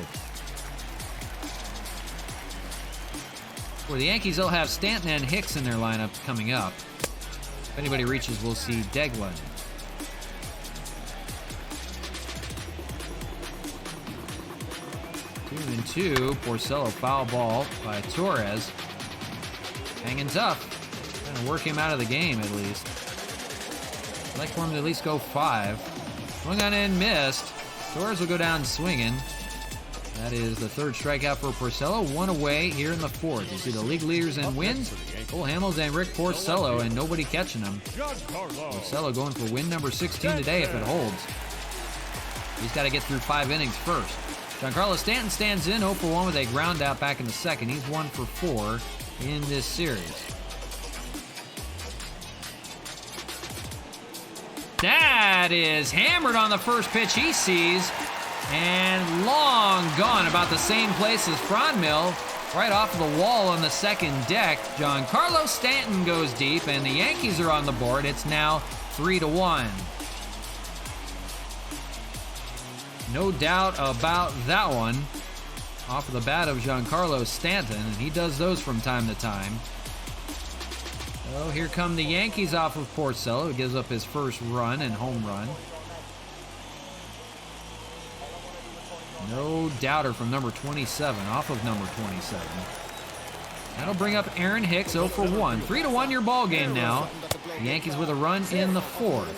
For the Yankees, they'll have Stanton and Hicks in their lineup coming up. If anybody reaches, we'll see Deglin. 2-2. Porcello, foul ball by Torres. Hanging tough. Trying to work him out of the game at least. I'd like for him to at least go 5. Swung on and missed. Torres will go down swinging. That is the 3rd strikeout for Porcello. 1 away here in the 4th. You see the league leaders in wins. Cole Hamels and Rick Porcello, and nobody catching him. Porcello going for win number 16 today if it holds. He's got to get through 5 innings first. Giancarlo Stanton stands in 0 for 1 with a ground out back in the 2nd. He's 1 for 4 in this series. That is hammered on the first pitch he sees, and long gone, about the same place as Franmil, right off of the wall on the 2nd deck. Giancarlo Stanton goes deep, and the Yankees are on the board. It's now 3-1. No doubt about that one. Off of the bat of Giancarlo Stanton, and he does those from time to time. So here come the Yankees off of Porcello, who gives up his first run and home run. No doubter from number 27, off of number 27. That'll bring up Aaron Hicks, 0 for 1. 3-1 your ball game now. The Yankees with a run in the 4th.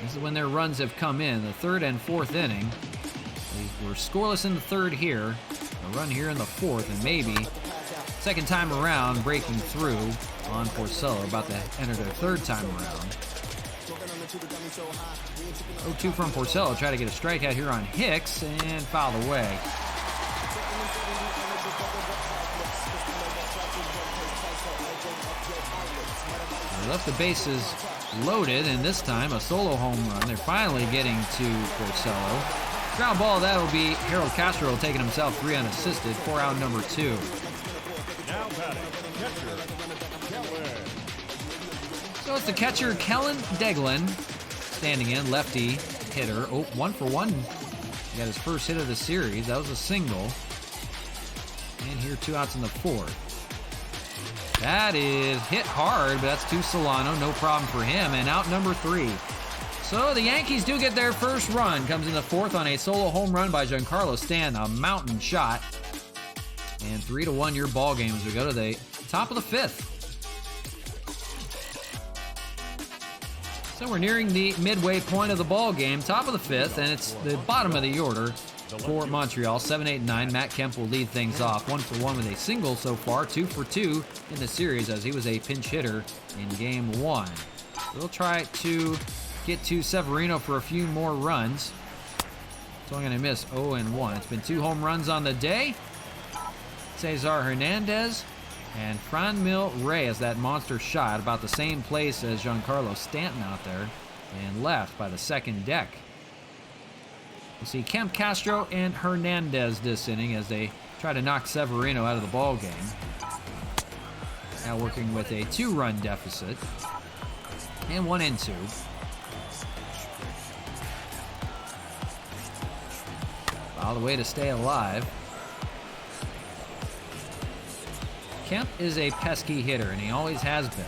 This is when their runs have come in, the 3rd and 4th inning. They were scoreless in the 3rd here. A run here in the 4th, and maybe second time around breaking through on Porcello, about to enter their 3rd time around. 0-2 from Porcello, try to get a strikeout here on Hicks, and fouled away. They left the bases loaded, and this time a solo home run. They're finally getting to Porcello. Ground ball, that'll be Harold Castro taking himself 3 unassisted for out number 2. Now batting, catcher, Kellen. So it's the catcher, Kellen Deglin, standing in, lefty hitter. Oh, 1 for 1. He got his first hit of the series. That was a single. And here 2 outs in the 4th. That is hit hard, but that's to Solano. No problem for him. And out number 3. So the Yankees do get their first run. Comes in the 4th on a solo home run by Giancarlo Stanton. A mountain shot. And 3-1 your ball game as we go to the top of the 5th. So we're nearing the midway point of the ball game, top of the 5th, and it's the bottom of the order for Montreal. 7, 8, 9. Matt Kemp will lead things off. 1 for 1 with a single so far. 2 for 2 in the series as he was a pinch hitter in game 1. We'll try to get to Severino for a few more runs. So I'm going to miss 0-1. It's been 2 home runs on the day. Cesar Hernandez and Franmil Reyes, that monster shot about the same place as Giancarlo Stanton out there and left by the second deck. We'll see Kemp, Castro, and Hernandez this inning as they try to knock Severino out of the ball game. Now working with a 2-run deficit and 1-2. All the way to stay alive. Kemp is a pesky hitter, and he always has been.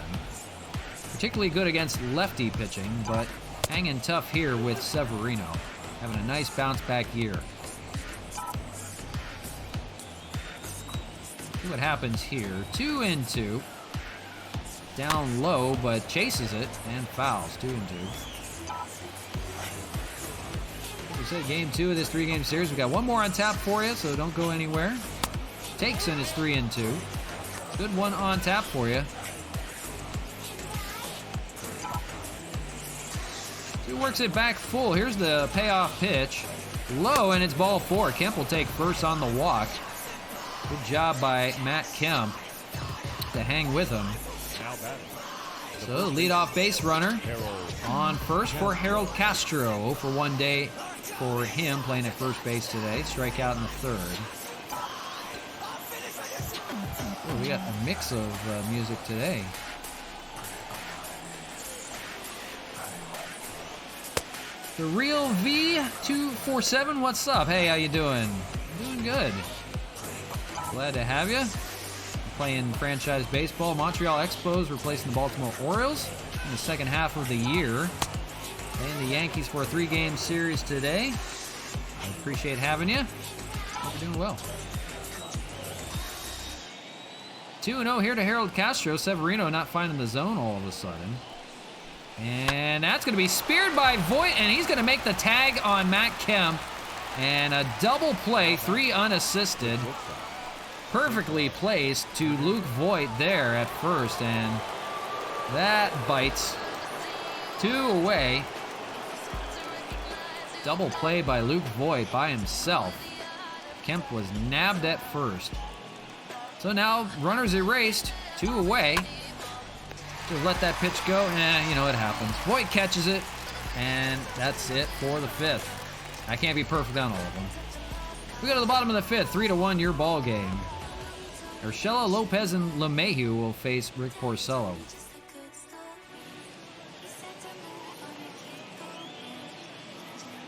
Particularly good against lefty pitching, but hanging tough here with Severino. Having a nice bounce-back year. See what happens here. 2-2. Down low, but chases it and fouls. 2-2. We said game 2 of this 3-game series. We got one more on tap for you, so don't go anywhere. Takes in his 3-2. Good one on tap for you. He works it back full. Here's the payoff pitch. Low, and it's ball 4. Kemp will take first on the walk. Good job by Matt Kemp to hang with him. So the leadoff base runner on first for Harold Castro. 0 for 1 day for him playing at first base today. Strikeout in the 3rd. Oh, we got a mix of music today. The Real V247, what's up? Hey, how you doing? Doing good. Glad to have you. Playing franchise baseball. Montreal Expos replacing the Baltimore Orioles in the second half of the year. Playing the Yankees for a 3-game series today. I appreciate having you. Hope you're doing well. 2-0 here to Harold Castro. Severino not finding the zone all of a sudden. And that's going to be speared by Voit, and he's going to make the tag on Matt Kemp. And a double play, 3 unassisted. Perfectly placed to Luke Voit there at first, and that bites. 2 away. Double play by Luke Voit by himself. Kemp was nabbed at first. So now runners erased, 2 away. To let that pitch go, you know, it happens. Voit catches it, and that's it for the 5th. I can't be perfect on all of them. We go to the bottom of the 5th, 3-1 your ball game. Urshela, Lopez, and LeMahieu will face Rick Porcello.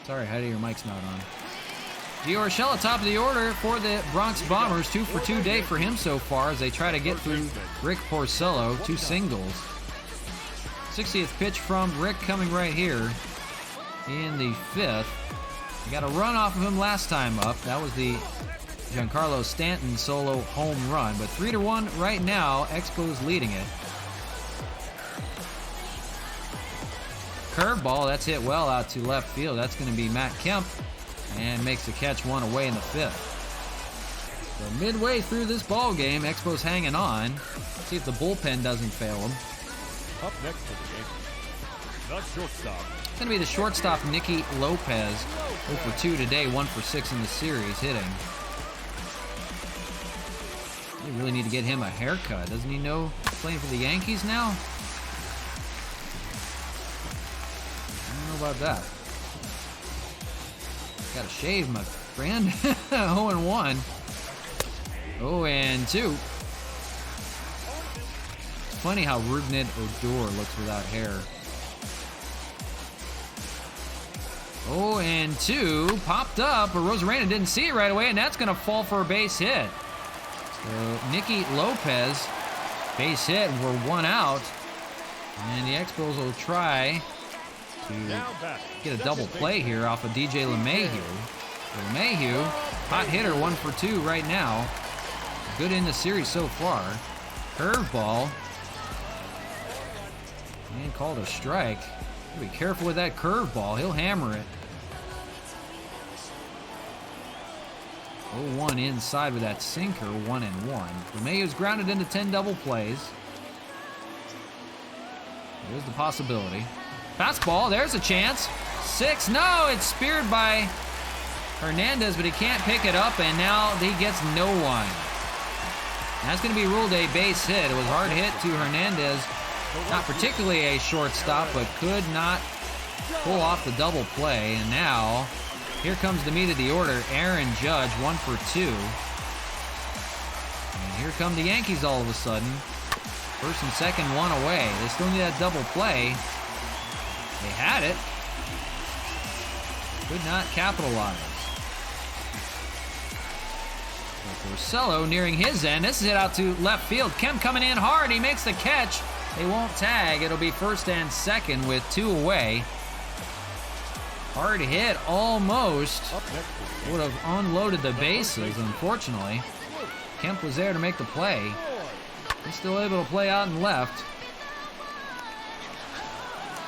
Sorry, Heidi, your mic's not on. Gio Urshela, top of the order for the Bronx Bombers. 2 for 2 day for him so far as they try to get through Rick Porcello. 2 singles. 60th pitch from Rick coming right here in the 5th. We got a run off of him last time up. That was the Giancarlo Stanton solo home run. But 3-1 right now. Expos leading it. Curveball, that's hit well out to left field. That's going to be Matt Kemp. And makes the catch 1 away in the 5th. So midway through this ball game, Expos hanging on. Let's see if the bullpen doesn't fail them. Up next to the game, the shortstop. It's going to be the shortstop, Nicky Lopez. 0 for 2 today, 1 for 6 in the series, hitting. They really need to get him a haircut. Doesn't he know he's playing for the Yankees now? How about that? Gotta shave, my friend. 0-1. 0-2. It's funny how Rougned Odor looks without hair. 0-2. Popped up, but Rosarena didn't see it right away, and that's gonna fall for a base hit. So Nicky Lopez, base hit, and we're one out. And the Expos will try to get a double play here off of DJ LeMahieu. LeMahieu, hot hitter, 1 for 2 right now. Good in the series so far. Curveball. And called a strike. Be careful with that curveball. He'll hammer it. 0-1 inside with that sinker, 1-1. LeMahieu's grounded into 10 double plays. There's the possibility. Fastball, there's a chance. 6, no, it's speared by Hernandez, but he can't pick it up, and now he gets no one. That's going to be ruled a base hit. It was hard hit to Hernandez. Not particularly a shortstop, but could not pull off the double play. And now, here comes the meat of the order. Aaron Judge, 1 for 2. And here come the Yankees all of a sudden. First and second, one away. They still need that double play. They had it. Could not capitalize. Porcello nearing his end. This is hit out to left field. Kemp coming in hard. He makes the catch. They won't tag. It'll be first and second with 2 away. Hard hit almost. Would have unloaded the bases, unfortunately. Kemp was there to make the play. He's still able to play out and left.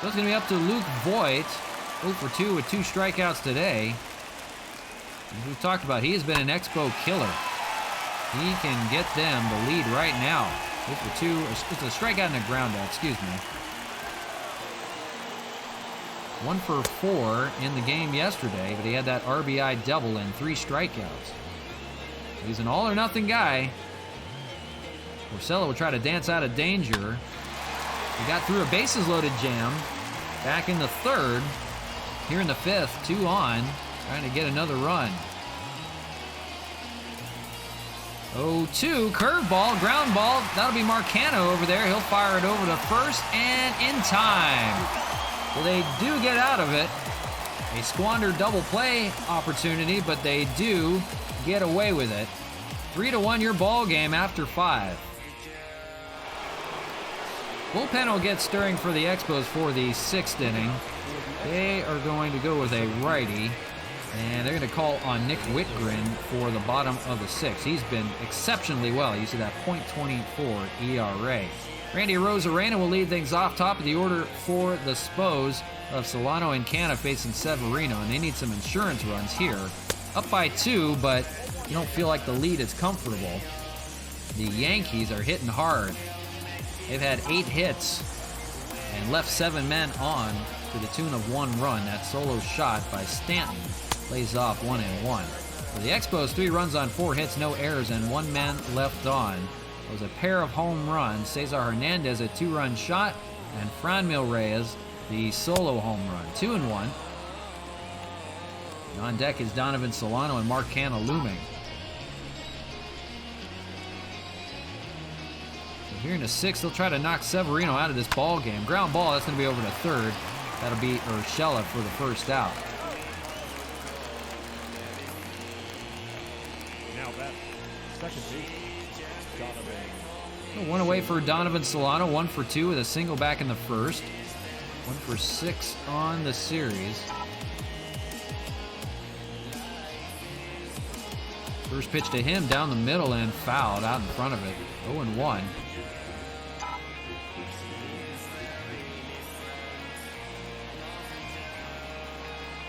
So it's going to be up to Luke Voigt. 0 for 2 with 2 strikeouts today. As we've talked about, he has been an Expo killer. He can get them the lead right now. 0 for 2. It's a strikeout and a groundout, excuse me. 1 for 4 in the game yesterday, but he had that RBI double and 3 strikeouts. He's an all-or-nothing guy. Porcello will try to dance out of danger. He got through a bases-loaded jam. Back in the third. Here in the fifth, 2 on. Trying to get another run. 0-2, curveball, ground ball. That'll be Marcano over there. He'll fire it over to first and in time. Well, they do get out of it. A squandered double play opportunity, but they do get away with it. 3-1 your ball game after 5. Bullpen will get stirring for the Expos for the 6th inning. They are going to go with a righty, and they're going to call on Nick Whitgren for the bottom of the 6th. He's been exceptionally well. You see that .24 ERA. Randy Rosarena will lead things off top of the order for the Spos of Solano and Canna facing Severino, and they need some insurance runs here. Up by 2, but you don't feel like the lead is comfortable. The Yankees are hitting hard. They've had 8 hits and left 7 men on to the tune of 1 run. That solo shot by Stanton lays off 1-1. For the Expos, 3 runs on 4 hits, no errors, and 1 man left on. It was a pair of home runs. Cesar Hernandez, a 2-run shot, and Franmil Reyes, the solo home run. 2-1. On deck is Donovan Solano and Mark Canna looming. Here in the 6th, they'll try to knock Severino out of this ball game. Ground ball, that's going to be over to third. That'll be Urshela for the first out. Now that second base, Donovan. 1 away for Donovan Solano, 1 for 2 with a single back in the first. 1 for 6 on the series. First pitch to him down the middle and fouled out in front of it. 0-1.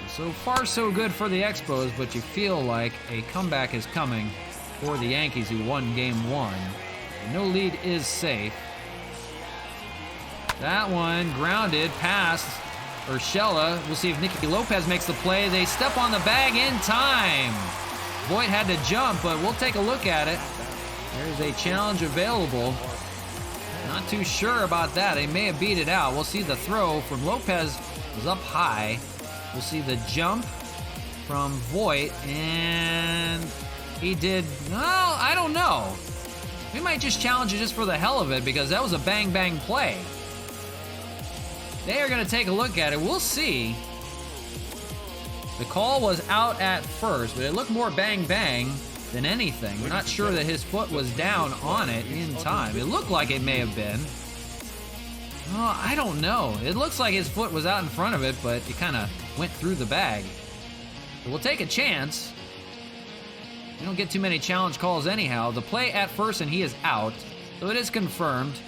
So far, so good for the Expos, but you feel like a comeback is coming for the Yankees, who won Game 1. No lead is safe. That one grounded past Urshela. We'll see if Nicky Lopez makes the play. They step on the bag in time. Voigt had to jump, but we'll take a look at it. There's a challenge available. Not too sure about that. They may have beat it out. We'll see the throw from Lopez was up high. We'll see the jump from Voigt, and he did, well, I don't know. We might just challenge it just for the hell of it because that was a bang-bang play. They are going to take a look at it. We'll see. The call was out at first, but it looked more bang-bang than anything. We're not sure that his foot was down on it in time. It looked like it may have been. Oh, I don't know. It looks like his foot was out in front of it, but it kind of went through the bag. But we'll take a chance. We don't get too many challenge calls anyhow. The play at first, and he is out. So it is confirmed.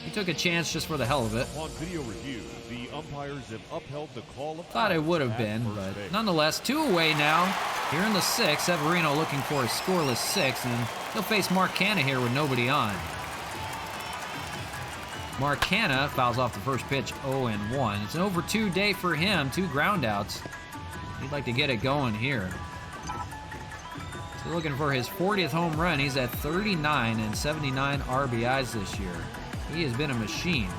He took a chance just for the hell of it. On video review, the umpires have upheld the call of Thought it would have been, but nonetheless, 2 away now. Here in the 6th, Severino looking for a scoreless 6th, and he'll face Mark Canna here with nobody on. Mark Canna fouls off the first pitch, 0-1. It's an over 2 day for him, 2 groundouts. He'd like to get it going here. So looking for his 40th home run. He's at 39 and 79 RBIs this year. He has been a machine.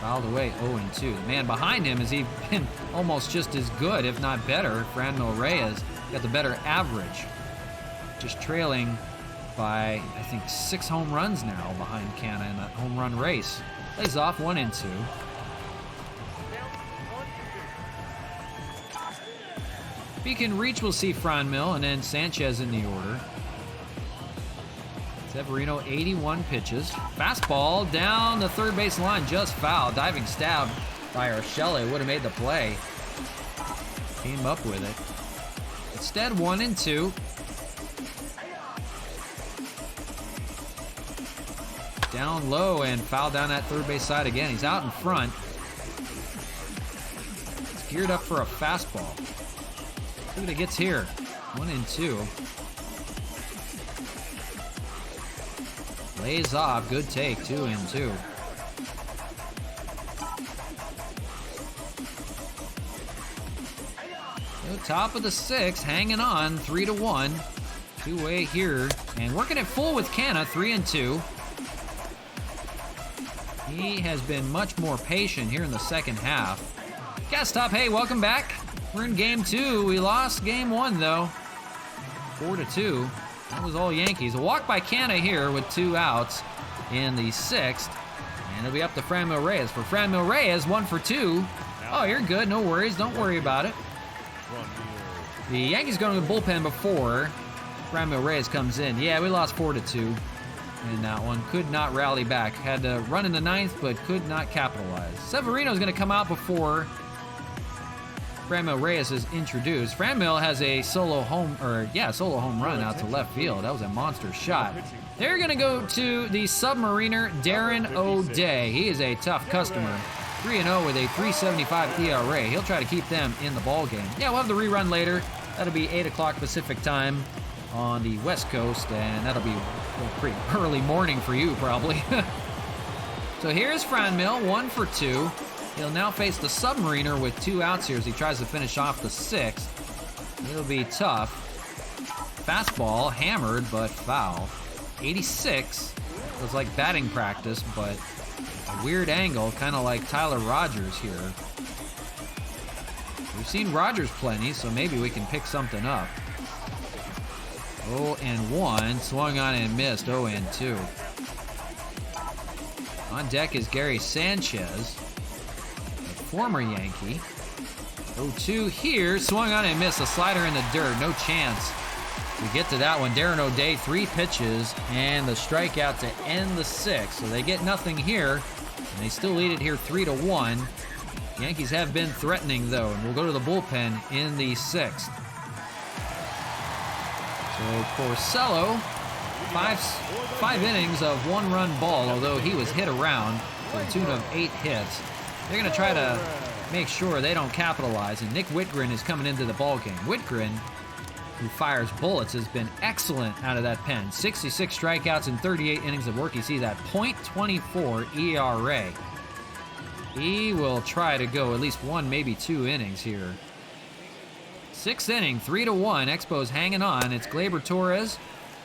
Fouled away, 0-2. The man behind him has been almost just as good, if not better. Franmil Reyes got the better average. Just trailing by, I think, 6 home runs now behind Canna in that home run race. Plays off, 1-2. If he can reach, we'll see Franmil and then Sanchez in the order. Severino, 81 pitches. Fastball down the third base line, just foul. Diving stab by Urshela would have made the play. Came up with it. Instead, 1-2. Down low and foul down that third base side again. He's out in front. He's geared up for a fastball. See what he gets here. 1-2. Lays off. Good take. 2-2. So top of the 6th, hanging on. 3-1. 2-way here. And working it full with Canna. 3-2. He has been much more patient here in the second half. Gastop, hey, welcome back. We're in game 2. We lost game 1, though. 4-2. That was all Yankees. A walk by Canna here with 2 outs in the 6th. And it'll be up to Franmil Reyes. For Franmil Reyes, 1 for 2. Oh, you're good. No worries. Don't worry about it. The Yankees going to the bullpen before Franmil Reyes comes in. Yeah, we lost 4-2. In that one. Could not rally back. Had to run in the 9th, but could not capitalize. Severino's going to come out before Franmil Reyes is introduced. Franmil has a solo home run out to left field. That was a monster shot. They're going to go to the Submariner, Darren O'Day. He is a tough customer. 3-0 with a 3.75 ERA. He'll try to keep them in the ball game. Yeah, we'll have the rerun later. That'll be 8 o'clock Pacific time on the West Coast, and that'll be pretty early morning for you, probably. So here's Franmil, 1 for 2. He'll now face the Submariner with 2 outs here as he tries to finish off the 6th. It'll be tough. Fastball, hammered, but foul. 86. It was like batting practice, but a weird angle, kind of like Tyler Rogers here. We've seen Rogers plenty, so maybe we can pick something up. 0-1, swung on and missed, 0-2. On deck is Gary Sanchez, a former Yankee. 0-2 here, swung on and missed, a slider in the dirt, no chance. We get to that one. Darren O'Day, 3 pitches, and the strikeout to end the 6th. So they get nothing here, and they still lead it here 3-1. Yankees have been threatening, though, and we'll go to the bullpen in the 6th. So Porcello, five innings of 1-run ball, although he was hit around to the tune of 8 hits. They're going to try to make sure they don't capitalize, and Nick Whitgren is coming into the ballgame. Whitgren, who fires bullets, has been excellent out of that pen. 66 strikeouts in 38 innings of work. You see that .24 ERA. He will try to go at least 1, maybe 2 innings here. 6th inning, 3-1. Expos hanging on. It's Gleyber Torres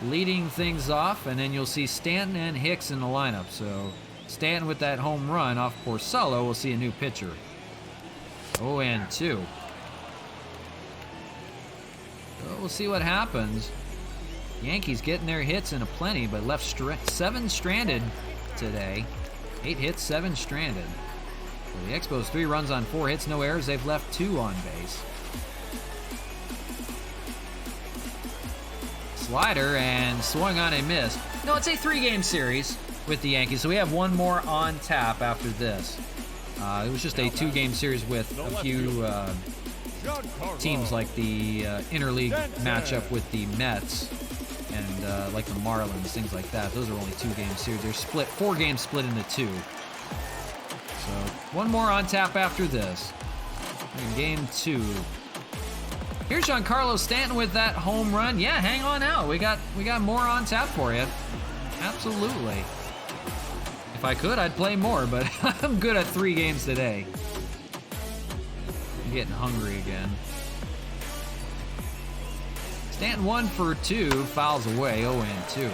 leading things off, and then you'll see Stanton and Hicks in the lineup. So Stanton with that home run off Porcello. We'll see a new pitcher. 0-2. So we'll see what happens. Yankees getting their hits in a plenty, but left 7 stranded today. 8 hits, 7 stranded. For the Expos, 3 runs on 4 hits, no errors. They've left 2 on base. Slider and swung on a miss. No, it's a 3-game series with the Yankees, so we have 1 more on tap after this. It was just a 2-game series with a few teams like the interleague matchup with the Mets and like the Marlins, things like that. Those are only 2-game series. They're split, 4 games split into 2. So 1 more on tap after this. In game 2. Here's Giancarlo Stanton with that home run. Yeah, hang on out. We got more on tap for you. Absolutely. If I could, I'd play more, but I'm good at 3 games today. I'm getting hungry again. Stanton 1 for 2, fouls away, 0-2.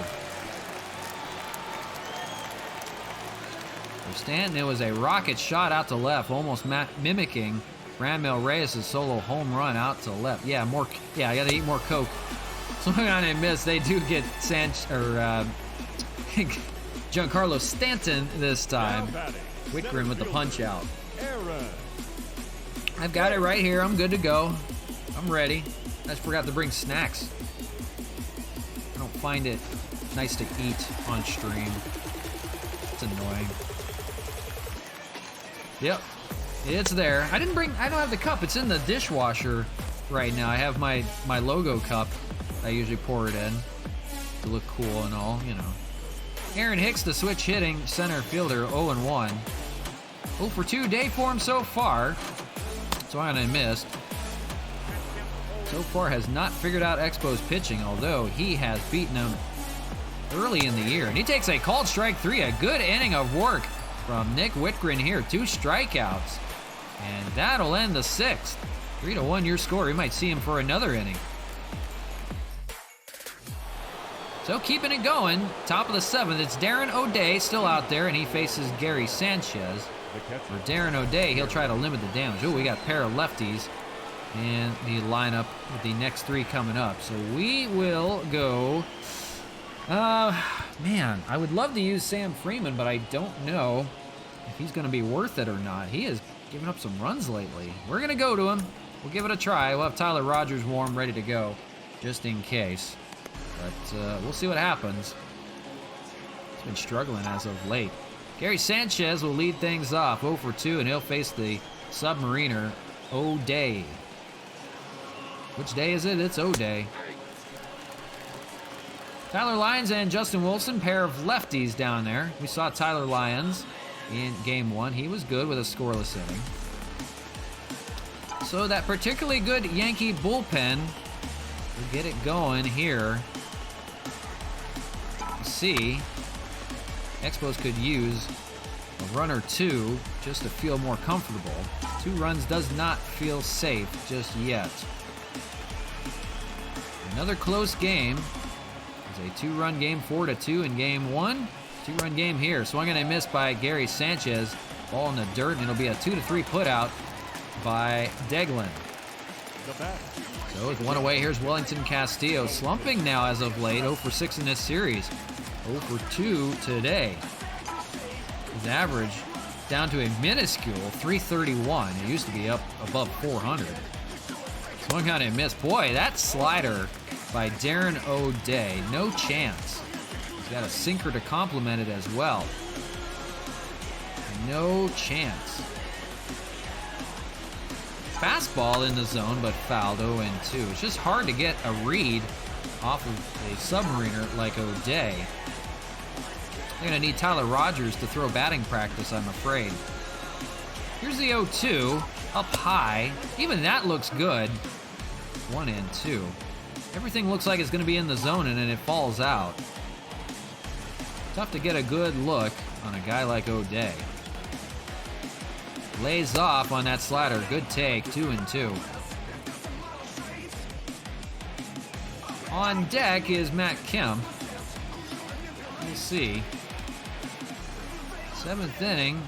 For Stanton, it was a rocket shot out to left, almost mimicking Ramil Reyes' solo home run out to left. Yeah, I gotta eat more Coke. Swing on a miss. They do get Giancarlo Stanton this time. Whitgren with the punch out. I've got it right here. I'm good to go. I'm ready. I just forgot to bring snacks. I don't find it nice to eat on stream. It's annoying. Yep. It's there. I don't have the cup. It's in the dishwasher right now. I have my logo cup. I usually pour it in to look cool and all, you know. Aaron Hicks, the switch hitting center fielder, 0-1. 0 for 2 day for him so far. Swung and missed. So far has not figured out Expos pitching, although he has beaten them early in the year. And he takes a called strike 3, a good inning of work from Nick Whitgren here. 2 strikeouts. And that'll end the 6th. 3-1 your score. You might see him for another inning. So keeping it going, top of the 7th, it's Darren O'Day still out there, and he faces Gary Sanchez. For Darren O'Day, he'll try to limit the damage. Oh, we got a pair of lefties in the lineup with the next 3 coming up. So we will go... man, I would love to use Sam Freeman, but I don't know if he's going to be worth it or not. He has given up some runs lately. We're going to go to him. We'll give it a try. We'll have Tyler Rogers warm, ready to go, just in case. But we'll see what happens. He's been struggling as of late. Gary Sanchez will lead things off, 0 for 2, and he'll face the Submariner, O'Day. Which day is it? It's O'Day. Tyler Lyons and Justin Wilson, pair of lefties down there. We saw Tyler Lyons in game 1. He was good with a scoreless inning. So that particularly good Yankee bullpen will get it going here. You see, Expos could use a run or 2 just to feel more comfortable. 2 runs does not feel safe just yet. Another close game. It's a 2-run game, 4-2 in game 1. 2-run game here. Swung and a miss by Gary Sanchez. Ball in the dirt, and it'll be a 2-3 putout by Deglin. So with 1 away, here's Wellington Castillo. Slumping now as of late, 0 for 6 in this series. 0 for 2 today. His average down to a minuscule 331. It used to be up above 400. Swung on and missed. Boy, that slider by Darren O'Day. No chance. He's got a sinker to complement it as well. No chance. Fastball in the zone, but fouled 0-2. It's just hard to get a read off of a Submariner like O'Day. They're going to need Tyler Rogers to throw batting practice, I'm afraid. Here's the 0-2, up high. Even that looks good. 1-2. Everything looks like it's going to be in the zone, and then it falls out. Tough to get a good look on a guy like O'Day. Lays off on that slider. Good take, 2-2. On deck is Matt Kemp. We'll see. 7th inning,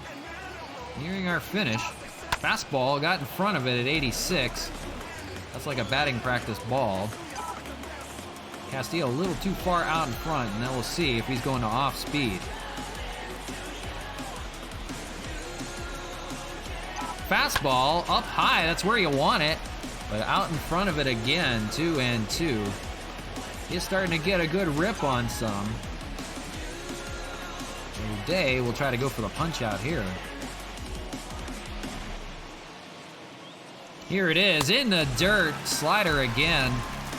nearing our finish. Fastball got in front of it at 86. That's like a batting practice ball. Castillo a little too far out in front, and then we'll see if he's going to off speed. Fastball up high, that's where you want it, but out in front of it again, 2-2. He's starting to get a good rip on some. O'Day will try to go for the punch out here. Here it is, in the dirt, slider again,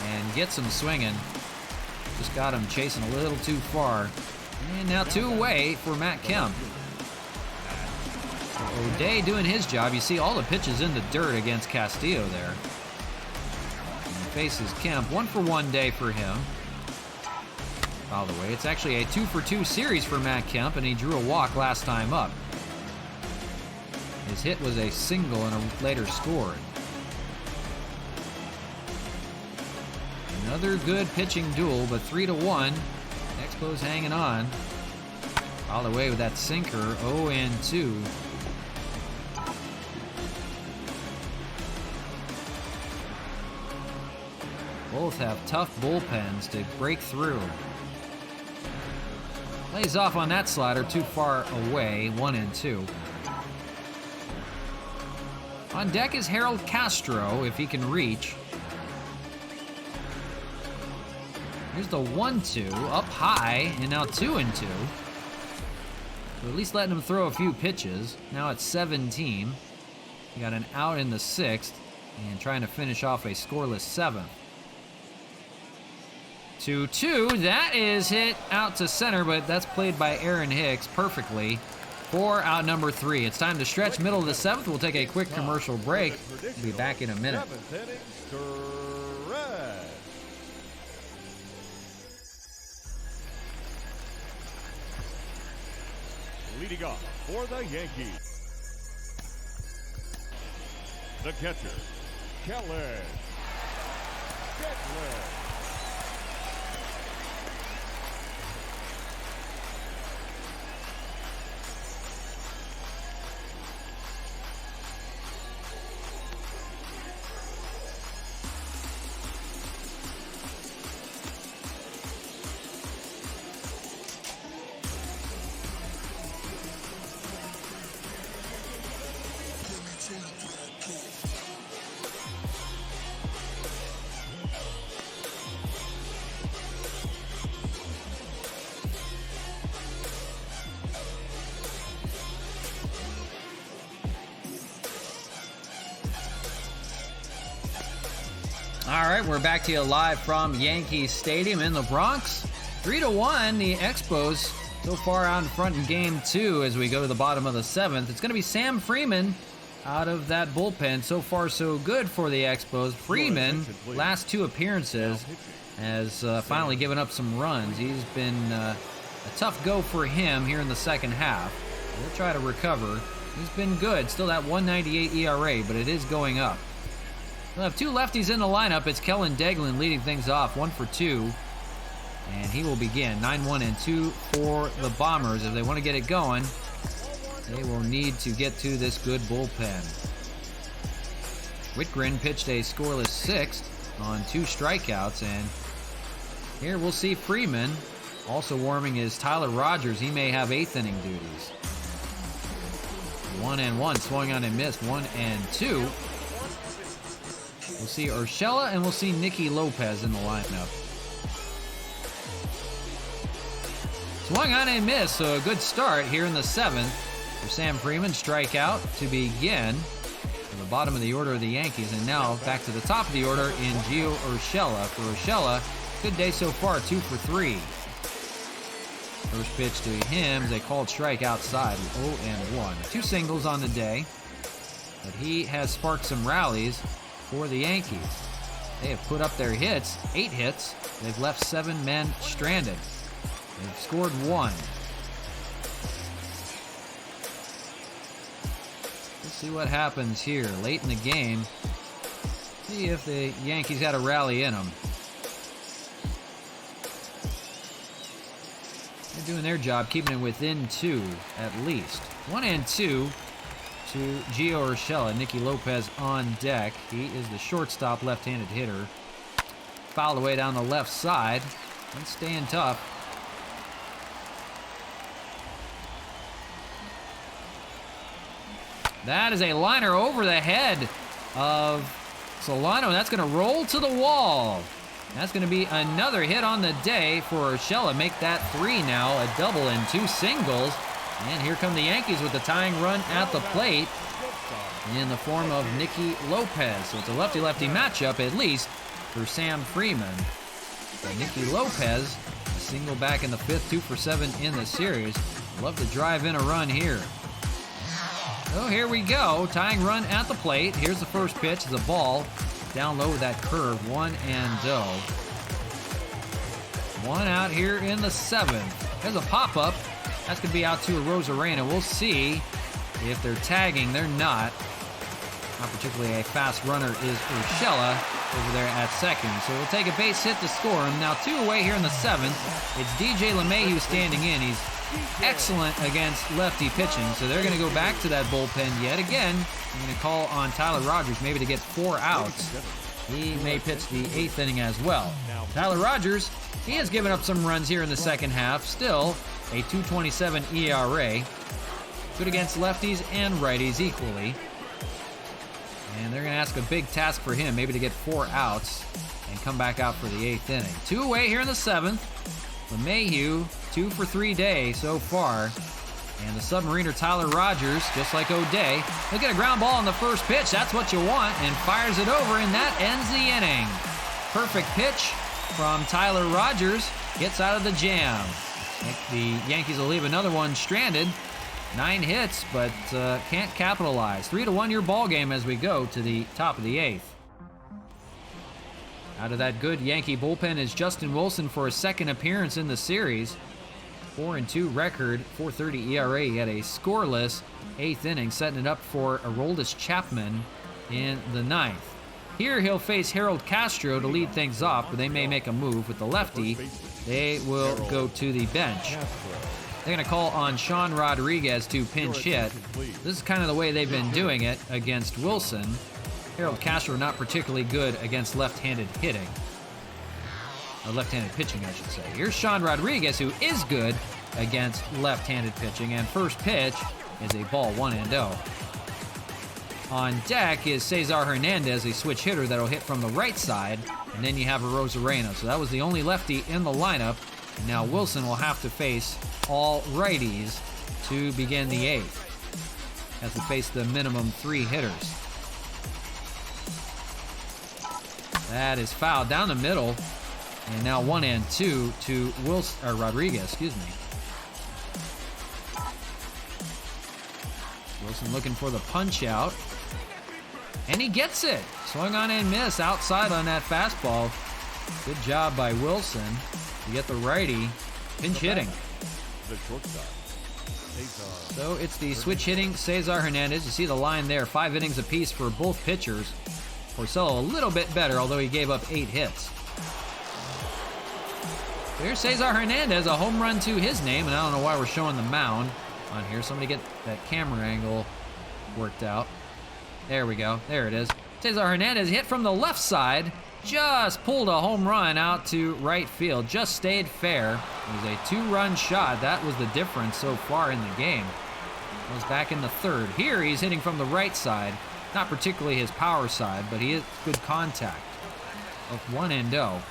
and gets him swinging. Just got him chasing a little too far. And now 2 away for Matt Kemp. O'Day doing his job. You see all the pitches in the dirt against Castillo there. And he faces Kemp. 1-for-1 day for him. By the way, it's actually a 2-for-2 series for Matt Kemp, and he drew a walk last time up. His hit was a single and a later scored. Another good pitching duel, but 3-1. Expos hanging on. All the way with that sinker, 0-2. Both have tough bullpens to break through. Lays off on that slider, too far away, 1-2. On deck is Harold Castro, if he can reach. Here's the 1-2, up high, and now 2-2. So at least letting him throw a few pitches. Now it's 17. He got an out in the 6th, and trying to finish off a scoreless 7th. 2-2, that is hit out to center, but that's played by Aaron Hicks perfectly. For out number 3. It's time to stretch middle of the 7th. We'll take a quick commercial break. We'll be back in a minute. Leading off for the Yankees, the catcher, Kelly. All right, we're back to you live from Yankee Stadium in the Bronx. 3-1, the Expos so far out in front in game 2 as we go to the bottom of the 7th. It's going to be Sam Freeman out of that bullpen. So far, so good for the Expos. Freeman, last 2 appearances, has finally given up some runs. He's been a tough go for him here in the second half. We'll try to recover. He's been good. Still that 1.98 ERA, but it is going up. We'll have 2 lefties in the lineup. It's Kellen Deglin leading things off, 1 for 2. And he will begin 9-1-2 for the Bombers. If they want to get it going, they will need to get to this good bullpen. Whitgren pitched a scoreless 6th on 2 strikeouts. And here we'll see Freeman also warming is Tyler Rogers. He may have 8th inning duties. 1-1, swung on and missed. 1-2. We'll see Urshela and we'll see Nicky Lopez in the lineup. Swung on and missed, so a good start here in the 7th for Sam Freeman. Strikeout to begin from the bottom of the order of the Yankees. And now back to the top of the order in Gio Urshela. For Urshela, good day so far, 2 for 3. First pitch to him is a called strike outside, 0-1. 2 singles on the day, but he has sparked some rallies for the Yankees. They have put up their hits, 8 hits. They've left 7 men stranded. They've scored 1. Let's see what happens here late in the game. See if the Yankees got a rally in them. They're doing their job, keeping it within 2 at least. 1-2. to Gio Urshela. Nicky Lopez on deck. He is the shortstop left-handed hitter. Fouled away down the left side. And staying tough. That is a liner over the head of Solano. That's going to roll to the wall. That's going to be another hit on the day for Urshela. Make that 3 now, a double and 2 singles. And here come the Yankees with the tying run at the plate in the form of Nicky Lopez. So it's a lefty-lefty matchup, at least, for Sam Freeman. But Nicky Lopez, a single back in the 5th, 2 for 7 in the series. Love to drive in a run here. So here we go, tying run at the plate. Here's the first pitch, it's a ball. Down low with that curve, 1-0. One out here in the 7th. There's a pop-up. That's going to be out to a Rosarena. We'll see if they're tagging. They're not. Not particularly a fast runner is Urshela over there at second. So we'll take a base hit to score him. Now 2 away here in the 7th. It's DJ LeMahieu standing in. He's excellent against lefty pitching. So they're going to go back to that bullpen yet again. I'm going to call on Tyler Rogers maybe to get 4 outs. He may pitch the 8th inning as well. Tyler Rogers, he has given up some runs here in the second half. Still a 2.27 ERA. Good against lefties and righties equally. And they're going to ask a big task for him, maybe to get 4 outs and come back out for the 8th inning. 2 away here in the 7th. LeMahieu, 2 for 3 day so far. And the submariner Tyler Rogers, just like O'Day, he'll get a ground ball on the first pitch. That's what you want, and fires it over, and that ends the inning. Perfect pitch from Tyler Rogers. Gets out of the jam. The Yankees will leave another one stranded. 9 hits, but can't capitalize. 3-1 your ball game as we go to the top of the 8th. Out of that good Yankee bullpen is Justin Wilson for his 2nd appearance in the series. 4-2 record, 4.30 ERA. He had a scoreless 8th inning, setting it up for Aroldis Chapman in the 9th. Here he'll face Harold Castro to lead things off, but they may make a move with the lefty. They will go to the bench. They're going to call on Sean Rodriguez to pinch hit. This is kind of the way they've been doing it against Wilson. Harold Castro not particularly good against left-handed hitting. Or left-handed pitching, I should say. Here's Sean Rodriguez, who is good against left-handed pitching. And first pitch is a ball, 1-0. On deck is Cesar Hernandez, a switch hitter that'll hit from the right side. And then you have a Rosarena. So that was the only lefty in the lineup. And now Wilson will have to face all righties to begin the 8th. Has to face the minimum 3 hitters. That is fouled down the middle. And now 1-2 to Wilson, or Rodriguez, excuse me. Wilson looking for the punch out. And he gets it. Swung on and miss outside on that fastball. Good job by Wilson to get the righty pinch hitting. So it's the switch hitting Cesar Hernandez. You see the line there, 5 innings apiece for both pitchers. Porcello a little bit better, although he gave up 8 hits. Here's Cesar Hernandez, a home run to his name, and I don't know why we're showing the mound on here. Somebody get that camera angle worked out. There we go. There it is. Cesar Hernandez hit from the left side. Just pulled a home run out to right field. Just stayed fair. It was a 2-run shot. That was the difference so far in the game. It was back in the 3rd. Here he's hitting from the right side. Not particularly his power side, but he has good contact. Of 1-0.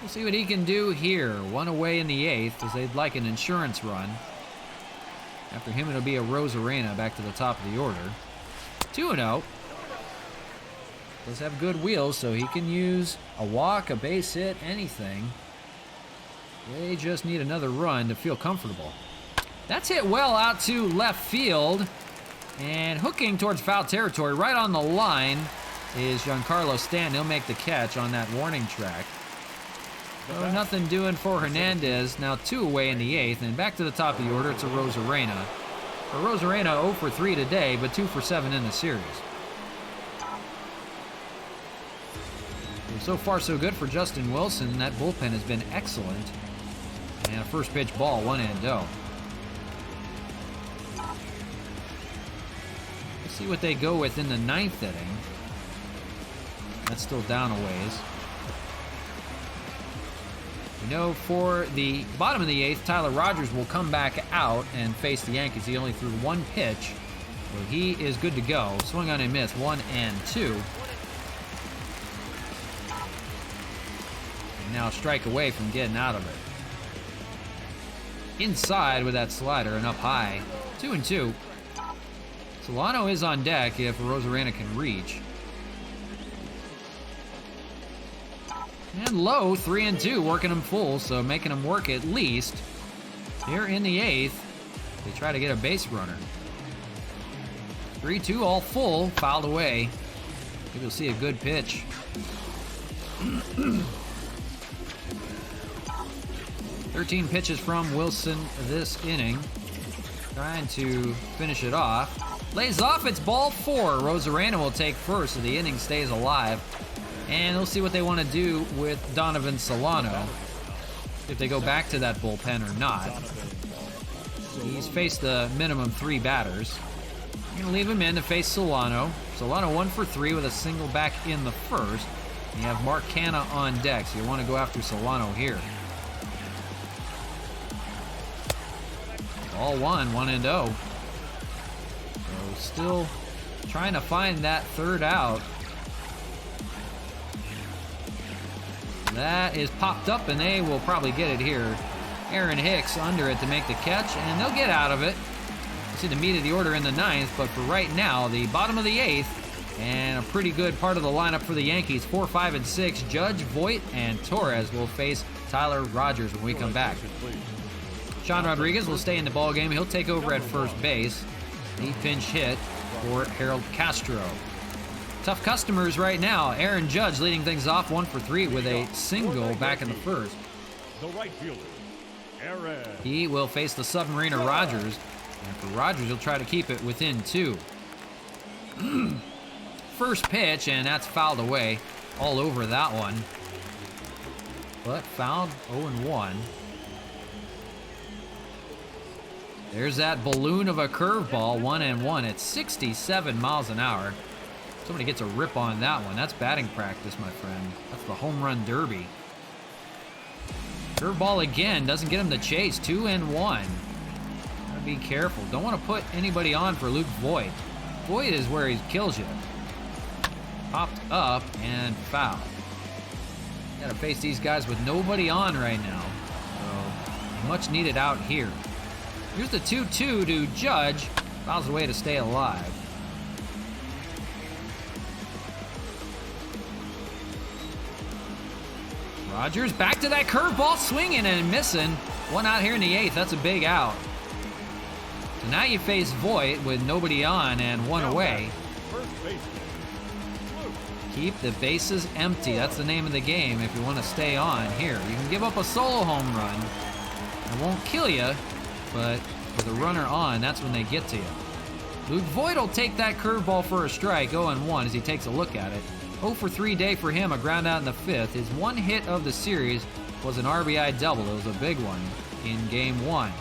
We'll see what he can do here. 1 away in the 8th, as they'd like an insurance run. After him, it'll be a Rosarena back to the top of the order. 2-0. Does have good wheels, so he can use a walk, a base hit, anything. They just need another run to feel comfortable. That's hit well out to left field. And hooking towards foul territory, right on the line, is Giancarlo Stanton. He'll make the catch on that warning track. So nothing doing for Hernandez. Now 2 away in the 8th, and back to the top of the order, it's a Rosarena. For Rosarena, 0 for 3 today, but 2 for 7 in the series. So far, so good for Justin Wilson. That bullpen has been excellent. And a first pitch ball, 1-0. See what they go with in the 9th inning. That's still down a ways. We know for the bottom of the 8th, Tyler Rogers will come back out and face the Yankees. He only threw 1 pitch, so he is good to go. Swing on and miss, 1-2. And now a strike away from getting out of it. Inside with that slider and up high, 2-2. Solano is on deck if Rosarena can reach. And low, 3-2, working him full, so making him work at least. Here in the 8th, they try to get a base runner. 3-2, all full, fouled away. I think we'll see a good pitch. 13 pitches from Wilson this inning. Trying to finish it off. Lays off, it's ball 4. Rosarena will take first, so the inning stays alive. And we'll see what they want to do with Donovan Solano. If they go back to that bullpen or not. He's faced the minimum 3 batters. I'm going to leave him in to face Solano. Solano 1 for 3 with a single back in the 1st. And you have Mark Canha on deck, so you want to go after Solano here. All 1-0. So still trying to find that 3rd out. That is popped up, and they will probably get it here. Aaron Hicks under it to make the catch, and they'll get out of it. You see the meat of the order in the 9th, but for right now, the bottom of the 8th, and a pretty good part of the lineup for the Yankees, 4, 5, and 6. Judge, Voit, and Torres will face Tyler Rogers when we come back. Sean Rodriguez will stay in the ballgame. He'll take over at first base. He pinch hit for Harold Castro. Tough customers right now. Aaron Judge leading things off 1 for 3 with a single back in the 1st. The right fielder, Aaron. He will face the Submariner Rogers. And for Rogers, he'll try to keep it within 2. First pitch, and that's fouled away. All over that one. But fouled 0-1. There's that balloon of a curveball, 1-1 at 67 miles an hour. Somebody gets a rip on that one. That's batting practice, my friend. That's the home run derby. Curveball again, doesn't get him the chase, 2-1. Gotta be careful. Don't want to put anybody on for Luke Voit. Voit is where he kills you. Popped up and foul. Gotta face these guys with nobody on right now. So, much needed out here. Here's the 2-2 to Judge. Fouls away to stay alive. Rogers back to that curveball, swinging and missing. 1 out here in the 8th. That's a big out. So now you face Voit with nobody on and 1 away. Keep the bases empty. That's the name of the game if you want to stay on here. You can give up a solo home run. It won't kill you, but with a runner on, that's when they get to you. Luke Voit will take that curveball for a strike, 0-1 as he takes a look at it. 0 for 3 day for him, a ground out in the 5th. His 1 hit of the series was an RBI double. It was a big one in game 1.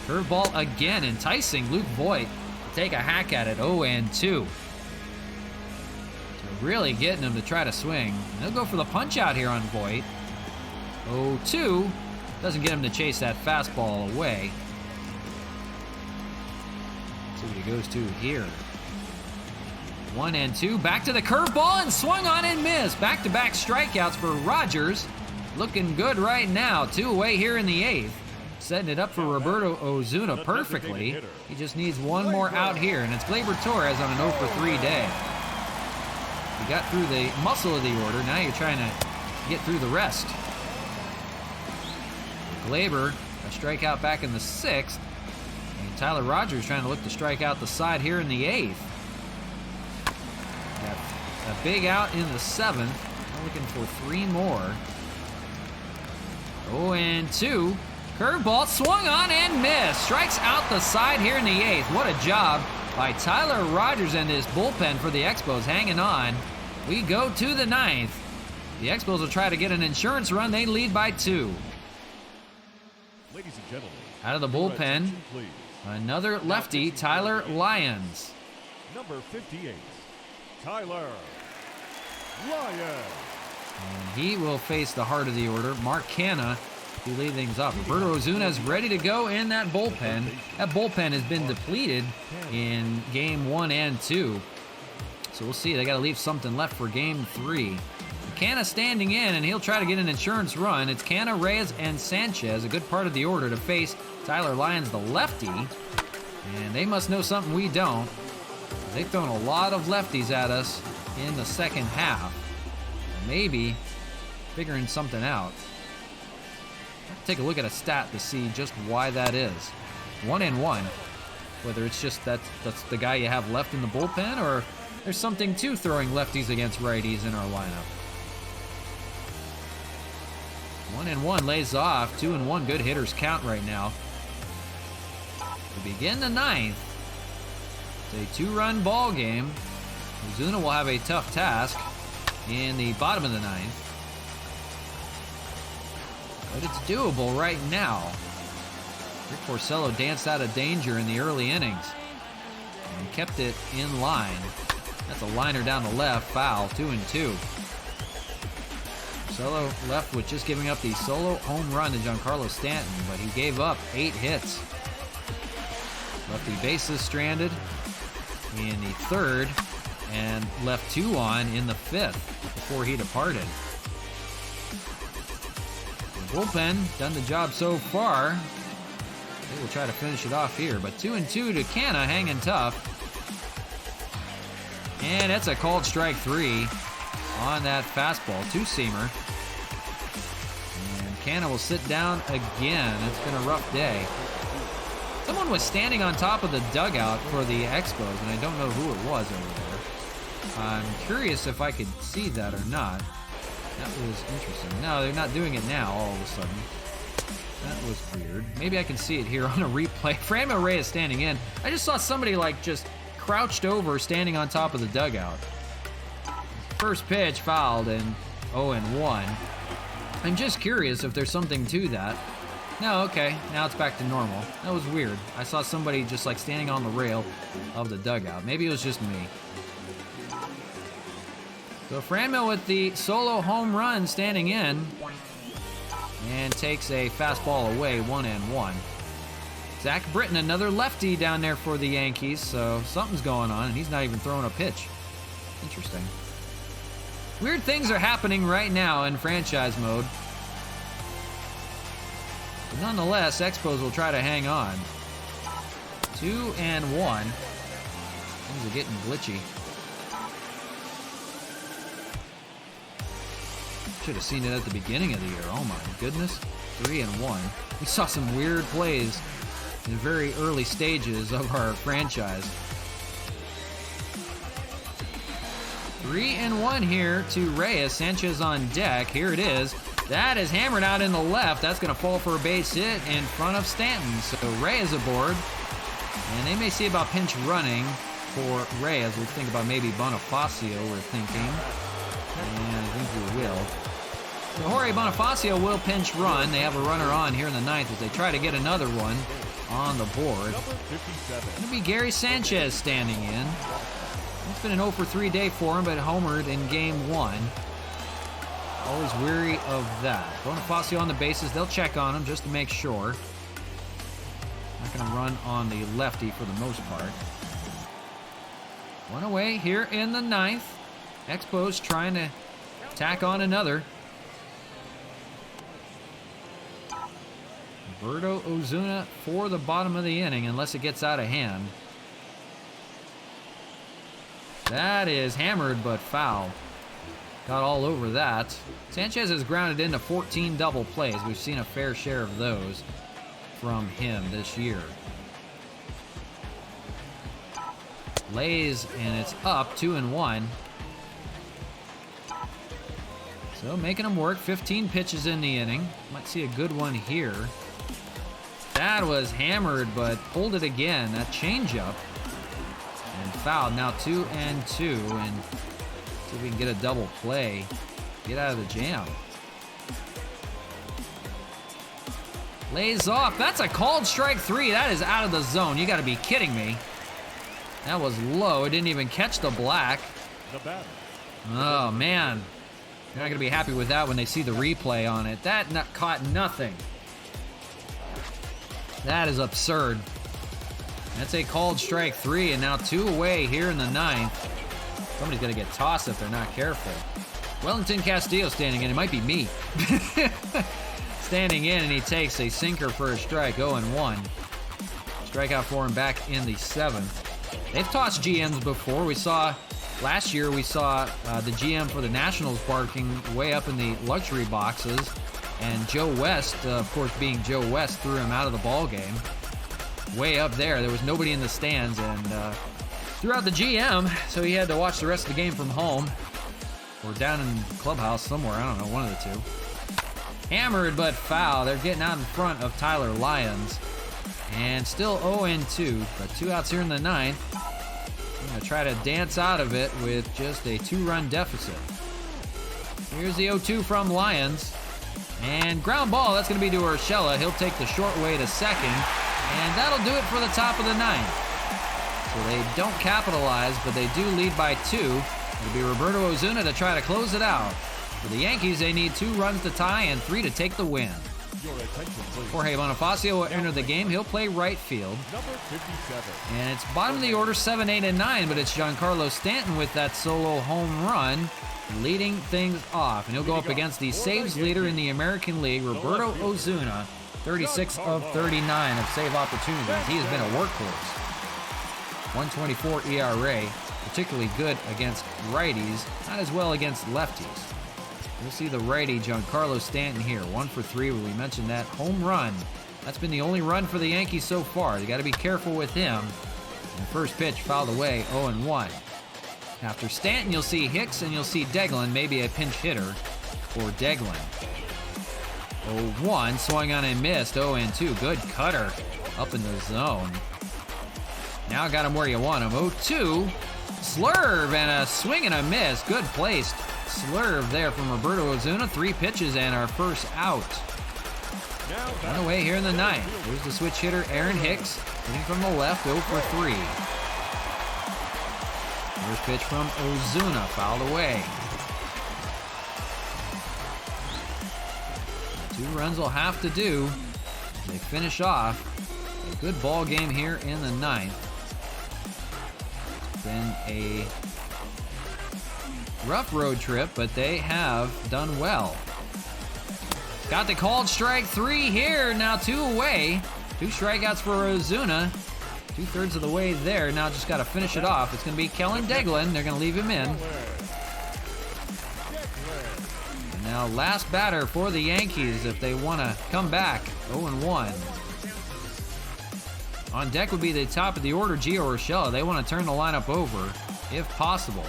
Curveball again, enticing Luke Voit to take a hack at it, 0-2. So really getting him to try to swing. And they'll go for the punch out here on Voit. 0-2. Doesn't get him to chase that fastball away. Let's see what he goes to here. 1-2, back to the curveball and swung on and missed. Back-to-back strikeouts for Rogers. Looking good right now. 2 away here in the 8th. Setting it up for Roberto Ozuna perfectly. He just needs 1 more out here, and it's Gleyber Torres on an 0 for 3 day. You got through the muscle of the order. Now you're trying to get through the rest. Gleyber, a strikeout back in the 6th. And Tyler Rogers trying to look to strike out the side here in the 8th. Got a big out in the 7th. Now looking for 3 more. 0-2. Curveball swung on and missed. Strikes out the side here in the 8th. What a job by Tyler Rogers and his bullpen for the Expos hanging on. We go to the 9th. The Expos will try to get an insurance run. They lead by 2. Ladies and gentlemen, out of the bullpen, another lefty, Tyler Lyons. Number 58, Tyler Ryan. And he will face the heart of the order, Mark Canha, to lead things up. Roberto Ozuna is ready to go in that bullpen. That bullpen has been depleted in game 1 and 2. So we'll see. They got to leave something left for game 3. Canha standing in, and he'll try to get an insurance run. It's Canha, Reyes, and Sanchez, a good part of the order, to face Tyler Lyons, the lefty. And they must know something we don't. They've thrown a lot of lefties at us in the second half. Maybe figuring something out. Take a look at a stat to see just why that is. 1-1. Whether it's just that's the guy you have left in the bullpen, or there's something to throwing lefties against righties in our lineup. 1-1 lays off. 2-1 good hitters count right now. To begin the 9th, it's a 2-run ball game. Ozuna will have a tough task in the bottom of the 9th. But it's doable right now. Rick Porcello danced out of danger in the early innings and kept it in line. That's a liner down the left, foul, 2-2. Porcello left with just giving up the solo home run to Giancarlo Stanton, but he gave up 8 hits. Left the bases stranded in the 3rd and left 2 on in the 5th before he departed. The bullpen done the job so far. They will try to finish it off here, but 2-2 to Canha, hanging tough. And that's a called strike 3 on that fastball, 2-seamer. And Canha will sit down again. It's been a rough day. Someone was standing on top of the dugout for the Expos, and I don't know who it was over there. I'm curious if I could see that or not. That was interesting. No, they're not doing it now all of a sudden. That was weird. Maybe I can see it here on a replay. Franmil Reyes standing in. I just saw somebody like just crouched over, standing on top of the dugout. First pitch fouled, and 0-1. I'm just curious if there's something to that. No, okay, now it's back to normal. That was weird. I saw somebody just like standing on the rail of the dugout. Maybe it was just me. So Franmil with the solo home run standing in, and takes a fastball away, 1-1. Zach Britton, another lefty down there for the Yankees, so something's going on, and he's not even throwing a pitch. Interesting. Weird things are happening right now in franchise mode. But nonetheless, Expos will try to hang on. 2-1. Things are getting glitchy. Should have seen it at the beginning of the year. Oh my goodness. 3-1. We saw some weird plays in the very early stages of our franchise. 3-1 here to Reyes. Sanchez on deck. Here it is. That is hammered out in the left. That's going to fall for a base hit in front of Stanton. So Reyes aboard. And they may see about pinch running for Reyes. We'll think about maybe Bonifacio, we're thinking. And I think we will. So Jorge Bonifacio will pinch run. They have a runner on here in the 9th as they try to get another one on the board. It's going to be Gary Sanchez standing in. It's been an 0-for-3 day for him, but homered in game 1. Always weary of that. Bonifacio on the bases. They'll check on him just to make sure. Not going to run on the lefty for the most part. One away here in the 9th. Expos trying to tack on another. Roberto Ozuna for the bottom of the inning, unless it gets out of hand. That is hammered but foul. Got all over that. Sanchez has grounded into 14 double plays. We've seen a fair share of those from him this year. Lays, and it's up 2-1. So making them work. 15 pitches in the inning. Might see a good one here. That was hammered, but pulled it again. That changeup. And fouled. Now 2-2. And see if we can get a double play. Get out of the jam. Lays off. That's a called strike 3. That is out of the zone. You got to be kidding me. That was low. It didn't even catch the black. The batter. Oh, man. You're not going to be happy with that when they see the replay on it. That caught nothing. That is absurd. That's a called strike 3, and now 2 away here in the 9th. Somebody's going to get tossed if they're not careful. Wellington Castillo standing in. It might be me. Standing in, and he takes a sinker for a strike, 0-1. Strikeout for him back in the 7th. They've tossed GMs before. Last year we saw the GM for the Nationals barking way up in the luxury boxes, and Joe West, of course being Joe West, threw him out of the ball game. Way up there. There was nobody in the stands, and threw out the GM, so he had to watch the rest of the game from home. Or down in the clubhouse somewhere. I don't know, one of the two. Hammered but foul. They're getting out in front of Tyler Lyons. And still 0-2, but 2 outs here in the 9th. I'm going to try to dance out of it with just a 2-run deficit. Here's the 0-2 from Lyons. And ground ball, that's going to be to Urshela. He'll take the short way to second. And that'll do it for the top of the 9th. So they don't capitalize, but they do lead by 2. It'll be Roberto Ozuna to try to close it out. For the Yankees, they need 2 runs to tie and 3 to take the win. Your attention, please. Jorge Bonifacio will enter the game. He'll play right field. Number 57. And it's bottom of the order, 7, 8, and 9, but it's Giancarlo Stanton with that solo home run leading things off. And he'll go up against the saves leader in the American League, Roberto Ozuna, 36 of 39 of save opportunities. He has been a workhorse. 124 ERA, particularly good against righties, not as well against lefties. You'll see the righty Giancarlo Stanton here, 1 for 3. We mentioned that home run. That's been the only run for the Yankees so far. They got to be careful with him. And the first pitch fouled away, 0-1. After Stanton, you'll see Hicks and you'll see Deglin, maybe a pinch hitter for Deglin. 0-1, swung on and missed, 0-2. Good cutter up in the zone. Now got him where you want him. 0-2, slurve and a swing and a miss. Good placed slurve there from Roberto Ozuna. 3 pitches and our first out. One away here in the 9th. There's the switch hitter, Aaron Hicks, hitting from the left, 0 for 3. First pitch from Ozuna, fouled away. 2 runs will have to do. They finish off a good ball game here in the 9th. It's been a rough road trip, but they have done well. Got the called strike 3 here. Now 2 away. 2 strikeouts for Ozuna. 2/3 of the way there. Now just got to finish it off. It's going to be Kellen Deglin. They're going to leave him in. And now last batter for the Yankees if they want to come back. 0-1. On deck would be the top of the order, Gio Urshela. They want to turn the lineup over if possible.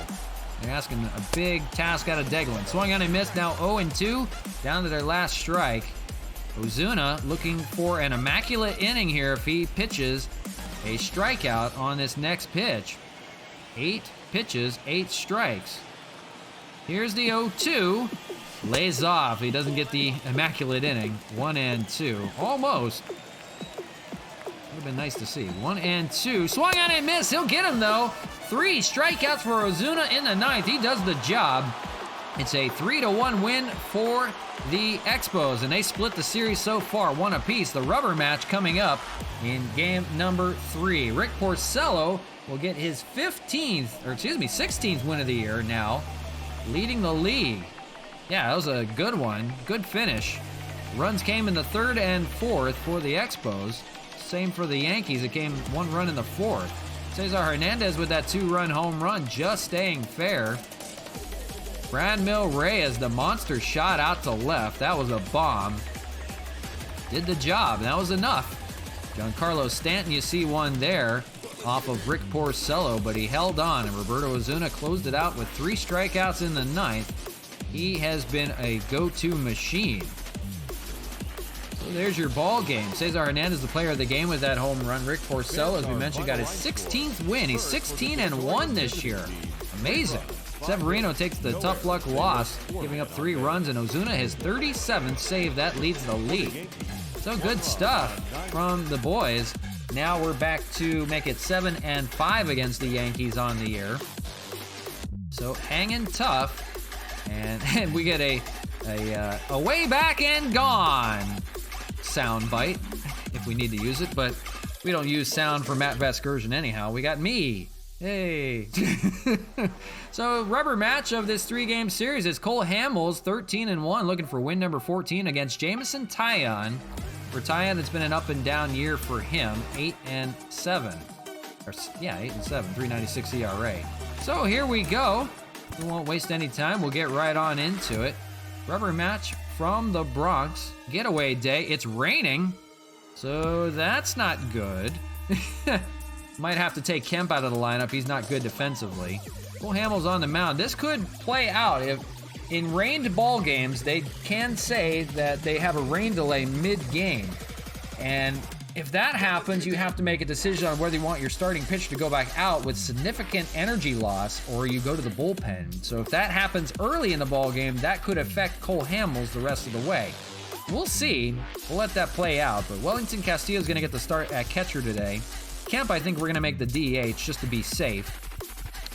They're asking a big task out of Deglin. Swung on and missed, now 0-2, down to their last strike. Ozuna looking for an immaculate inning here if he pitches a strikeout on this next pitch. 8 pitches, 8 strikes. Here's the 0-2. Lays off. He doesn't get the immaculate inning. 1-2. Almost. Would have been nice to see. 1-2. Swung on and missed. He'll get him, though. 3 strikeouts for Ozuna in the 9th. He does the job. It's a 3-1 win for the Expos, and they split the series so far, 1 apiece. The rubber match coming up in game number 3. Rick Porcello will get his 16th win of the year now, leading the league. Yeah, that was a good one. Good finish. Runs came in the 3rd and 4th for the Expos. Same for the Yankees. It came 1 run in the 4th. Cesar Hernandez with that 2-run home run, just staying fair. Franmil Reyes, the monster shot out to left. That was a bomb. Did the job. That was enough. Giancarlo Stanton, you see one there off of Rick Porcello, but he held on, and Roberto Ozuna closed it out with 3 strikeouts in the 9th. He has been a go-to machine. So there's your ball game. Cesar Hernandez, the player of the game with that home run. Rick Porcello, as we mentioned, got his 16th win. He's 16-1 this year. Amazing. Severino takes the tough luck loss, giving up 3 runs, and Ozuna his 37th save. That leads the league. So good stuff from the boys. Now we're back to make it 7-5 against the Yankees on the year. So hanging tough. And we get a way back and gone sound bite if we need to use it, but we don't use sound for Matt Vasgersian anyhow. We got me. Hey. So rubber match of this 3-game series is Cole Hamels, 13-1, looking for win number 14 against Jameson Taillon. For Taillon, it's been an up and down year for him, 8-7. Yeah, 8-7, 3.96 ERA. So here we go. We won't waste any time. We'll get right on into it. Rubber match from the Bronx. Getaway day. It's raining, so that's not good. Might have to take Kemp out of the lineup. He's not good defensively. Cole Hamels on the mound. This could play out. If in rained ball games, they can say that they have a rain delay mid-game. And if that happens, you have to make a decision on whether you want your starting pitcher to go back out with significant energy loss or you go to the bullpen. So if that happens early in the ball game, that could affect Cole Hamels the rest of the way. We'll see. We'll let that play out. But Wellington Castillo is going to get the start at catcher today. Kemp, I think we're going to make the DH just to be safe.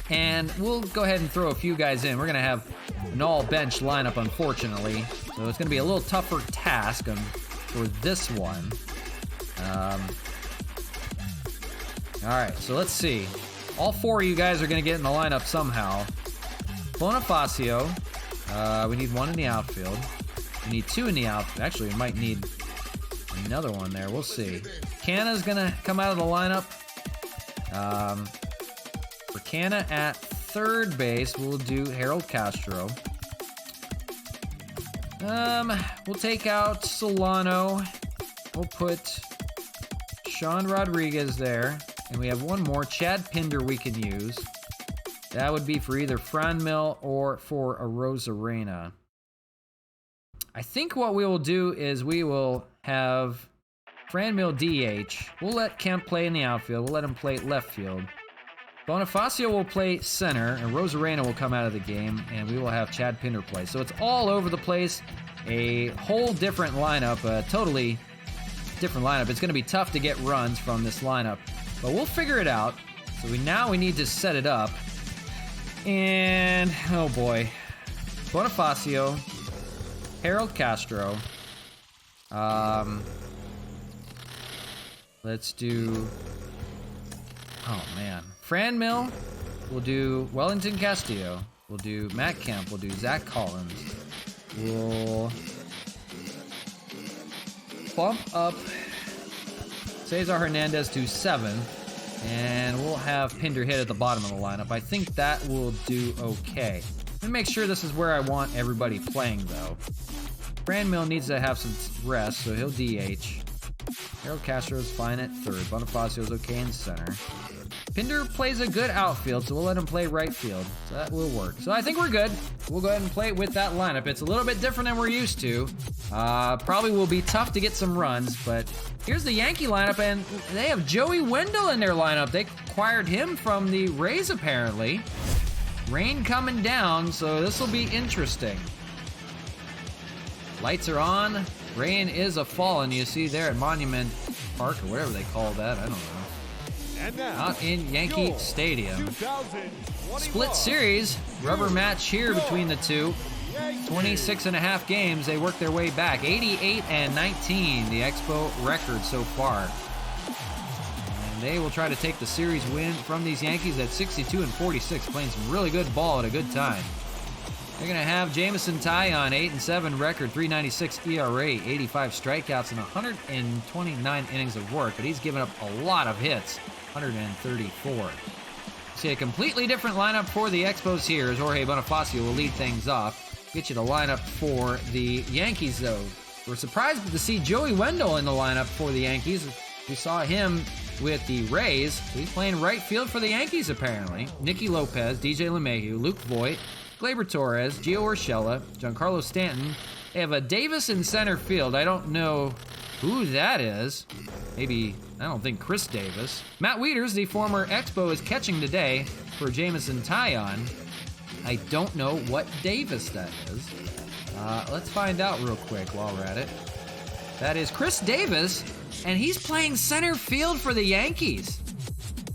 And we'll go ahead and throw a few guys in. We're going to have an all-bench lineup, unfortunately. So it's going to be a little tougher task for this one. All right, so let's see. All 4 of you guys are going to get in the lineup somehow. Bonifacio. We need 1 in the outfield. We need 2 in the outfield. Actually, we might need another one there. We'll see. Canna's going to come out of the lineup. For Canna at third base, we'll do Harold Castro. We'll take out Solano. We'll put Sean Rodriguez there. And we have one more, Chad Pinder, we can use. That would be for either Franmil or for a Rosarena. I think what we will do is we will have Franmil DH. We'll let Kemp play in the outfield. We'll let him play left field. Bonifacio will play center, and Rosarena will come out of the game, and we will have Chad Pinder play. So it's all over the place. A whole different lineup, a totally different lineup. It's going to be tough to get runs from this lineup, but we'll figure it out. So we need to set it up. And, oh boy. Bonifacio, Harold Castro. Let's do... Oh, man. Franmil. We'll do Wellington Castillo. We'll do Matt Kemp. We'll do Zach Collins. We'll bump up Cesar Hernandez to 7. And we'll have Pinder hit at the bottom of the lineup. I think that will do okay. Let me make sure this is where I want everybody playing, though. Franmil needs to have some rest, so he'll DH. Harold Castro is fine at third. Bonifacio is okay in center. Pinder plays a good outfield, so we'll let him play right field. So that will work. So I think we're good. We'll go ahead and play with that lineup. It's a little bit different than we're used to. Probably will be tough to get some runs, but here's the Yankee lineup, and they have Joey Wendell in their lineup. They acquired him from the Rays, apparently. Rain coming down, so this will be interesting. Lights are on. Rain is a falling. You see there at Monument Park, or whatever they call that. I don't know. And now, Out in Yankee Stadium. 2021 Split series. Rubber match here between the two. 26.5 games. They worked their way back. 88-19, the Expo record so far. And they will try to take the series win from these Yankees at 62-46, playing some really good ball at a good time. They're going to have Jameson Taillon, 8-7 record, 3.96 ERA, 85 strikeouts, and 129 innings of work, but he's given up a lot of hits, 134. See a completely different lineup for the Expos here as Jorge Bonifacio will lead things off. Get you the lineup for the Yankees, though. We're surprised to see Joey Wendell in the lineup for the Yankees. We saw him with the Rays. He's playing right field for the Yankees, apparently. Nicky Lopez, DJ LeMahieu, Luke Voigt, Gleyber Torres, Gio Urshela, Giancarlo Stanton. They have a Davis in center field. I don't know who that is. Maybe, I don't think Chris Davis. Matt Wieters, the former Expo, is catching today for Jameson Taillon. I don't know what Davis that is. Let's find out real quick while we're at it. That is Chris Davis, and he's playing center field for the Yankees.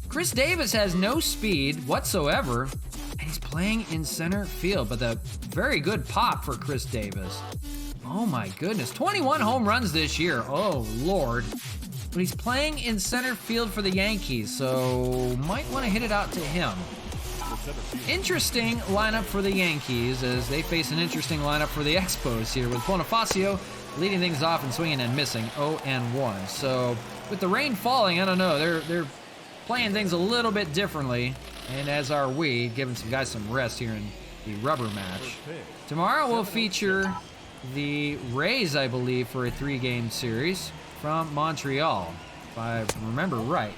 Chris Davis has no speed whatsoever, and he's playing in center field, but a very good pop for Chris Davis. Oh my goodness, 21 home runs this year, oh Lord. But he's playing in center field for the Yankees, so might want to hit it out to him. Interesting lineup for the Yankees as they face an interesting lineup for the Expos here with Bonifacio leading things off and swinging and missing 0-1. So with the rain falling, I don't know, they're playing things a little bit differently, and as are we, giving some guys some rest here in the rubber match. Tomorrow we'll feature the Rays, I believe, for a 3-game series from Montreal, if I remember right.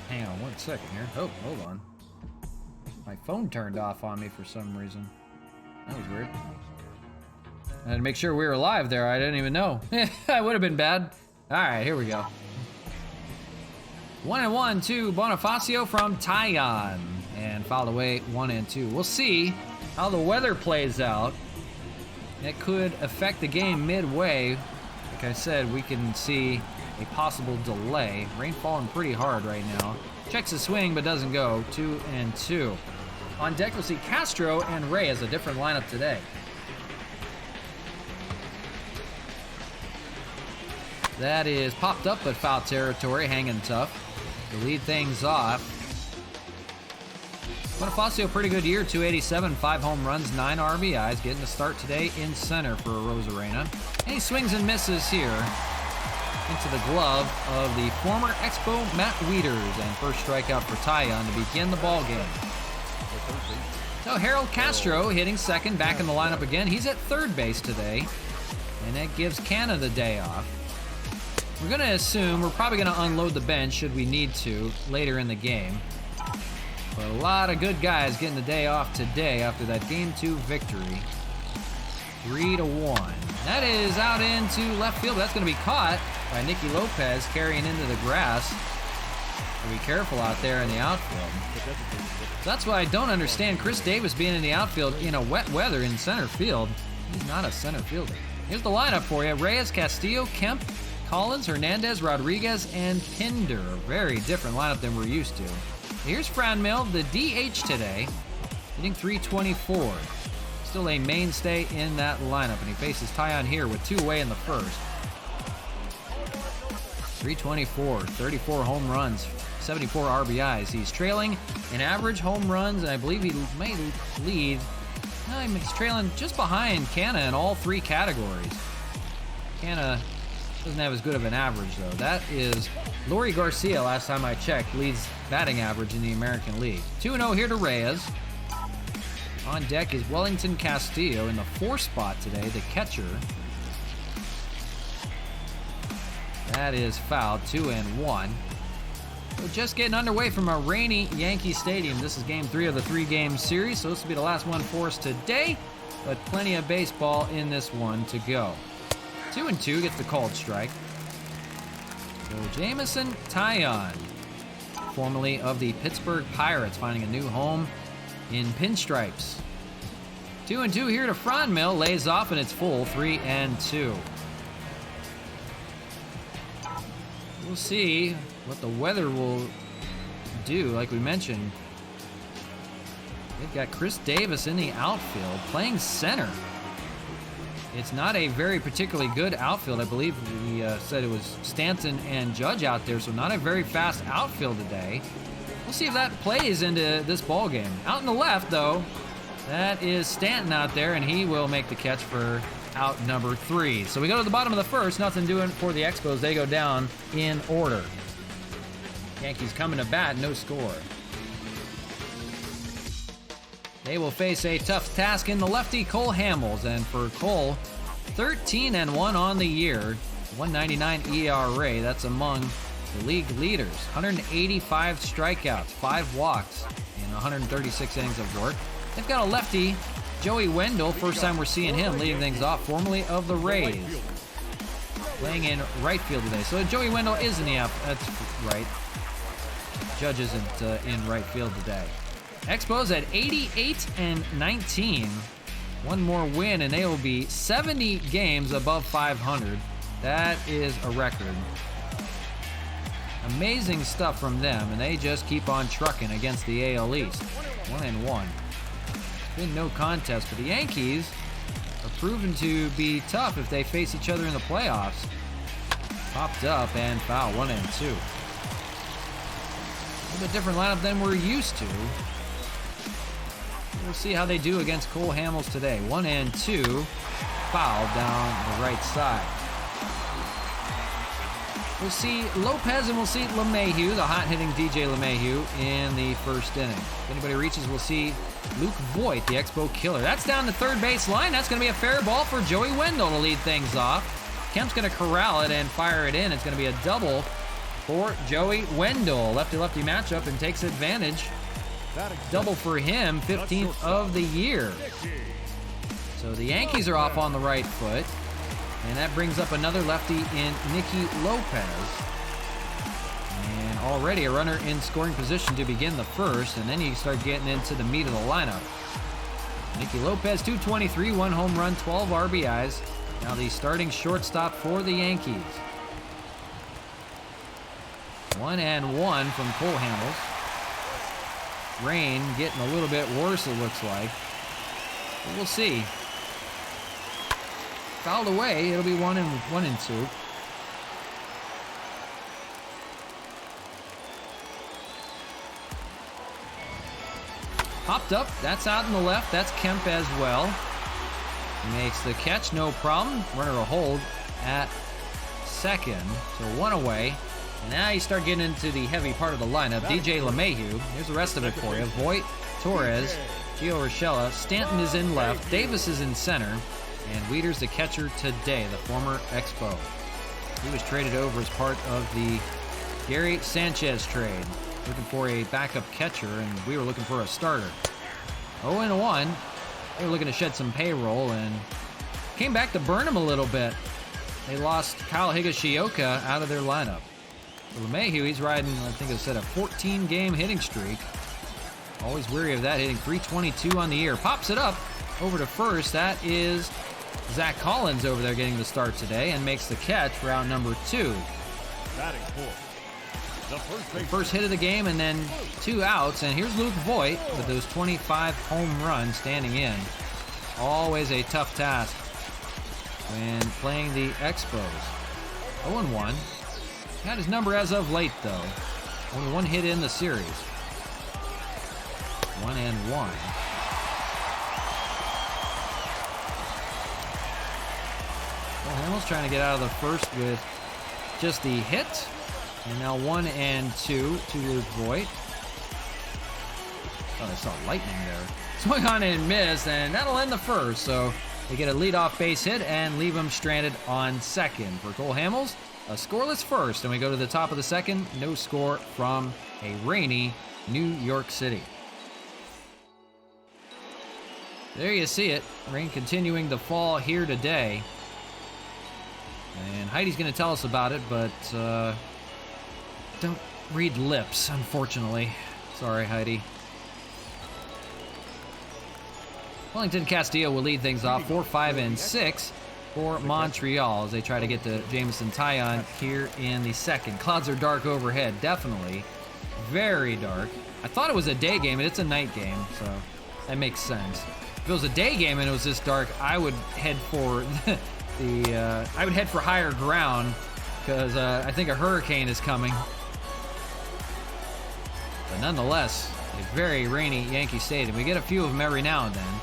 Hang on 1 second here. Oh, hold on. My phone turned off on me for some reason. That was weird. I had to make sure we were live there. I didn't even know. That would have been bad. All right, here we go. 1-1 to Bonifacio from Tyon. And fouled away 1-2. We'll see how the weather plays out. That could affect the game midway. Like I said, we can see a possible delay. Rain falling pretty hard right now. Checks the swing, but doesn't go. 2-2. On deck, we'll see Castro and Ray as a different lineup today. That is popped up, but foul territory, hanging tough to lead things off. Bonifacio, pretty good year, 287, 5 home runs, 9 RBIs, getting the start today in center for Rosarena. And he swings and misses here into the glove of the former Expo Matt Wieters, and first strikeout for Tyon to begin the ball game. So Harold Castro hitting second, back in the lineup again. He's at third base today, and that gives Canna the day off. We're going to assume we're probably going to unload the bench should we need to later in the game. But a lot of good guys getting the day off today after that Game 2 victory. 3-1. That is out into left field. That's going to be caught by Nicky Lopez carrying into the grass. So be careful out there in the outfield. That's why I don't understand Chris Davis being in the outfield in a wet weather in center field. He's not a center fielder. Here's the lineup for you. Reyes, Castillo, Kemp, Collins, Hernandez, Rodriguez, and Pinder. A very different lineup than we're used to. Here's Franmil, the DH today, hitting .324. Still a mainstay in that lineup, and he faces Tyon here with 2 away in the first. .324, 34 home runs, 74 RBIs. He's trailing in average home runs, and I believe he may lead. He's trailing just behind Canna in all 3 categories. Canna doesn't have as good of an average, though. That is Lori Garcia, last time I checked, leads batting average in the American League. 2-0 here to Reyes. On deck is Wellington Castillo in the 4 spot today, the catcher. That is fouled, 2-1. We're just getting underway from a rainy Yankee Stadium. This is game 3 of the 3-game series, so this will be the last one for us today, but plenty of baseball in this one to go. 2-2 gets the called strike. So Jamison Tyon, formerly of the Pittsburgh Pirates, finding a new home in pinstripes. 2-2 here to Franmil, lays off and it's full, 3-2. We'll see what the weather will do. Like we mentioned, they've got Chris Davis in the outfield playing center. It's not a very particularly good outfield. I believe we said it was Stanton and Judge out there, so not a very fast outfield today. We'll see if that plays into this ball game. Out in the left, though, that is Stanton out there, and he will make the catch for out number 3. So we go to the bottom of the first. Nothing doing for the Expos. They go down in order. Yankees coming to bat, no score. They will face a tough task in the lefty Cole Hamels, and for Cole, 13-1 on the year, 1.99 ERA. That's among the league leaders. 185 strikeouts, 5 walks in 136 innings of work. They've got a lefty, Joey Wendell. First time we're seeing him leading things off, formerly of the Rays, playing in right field today. So Joey Wendell is in the outfield. That's right. Judge isn't in right field today. Expos at 88-19. One more win, and they will be 70 games above 500. That is a record. Amazing stuff from them, and they just keep on trucking against the AL East. 1-1. Been no contest, but the Yankees are proven to be tough if they face each other in the playoffs. Popped up and foul, 1-2. A little bit different lineup than we're used to. We'll see how they do against Cole Hamels today. 1-2, foul down the right side. We'll see Lopez and we'll see LeMahieu, the hot-hitting DJ LeMahieu, in the first inning. If anybody reaches, we'll see Luke Voigt, the Expo killer. That's down the third base line. That's going to be a fair ball for Joey Wendell to lead things off. Kemp's going to corral it and fire it in. It's going to be a double for Joey Wendell. Lefty-lefty matchup and takes advantage. Double for him, 15th of the year. So the Yankees are off on the right foot. And that brings up another lefty in Nicky Lopez. And already a runner in scoring position to begin the first. And then you start getting into the meat of the lineup. Nicky Lopez, 223, 1 home run, 12 RBIs. Now the starting shortstop for the Yankees. 1-1 from Cole Hamels. Rain getting a little bit worse, it looks like. But we'll see. Fouled away, it'll be 1-2. Popped up, that's out in the left, that's Kemp as well. Makes the catch, no problem. Runner will hold at second, so 1 away. And now you start getting into the heavy part of the lineup. DJ LeMahieu, here's the rest of it for you. Voigt, Torres, Gio Urshela, Stanton is in left, Davis is in center, and Wieters the catcher today, the former Expo. He was traded over as part of the Gary Sanchez trade. Looking for a backup catcher, and we were looking for a starter. 0-1. They were looking to shed some payroll, and came back to burn him a little bit. They lost Kyle Higashioka out of their lineup. LeMahieu, he's riding, I think it said, a 14-game hitting streak. Always weary of that, hitting .322 on the year. Pops it up over to first. That is Zach Collins over there getting the start today and makes the catch for out number 2. Batting fourth. The first hit of the game and then 2 outs. And here's Luke Voigt with those 25 home runs standing in. Always a tough task when playing the Expos. 0-1. Got his number as of late, though. Only 1 hit in the series. 1-1. Well, Hamels trying to get out of the first with just the hit. And now 1-2 to Luke Voigt. Oh, I saw lightning there. Swing on and miss, and that'll end the first. So they get a leadoff base hit and leave him stranded on second. For Cole Hamels, a scoreless first, and we go to the top of the second. No score from a rainy New York City. There you see it. Rain continuing to fall here today. And Heidi's going to tell us about it, but don't read lips, unfortunately. Sorry, Heidi. Wellington Castillo will lead things off 4, 5, and 6 for Montreal as they try to get to Jameson Taillon here in the second. Clouds are dark overhead, definitely. Very dark. I thought it was a day game, but it's a night game, so that makes sense. If it was a day game and it was this dark, I would head for I would head for higher ground because I think a hurricane is coming. But nonetheless, a very rainy Yankee Stadium. We get a few of them every now and then.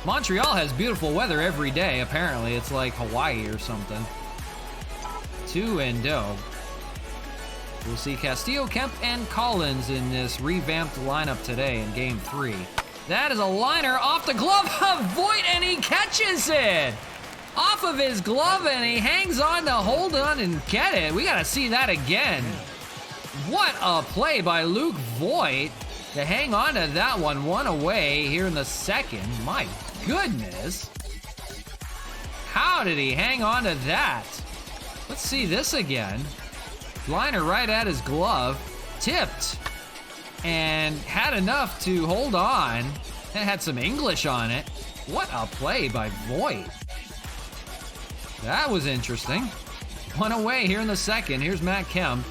Montreal has beautiful weather every day, apparently. It's like Hawaii or something. 2-0. We'll see Castillo, Kemp, and Collins in this revamped lineup today in Game 3. That is a liner off the glove of Voigt, and he catches it! Off of his glove, and he hangs on to hold on and get it. We gotta see that again. What a play by Luke Voigt to hang on to that one. 1 away here in the second. My goodness. How did he hang on to that? Let's see this again. Liner right at his glove. Tipped. And had enough to hold on. It had some English on it. What a play by Voigt. That was interesting. One away here in the second. Here's Matt Kemp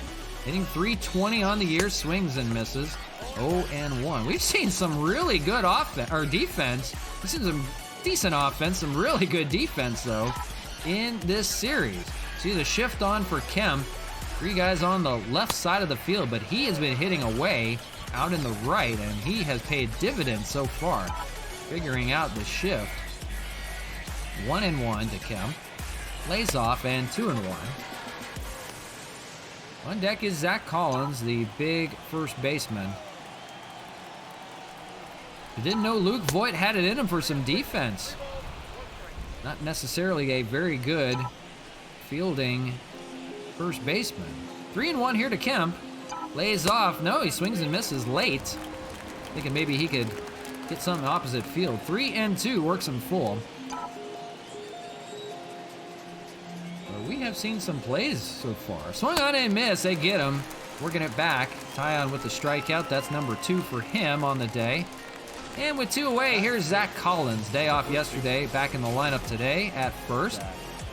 hitting .320 on the year, swings and misses. 0-1. We've seen some really good offense or defense. We've seen some decent offense, some really good defense though in this series. See the shift on for Kemp. 3 guys on the left side of the field, but he has been hitting away out in the right, and he has paid dividends so far. Figuring out the shift. 1-1 to Kemp. Lays off and 2-1. On deck is Zach Collins, the big first baseman. You didn't know Luke Voigt had it in him for some defense. Not necessarily a very good fielding first baseman. 3-1 here to Kemp. Lays off. No, he swings and misses late. Thinking maybe he could get something opposite field. 3-2 works him full. But we have seen some plays so far. Swung on and miss. They get him. Working it back. Tyon with the strikeout. That's number 2 for him on the day. And with 2 away, here's Zach Collins. Day off yesterday. Back in the lineup today at first.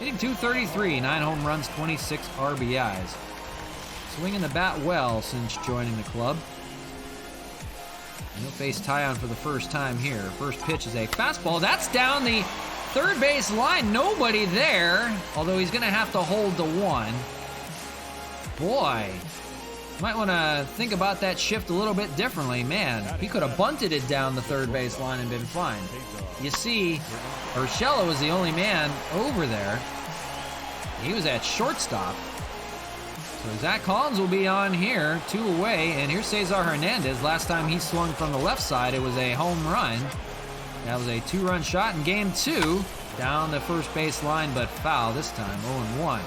Hitting .233, 9 home runs, 26 RBIs. Swinging the bat well since joining the club. And he'll face Tyon for the first time here. First pitch is a fastball. That's down the third base line. Nobody there, although he's going to have to hold the 1. Boy, might want to think about that shift a little bit differently. Man, he could have bunted it down the third base line and been fine. You see, Urshela was the only man over there. He was at shortstop. So Zach Collins will be on here, 2 away, and here's Cesar Hernandez. Last time he swung from the left side, it was a home run. That was a 2-run shot in game 2. Down the first base line, but foul this time, 0-1.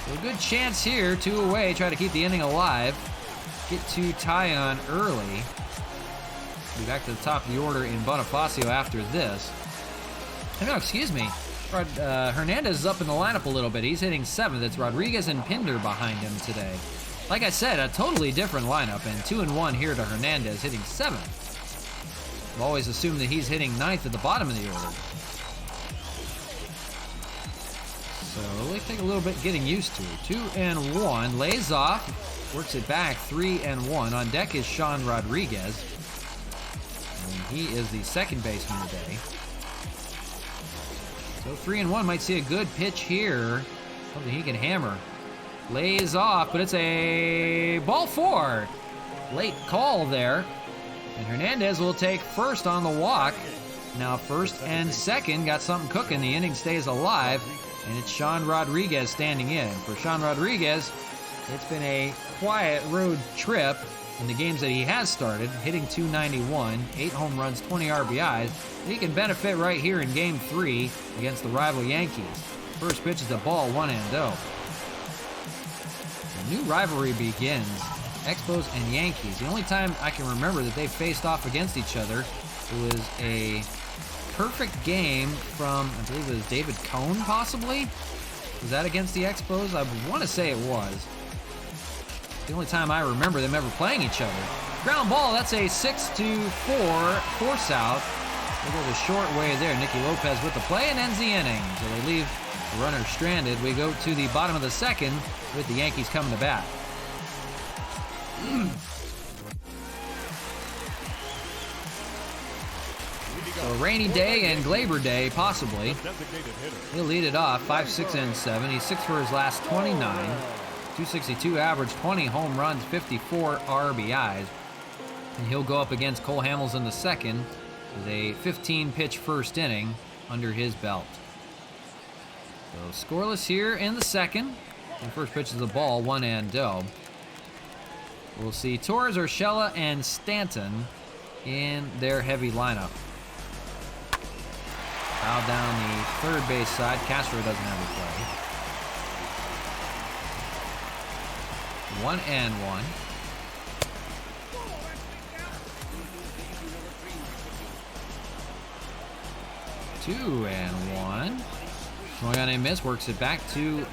So a good chance here, 2 away, try to keep the inning alive. Get to Tyon early. Be back to the top of the order in Bonifacio after this. No, excuse me. Hernandez is up in the lineup a little bit. He's hitting 7th. It's Rodriguez and Pinder behind him today. Like I said, a totally different lineup, and 2-1 here to Hernandez, hitting 7th. I've always assumed that he's hitting 9th at the bottom of the order. So it'll take a little bit getting used to. 2-1, lays off, works it back, 3-1. On deck is Sean Rodriguez. And he is the second baseman today. So 3-1 might see a good pitch here. Something he can hammer. Lays off, but it's a ball 4. Late call there. And Hernandez will take first on the walk. Now first and second got something cooking. The inning stays alive. And it's Sean Rodriguez standing in. For Sean Rodriguez, it's been a quiet road trip in the games that he has started, hitting .291, 8 home runs, 20 RBIs. He can benefit right here in Game 3 against the rival Yankees. First pitch is a ball, 1-0. The new rivalry begins. Expos and Yankees. The only time I can remember that they faced off against each other, it was a perfect game from, I believe it was David Cohn, possibly? Was that against the Expos? I want to say it was. The only time I remember them ever playing each other. Ground ball, that's a 6-4 force out. They go the short way there. Nicky Lopez with the play and ends the inning. So they leave the runner stranded. We go to the bottom of the second with the Yankees coming to bat. So a rainy day and Glaber Day, possibly. He'll lead it off, 5, 6, and 7. He's 6 for his last 29. 262 average, 20 home runs, 54 RBIs. And he'll go up against Cole Hamels in the second with a 15-pitch first inning under his belt. So scoreless here in the second. And first pitch is a ball, 1-0. We'll see Torres, Urshela, and Stanton in their heavy lineup. Foul down the third base side. Castro doesn't have a play. 1-1. Two and 1. Swung on a miss, works it back, 2-2.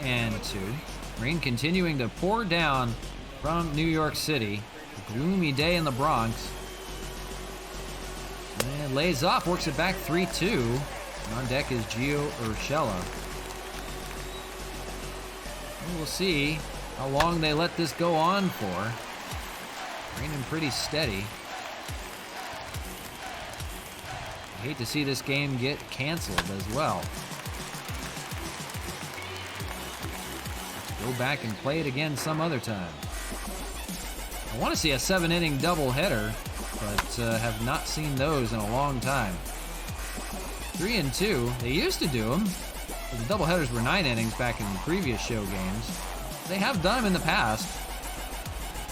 Rain continuing to pour down from New York City. A gloomy day in the Bronx. And lays off, works it back 3-2. On deck is Gio Urshela. And we'll see how long they let this go on for. Raining pretty steady. I hate to see this game get canceled as well. Go back and play it again some other time. I want to see a 7-inning doubleheader, but have not seen those in a long time. 3-2. They used to do them. The doubleheaders were 9 innings back in previous show games. They have done them in the past.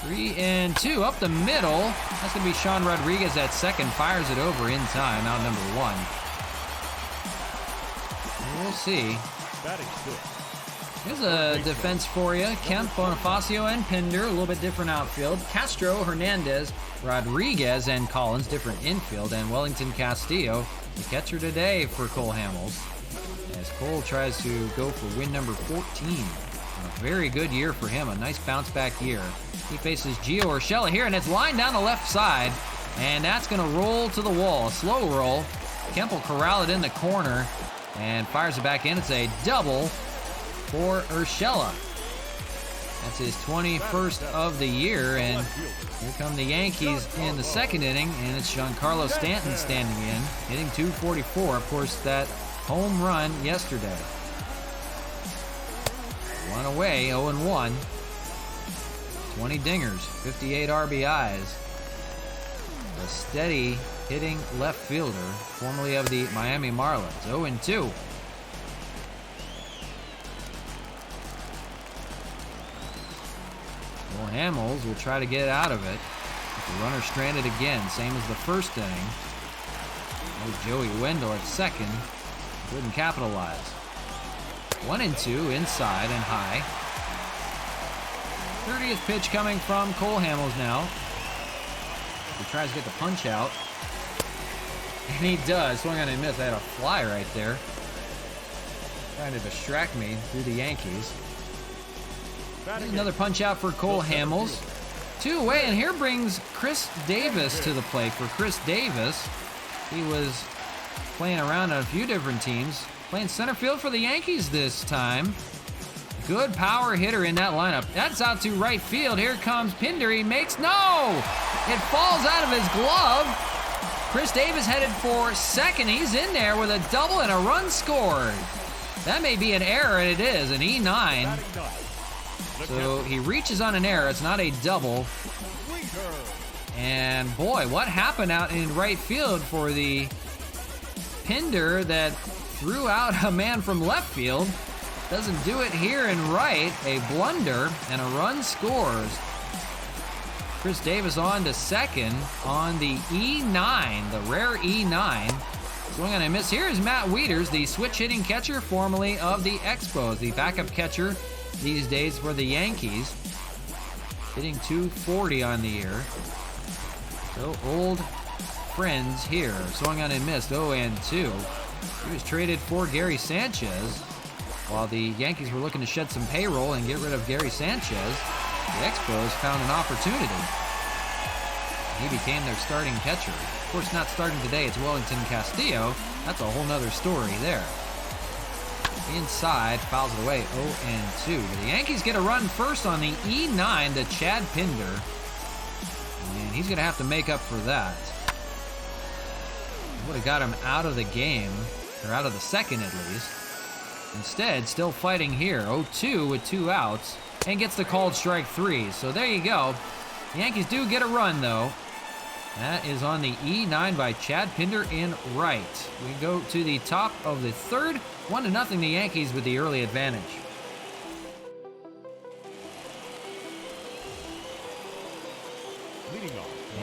3-2 up the middle. That's going to be Sean Rodriguez at second. Fires it over in time. Out number 1. And we'll see. Batting good. Here's a defense for you. Kemp, Bonifacio, and Pinder. A little bit different outfield. Castro, Hernandez, Rodriguez, and Collins. Different infield. And Wellington Castillo, the catcher today for Cole Hamels. As Cole tries to go for win number 14. A very good year for him. A nice bounce back year. He faces Gio Urshela here, and it's lined down the left side. And that's going to roll to the wall. A slow roll. Kemp will corral it in the corner and fires it back in. It's a double for Urshela. That's his 21st of the year, and here come the Yankees in the second inning, and it's Giancarlo Stanton standing in, hitting .244. Of course, that home run yesterday. One away, 0-1. 20 dingers, 58 RBIs. A steady hitting left fielder, formerly of the Miami Marlins, 0-2. Well, Hamels will try to get out of it. With the runner stranded again, same as the first inning. Oh, Joey Wendell at second. Couldn't capitalize. 1-2, inside and high. 30th pitch coming from Cole Hamels now. He tries to get the punch out. And he does. Swung on a miss. I had a fly right there. Trying to distract me through the Yankees. Another punch out for Cole Hamels. 2 away, and here brings Chris Davis to the plate. For Chris Davis, he was playing around on a few different teams. Playing center field for the Yankees this time. Good power hitter in that lineup. That's out to right field. Here comes Pinder. He makes no! It falls out of his glove. Chris Davis headed for second. He's in there with a double and a run scored. That may be an error, and it is, an E9. So he reaches on an error. It's not a double. And boy, what happened out in right field for the Pinder that threw out a man from left field? Doesn't do it here in right. A blunder and a run scores. Chris Davis on to second on the E9, the rare E9. Swing on a miss. Here is Matt Wieters, the switch hitting catcher formerly of the Expos, the backup catcher these days for the Yankees. Hitting .240 on the year. So old friends here. Swung on and missed, 0-2. He was traded for Gary Sanchez. While the Yankees were looking to shed some payroll and get rid of Gary Sanchez, the Expos found an opportunity. He became their starting catcher. Of course, not starting today, it's Wellington Castillo. That's a whole nother story there. Inside, fouls it away, 0-2. But the Yankees get a run first on the E9 to Chad Pinder. And he's going to have to make up for that. Would have got him out of the game, or out of the second at least. Instead, still fighting here, 0-2 with 2 outs, and gets the called strike 3. So there you go. The Yankees do get a run, though. That is on the E9 by Chad Pinder in right. We go to the top of the third. 1-0 the Yankees with the early advantage.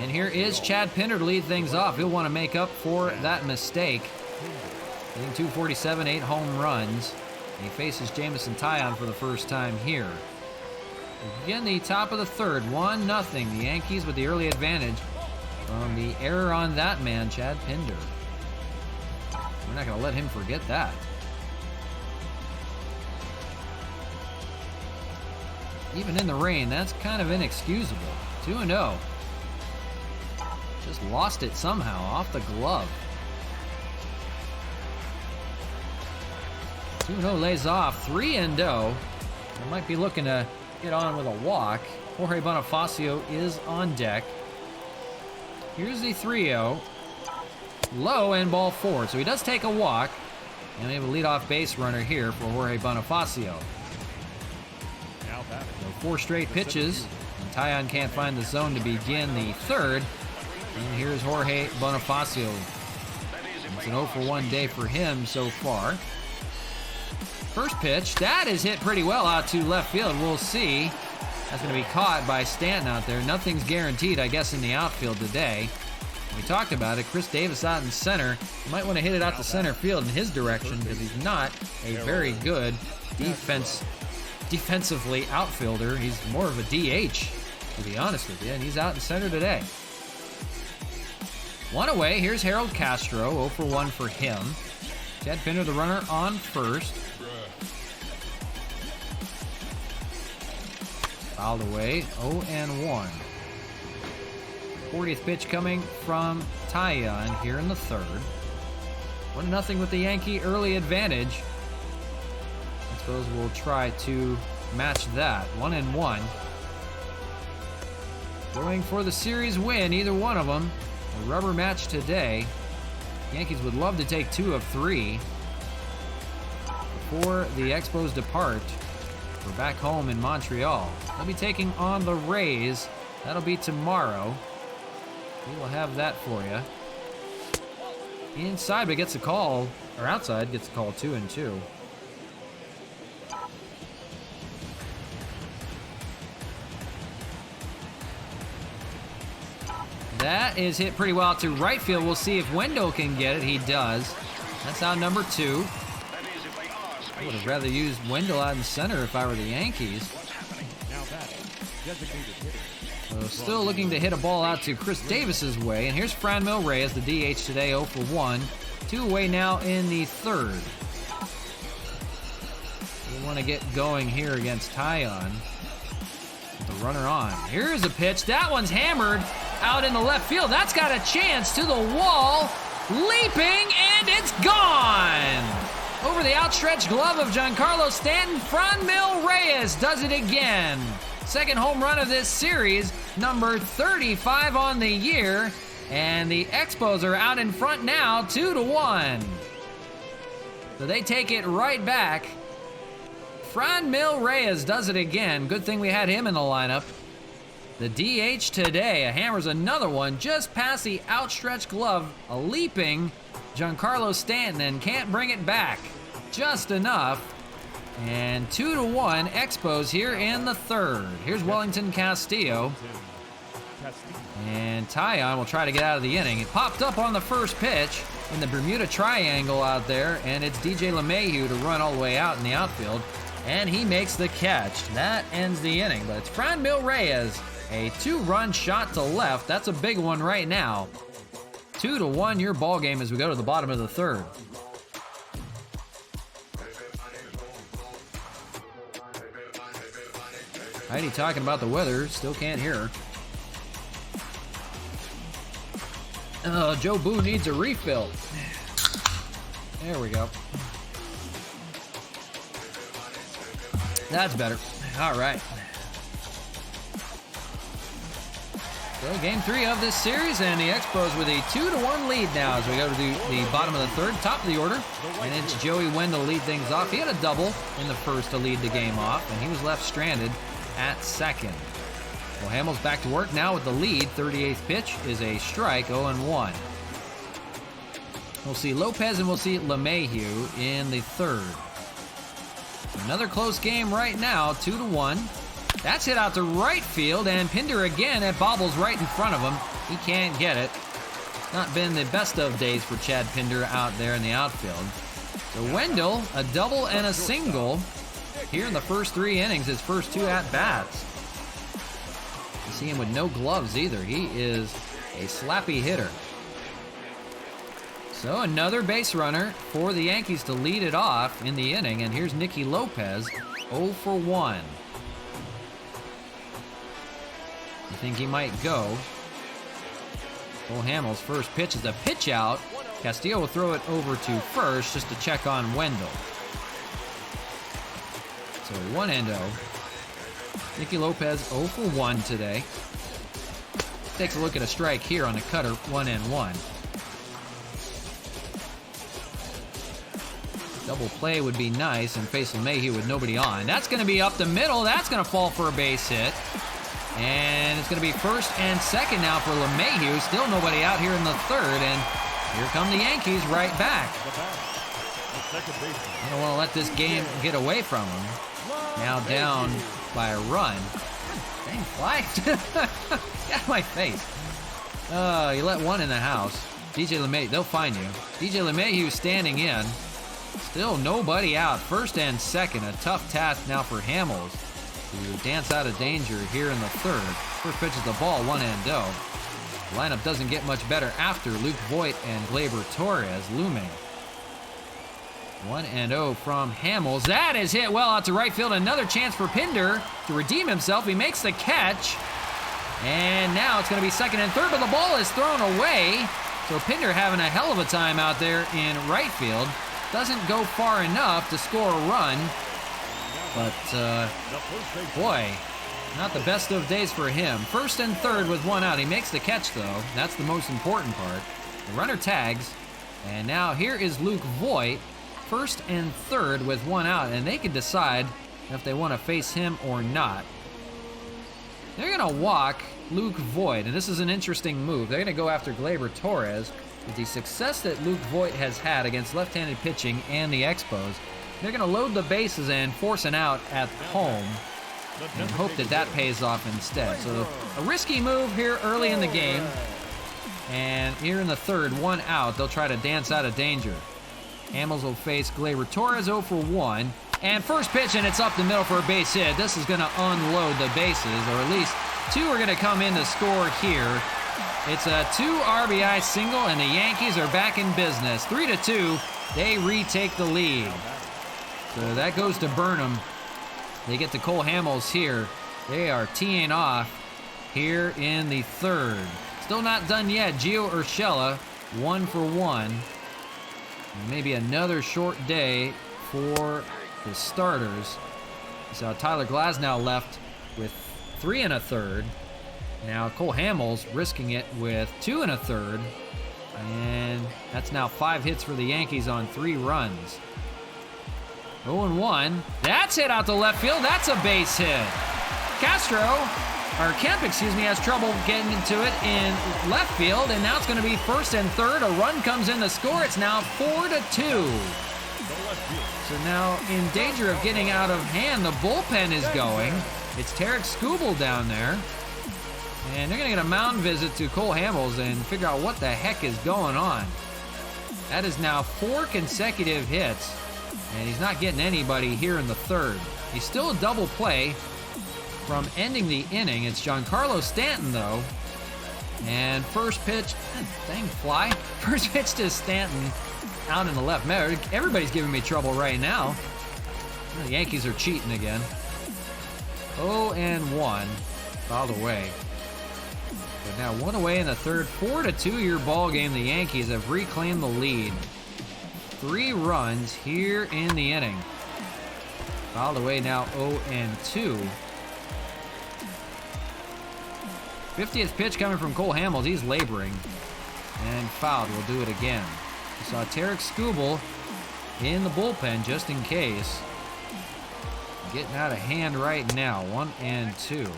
And here is Chad Pinder to lead things off. He'll want to make up for that mistake. Hitting .247, 8 home runs. And he faces Jameson Taillon for the first time here. Again, the top of the third, 1-0. The Yankees with the early advantage from the error on that man, Chad Pinder. We're not going to let him forget that. Even in the rain, that's kind of inexcusable. 2-0. Just lost it somehow off the glove. 2-0 lays off, 3-0. They might be looking to get on with a walk. Jorge Bonifacio is on deck. Here's the 3-0. Low and ball 4. So he does take a walk. And we have a leadoff base runner here for Jorge Bonifacio. So 4 straight pitches. And Taillon can't find the zone to begin the third. And here's Jorge Bonifacio. It's an 0-for-1 day for him so far. First pitch, that is hit pretty well out to left field. We'll see. That's going to be caught by Stanton out there. Nothing's guaranteed, I guess, in the outfield today. We talked about it. Chris Davis out in center. You might want to hit it out to center field in his direction because he's not a very good defensively outfielder. He's more of a DH, to be honest with you, and he's out in center today. 1 away. Here's Harold Castro. 0-for-1 for him. Chad Pinder, the runner, on first. Fouled away. 0-1. 40th pitch coming from Taillon here in the third. 1-0 with the Yankee early advantage. I suppose we'll try to match that. 1-1. Going for the series win, either one of them. A rubber match today. Yankees would love to take 2 of 3 before the Expos depart. We're back home in Montreal. They'll be taking on the Rays. That'll be tomorrow. We will have that for you. Inside, but gets a call, or outside, gets a call 2-2. That is hit pretty well out to right field. We'll see if Wendell can get it. He does. That's out number 2. I would have rather used Wendell out in center if I were the Yankees. So still looking to hit a ball out to Chris Davis's way. And here's Franmil Reyes, the DH today, 0-for-1. 2 away now in the third. We want to get going here against Taillon. With the runner on. Here's a pitch. That one's hammered out in the left field. That's got a chance to the wall. Leaping, and it's gone! Over the outstretched glove of Giancarlo Stanton, Franmil Reyes does it again. Second home run of this series, number 35 on the year, and the Expos are out in front now, 2-1. So they take it right back. Franmil Reyes does it again. Good thing we had him in the lineup. The DH today hammers another one just past the outstretched glove, a leaping Giancarlo Stanton, and can't bring it back. Just enough. And 2-1 Expos here in the third. Here's Wellington Castillo. And Taillon will try to get out of the inning. It popped up on the first pitch in the Bermuda Triangle out there, and it's DJ LeMahieu to run all the way out in the outfield. And he makes the catch. That ends the inning. But it's Franmil Reyes, a 2-run shot to left. That's a big one right now. 2-1 your ball game as we go to the bottom of the third. Heidi talking about the weather, still can't hear her. Joe Boo needs a refill. There we go. That's better. All right. So game 3 of this series, and the Expos with a 2-1 lead now as we go to the bottom of the third, top of the order. And it's Joey Wendell to lead things off. He had a double in the first to lead the game off, and he was left stranded at second. Well, Hamels back to work now with the lead. 38th pitch is a strike, 0-1. We'll see Lopez and we'll see LeMahieu in the third. Another close game right now, 2-1. That's hit out to right field, and Pinder again at bobbles right in front of him. He can't get it. Not been the best of days for Chad Pinder out there in the outfield. So Wendell, a double and a single here in the first 3 innings, his first 2 at-bats. You see him with no gloves either. He is a slappy hitter. So another base runner for the Yankees to lead it off in the inning, and here's Nicky Lopez, 0-for-1. You think he might go? Cole Hamels' first pitch is a pitch out. Castillo will throw it over to first just to check on Wendell. So 1-0. Nicky Lopez 0 for 1 today. Takes a look at a strike here on the cutter, 1-1. Double play would be nice and face LeMahieu with nobody on. That's going to be up the middle. That's going to fall for a base hit. And it's going to be first and second now for LeMahieu. Still nobody out here in the third. And here come the Yankees right back. I don't want to let this game get away from them. Now down by a run. Dang, fly. Get out of my face. You let one in the house. DJ LeMahieu, they'll find you. DJ LeMahieu standing in. Still nobody out. First and second. A tough task now for Hamels to dance out of danger here in the third. First pitch is the ball, 1-0. The lineup doesn't get much better after Luke Voit and Gleyber Torres looming. 1-0 from Hamels. That is hit well out to right field. Another chance for Pinder to redeem himself. He makes the catch. And now it's going to be second and third, but the ball is thrown away. So Pinder having a hell of a time out there in right field. Doesn't go far enough to score a run. But, boy, not the best of days for him. First and third with one out. He makes the catch, though. That's the most important part. The runner tags. And now here is Luke Voit. First and third with one out. And they can decide if they want to face him or not. They're going to walk Luke Voit. And this is an interesting move. They're going to go after Gleyber Torres. With the success that Luke Voit has had against left-handed pitching and the Expos, they're going to load the bases and force an out at home and hope that that pays off instead. So a risky move here early in the game. And here in the third, one out, they'll try to dance out of danger. Hamels will face Gleyber Torres 0 for 1. And first pitch, and it's up the middle for a base hit. This is going to unload the bases, or at least two are going to come in to score here. It's a 2 RBI single, and the Yankees are back in business. 3-2, they retake the lead. So that goes to Burnham. They get to Cole Hamels here. They are teeing off here in the third. Still not done yet. Gio Urshela, 1 for 1. Maybe another short day for the starters. So Tyler Glasnow left with 3 1/3. Now Cole Hamels risking it with 2 1/3. And that's now 5 hits for the Yankees on 3 runs. 0-1. That's hit out to left field. That's a base hit. Kemp, has trouble getting into it in left field, and now it's going to be first and third. A run comes in to score. It's now 4-2. So now in danger of getting out of hand, the bullpen is going. It's Tarek Skubal down there. And they're going to get a mound visit to Cole Hamels and figure out what the heck is going on. That is now 4 consecutive hits. And he's not getting anybody here in the third. He's still a double play from ending the inning. It's Giancarlo Stanton, though. And first pitch, dang fly. First pitch to Stanton out in the left. Man, everybody's giving me trouble right now. The Yankees are cheating again. 0-1. Fouled away. But now 1 away in the third. 4-2 your ball game. The Yankees have reclaimed the lead. 3 runs here in the inning. Fouled away now 0-2. 50th pitch coming from Cole Hamels. He's laboring. And fouled. We'll do it again. We saw Tarek Skubal in the bullpen just in case. Getting out of hand right now. 1-2.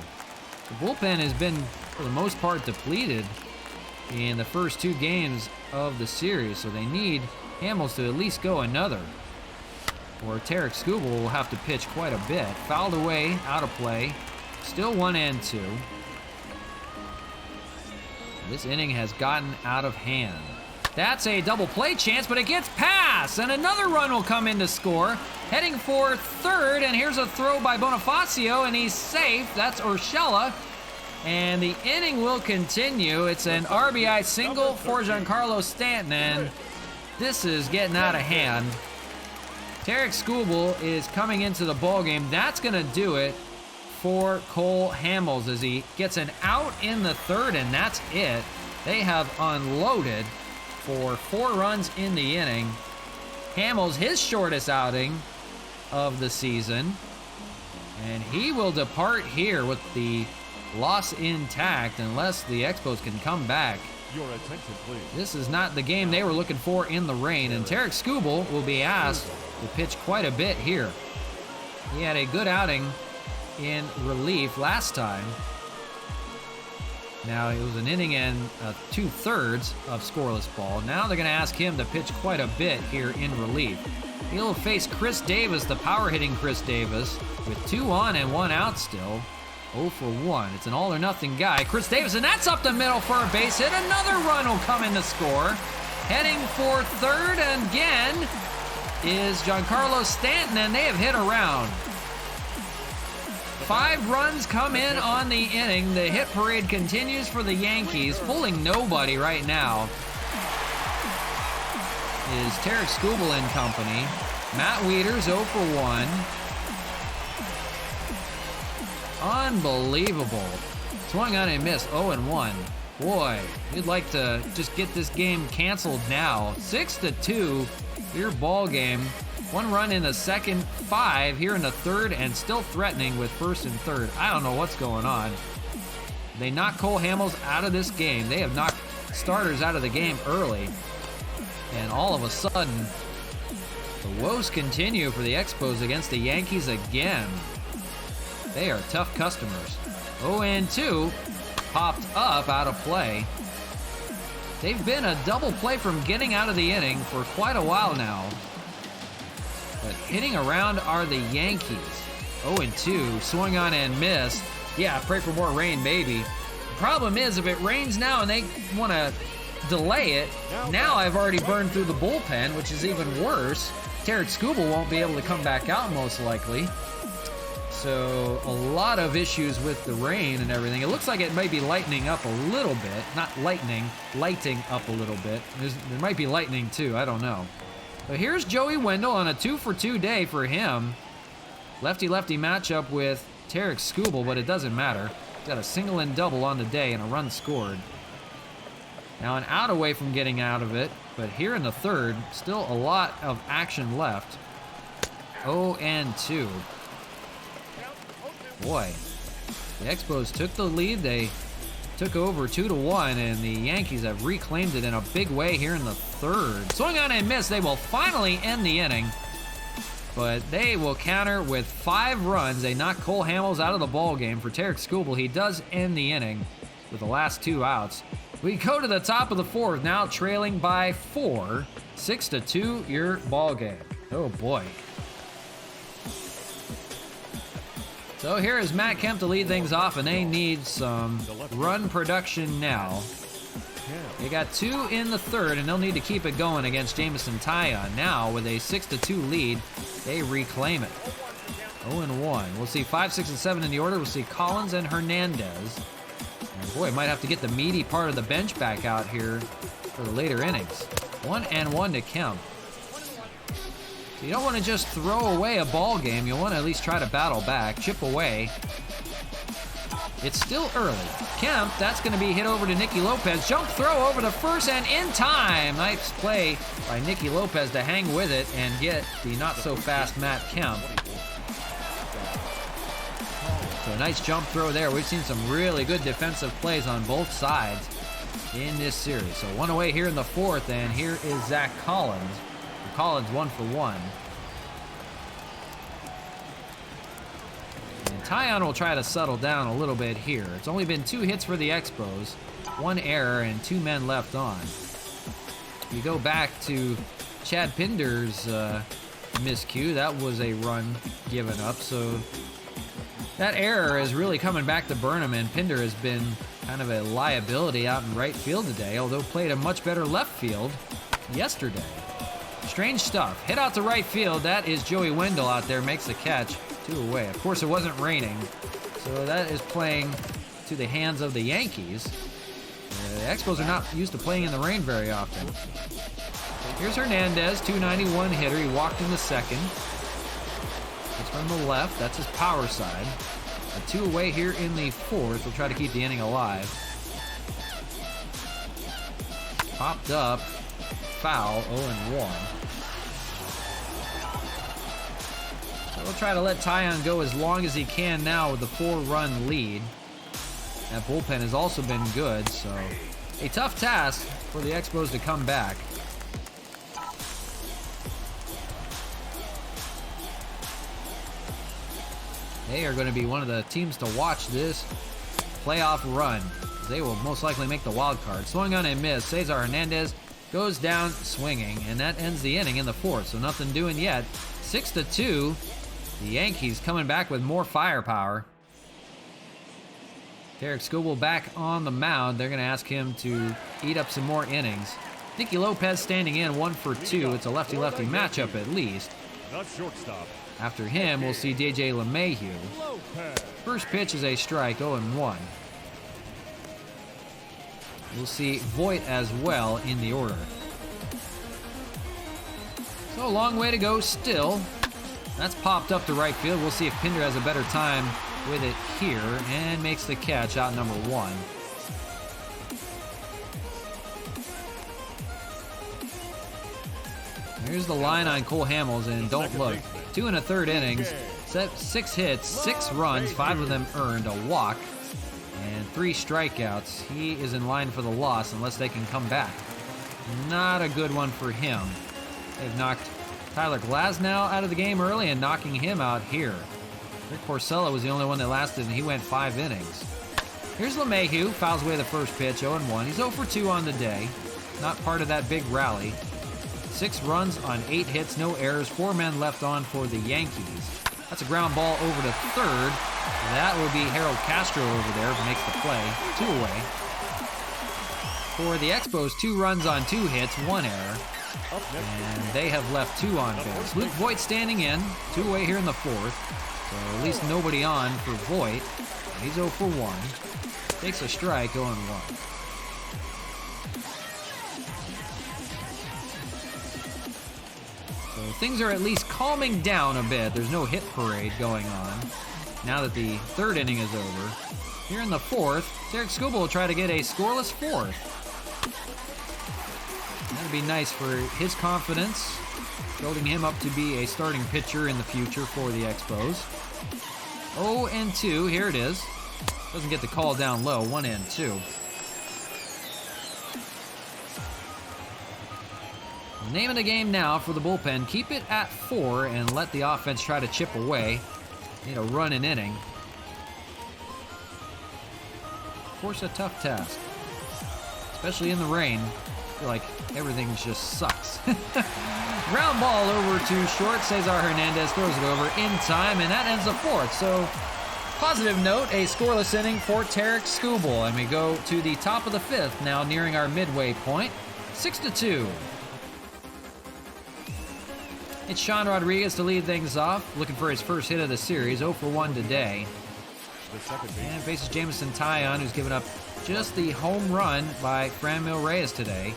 The bullpen has been, for the most part, depleted in the first 2 games of the series. So they need Hamels to at least go another. Or Tarek Skubal will have to pitch quite a bit. Fouled away, out of play. Still 1-2. This inning has gotten out of hand. That's a double play chance, but it gets past, and another run will come in to score. Heading for third, and here's a throw by Bonifacio, and he's safe. That's Urshela, and the inning will continue. It's an RBI single for Giancarlo Stanton, and this is getting out of hand. Tarek Skubal is coming into the ballgame. That's going to do it for Cole Hamels as he gets an out in the third, and that's it. They have unloaded for 4 runs in the inning. Hamels, his shortest outing of the season. And he will depart here with the loss intact unless the Expos can come back. Your attention, please. This is not the game they were looking for in the rain, and Tarek Skubal will be asked to pitch quite a bit here. He had a good outing in relief last time. Now, it was an inning and 2/3 of scoreless ball. Now they're going to ask him to pitch quite a bit here in relief. He'll face Chris Davis, the power-hitting Chris Davis, with 2 on and 1 out still. 0 for 1. It's an all-or-nothing guy. Chris Davis, and that's up the middle for a base hit. Another run will come in to score. Heading for third again is Giancarlo Stanton, and they have hit around. 5 runs come in on the inning. The hit parade continues for the Yankees. Fooling nobody right now is Tarek Skubal and company. Matt Wieters 0 for 1. Unbelievable. Swung on and missed, 0 and 1. Boy, you'd like to just get this game canceled now. 6-2, your ball game. 1 run in the second, 5 here in the third, and still threatening with first and third. I don't know what's going on. They knocked Cole Hamels out of this game. They have knocked starters out of the game early. And all of a sudden, the woes continue for the Expos against the Yankees again. They are tough customers. 0 and 2 popped up out of play. They've been a double play from getting out of the inning for quite a while now. But hitting around are the Yankees. 0 and 2, swung on and missed. Yeah, pray for more rain, maybe. The problem is, if it rains now and they want to delay it, now I've already burned through the bullpen, which is even worse. Tarek Skubal won't be able to come back out most likely. So a lot of issues with the rain and everything. It looks like it might be lightening up a little bit. Not lightning, lighting up a little bit. There might be lightning too, I don't know. But here's Joey Wendell on a 2-for-2 day for him. Lefty-lefty matchup with Tarek Skubal, but it doesn't matter. He's got a single and double on the day and a run scored. Now an out away from getting out of it, but here in the third, still a lot of action left. 0 and 2. Boy, the Expos took the lead. They took over 2-1, and the Yankees have reclaimed it in a big way here in the third. Swung on and missed. They will finally end the inning, but they will counter with 5 runs. They knock Cole Hamels out of the ball game. For Tarek Skubal, he does end the inning with the last 2 outs. We go to the top of the fourth, now trailing by 4, 6-2, your ball game. Oh boy. So here is Matt Kemp to lead things off, and they need some run production now. They got 2 in the third, and they'll need to keep it going against Jameson Taillon. Now, with a 6-2 lead, they reclaim it. 0 and 1. We'll see 5, 6, and 7 in the order. We'll see Collins and Hernandez. And boy, might have to get the meaty part of the bench back out here for the later innings. 1 and 1 to Kemp. You don't want to just throw away a ball game. You want to at least try to battle back, chip away. It's still early. Kemp, that's going to be hit over to Nicky Lopez. Jump throw over to first and in time. Nice play by Nicky Lopez to hang with it and get the not-so-fast Matt Kemp. So a nice jump throw there. We've seen some really good defensive plays on both sides in this series. So 1 away here in the fourth, and here is Zach Collins. Collins 1 for 1. And Taillon will try to settle down a little bit here. It's only been 2 hits for the Expos, 1 error, and 2 men left on. You go back to Chad Pinder's miscue. That was a run given up. So that error is really coming back to Burnham, and Pinder has been kind of a liability out in right field today, although played a much better left field yesterday. Strange stuff. Hit out to right field. That is Joey Wendell out there. Makes the catch. 2 away. Of course, it wasn't raining, so that is playing to the hands of the Yankees. The Expos are not used to playing in the rain very often. Here's Hernandez, 291 hitter. He walked in the second. It's from the left. That's his power side. A 2 away here in the fourth. We'll try to keep the inning alive. Popped up. Foul. 0-1. So we'll try to let Tyon go as long as he can now with the 4-run lead. That bullpen has also been good, so a tough task for the Expos to come back. They are going to be one of the teams to watch this playoff run. They will most likely make the wild card. Swung on a miss. Cesar Hernandez goes down swinging, and that ends the inning in the 4th, so nothing doing yet. 6-2. The Yankees coming back with more firepower. Derek Skubal back on the mound. They're going to ask him to eat up some more innings. Nicky Lopez standing in 1 for 2. It's a lefty-lefty matchup at least. The shortstop. After him, we'll see DJ LeMahieu. First pitch is a strike, 0-1. We'll see Voit as well in the order. So a long way to go still. That's popped up to right field. We'll see if Pinder has a better time with it here and makes the catch out number 1. Here's the line on Cole Hamels, and don't look. 2 1/3 innings, 6 hits, 6 runs, 5 of them earned, a walk, and 3 strikeouts. He is in line for the loss unless they can come back. Not a good one for him. They've knocked Tyler Glasnow out of the game early and knocking him out here. Rick Porcello was the only one that lasted, and he went 5 innings. Here's LeMahieu, fouls away the first pitch, 0-1. He's 0 for 2 on the day. Not part of that big rally. 6 runs on 8 hits, no errors, 4 men left on for the Yankees. That's a ground ball over to third. That will be Harold Castro over there who makes the play. 2 away. For the Expos, 2 runs on 2 hits, 1 error. And they have left 2 on base. Luke Voit standing in, 2 away here in the 4th. So at least nobody on for Voit. He's 0 for 1. Takes a strike, 0-1. So things are at least calming down a bit. There's no hit parade going on now that the 3rd inning is over. Here in the 4th, Derek Skubal will try to get a scoreless 4th. That'd be nice for his confidence, building him up to be a starting pitcher in the future for the Expos. 0-2, here it is. Doesn't get the call down low, 1-2. The name of the game now for the bullpen, keep it at 4 and let the offense try to chip away. Need a run an inning. Of course, a tough task, especially in the rain. I feel like everything just sucks. Ground ball over to short. Cesar Hernandez throws it over in time, and that ends the 4th. So, positive note, a scoreless inning for Derek Skubal. And we go to the top of the 5th, now nearing our midway point. 6-2. It's Sean Rodriguez to lead things off, looking for his first hit of the series, 0 for 1 today. And faces Jameson Taillon, who's given up just the home run by Franmil Reyes today.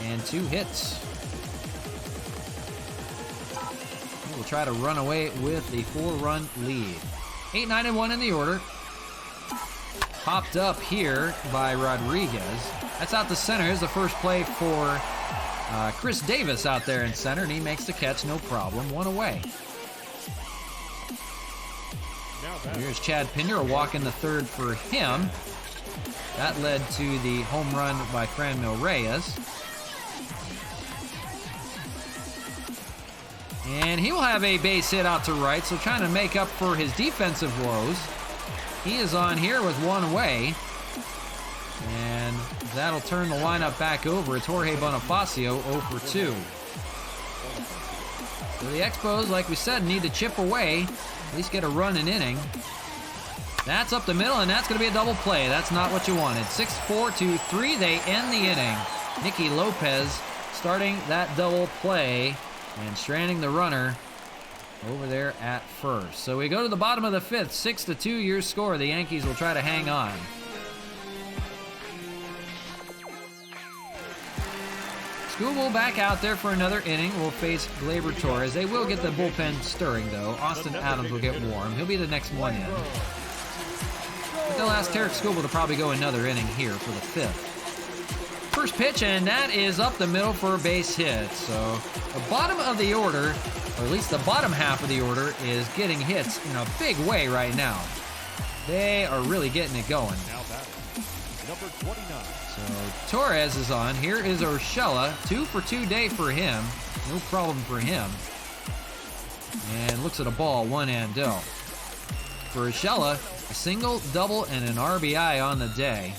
And 2 hits. He will try to run away with the 4-run lead. 8-9-1 in the order. Popped up here by Rodriguez. That's out to center. Here's the first play for Chris Davis out there in center, and he makes the catch, no problem. 1 away. Here's Chad Pinder, a walk in the 3rd for him. That led to the home run by Franmil Reyes. And he will have a base hit out to right, so trying to make up for his defensive woes. He is on here with 1 away. And that'll turn the lineup back over. It's Jorge Bonifacio, 0 for 2. So the Expos, like we said, need to chip away, at least get a run an inning. That's up the middle, and that's going to be a double play. That's not what you wanted. 6-4-2-3, they end the inning. Nicky Lopez starting that double play and stranding the runner over there at first. So we go to the bottom of the 5th, 6-2 your score. The Yankees will try to hang on. Skubal back out there for another inning. Will face Gleyber Torres. They will get the bullpen stirring, though. Austin Adams will get warm. He'll be the next one in. But they'll ask Derek Skubal to probably go another inning here for the 5th. first pitch, and that is up the middle for a base hit. So the bottom of the order, or at least the bottom half of the order, is getting hits in a big way right now. They are really getting it going. Now batting, number 29. So Torres is on. Here is Urshela. 2 for 2 day for him. No problem for him. And looks at a ball, 1-0. For Urshela, a single, double, and an RBI on the day.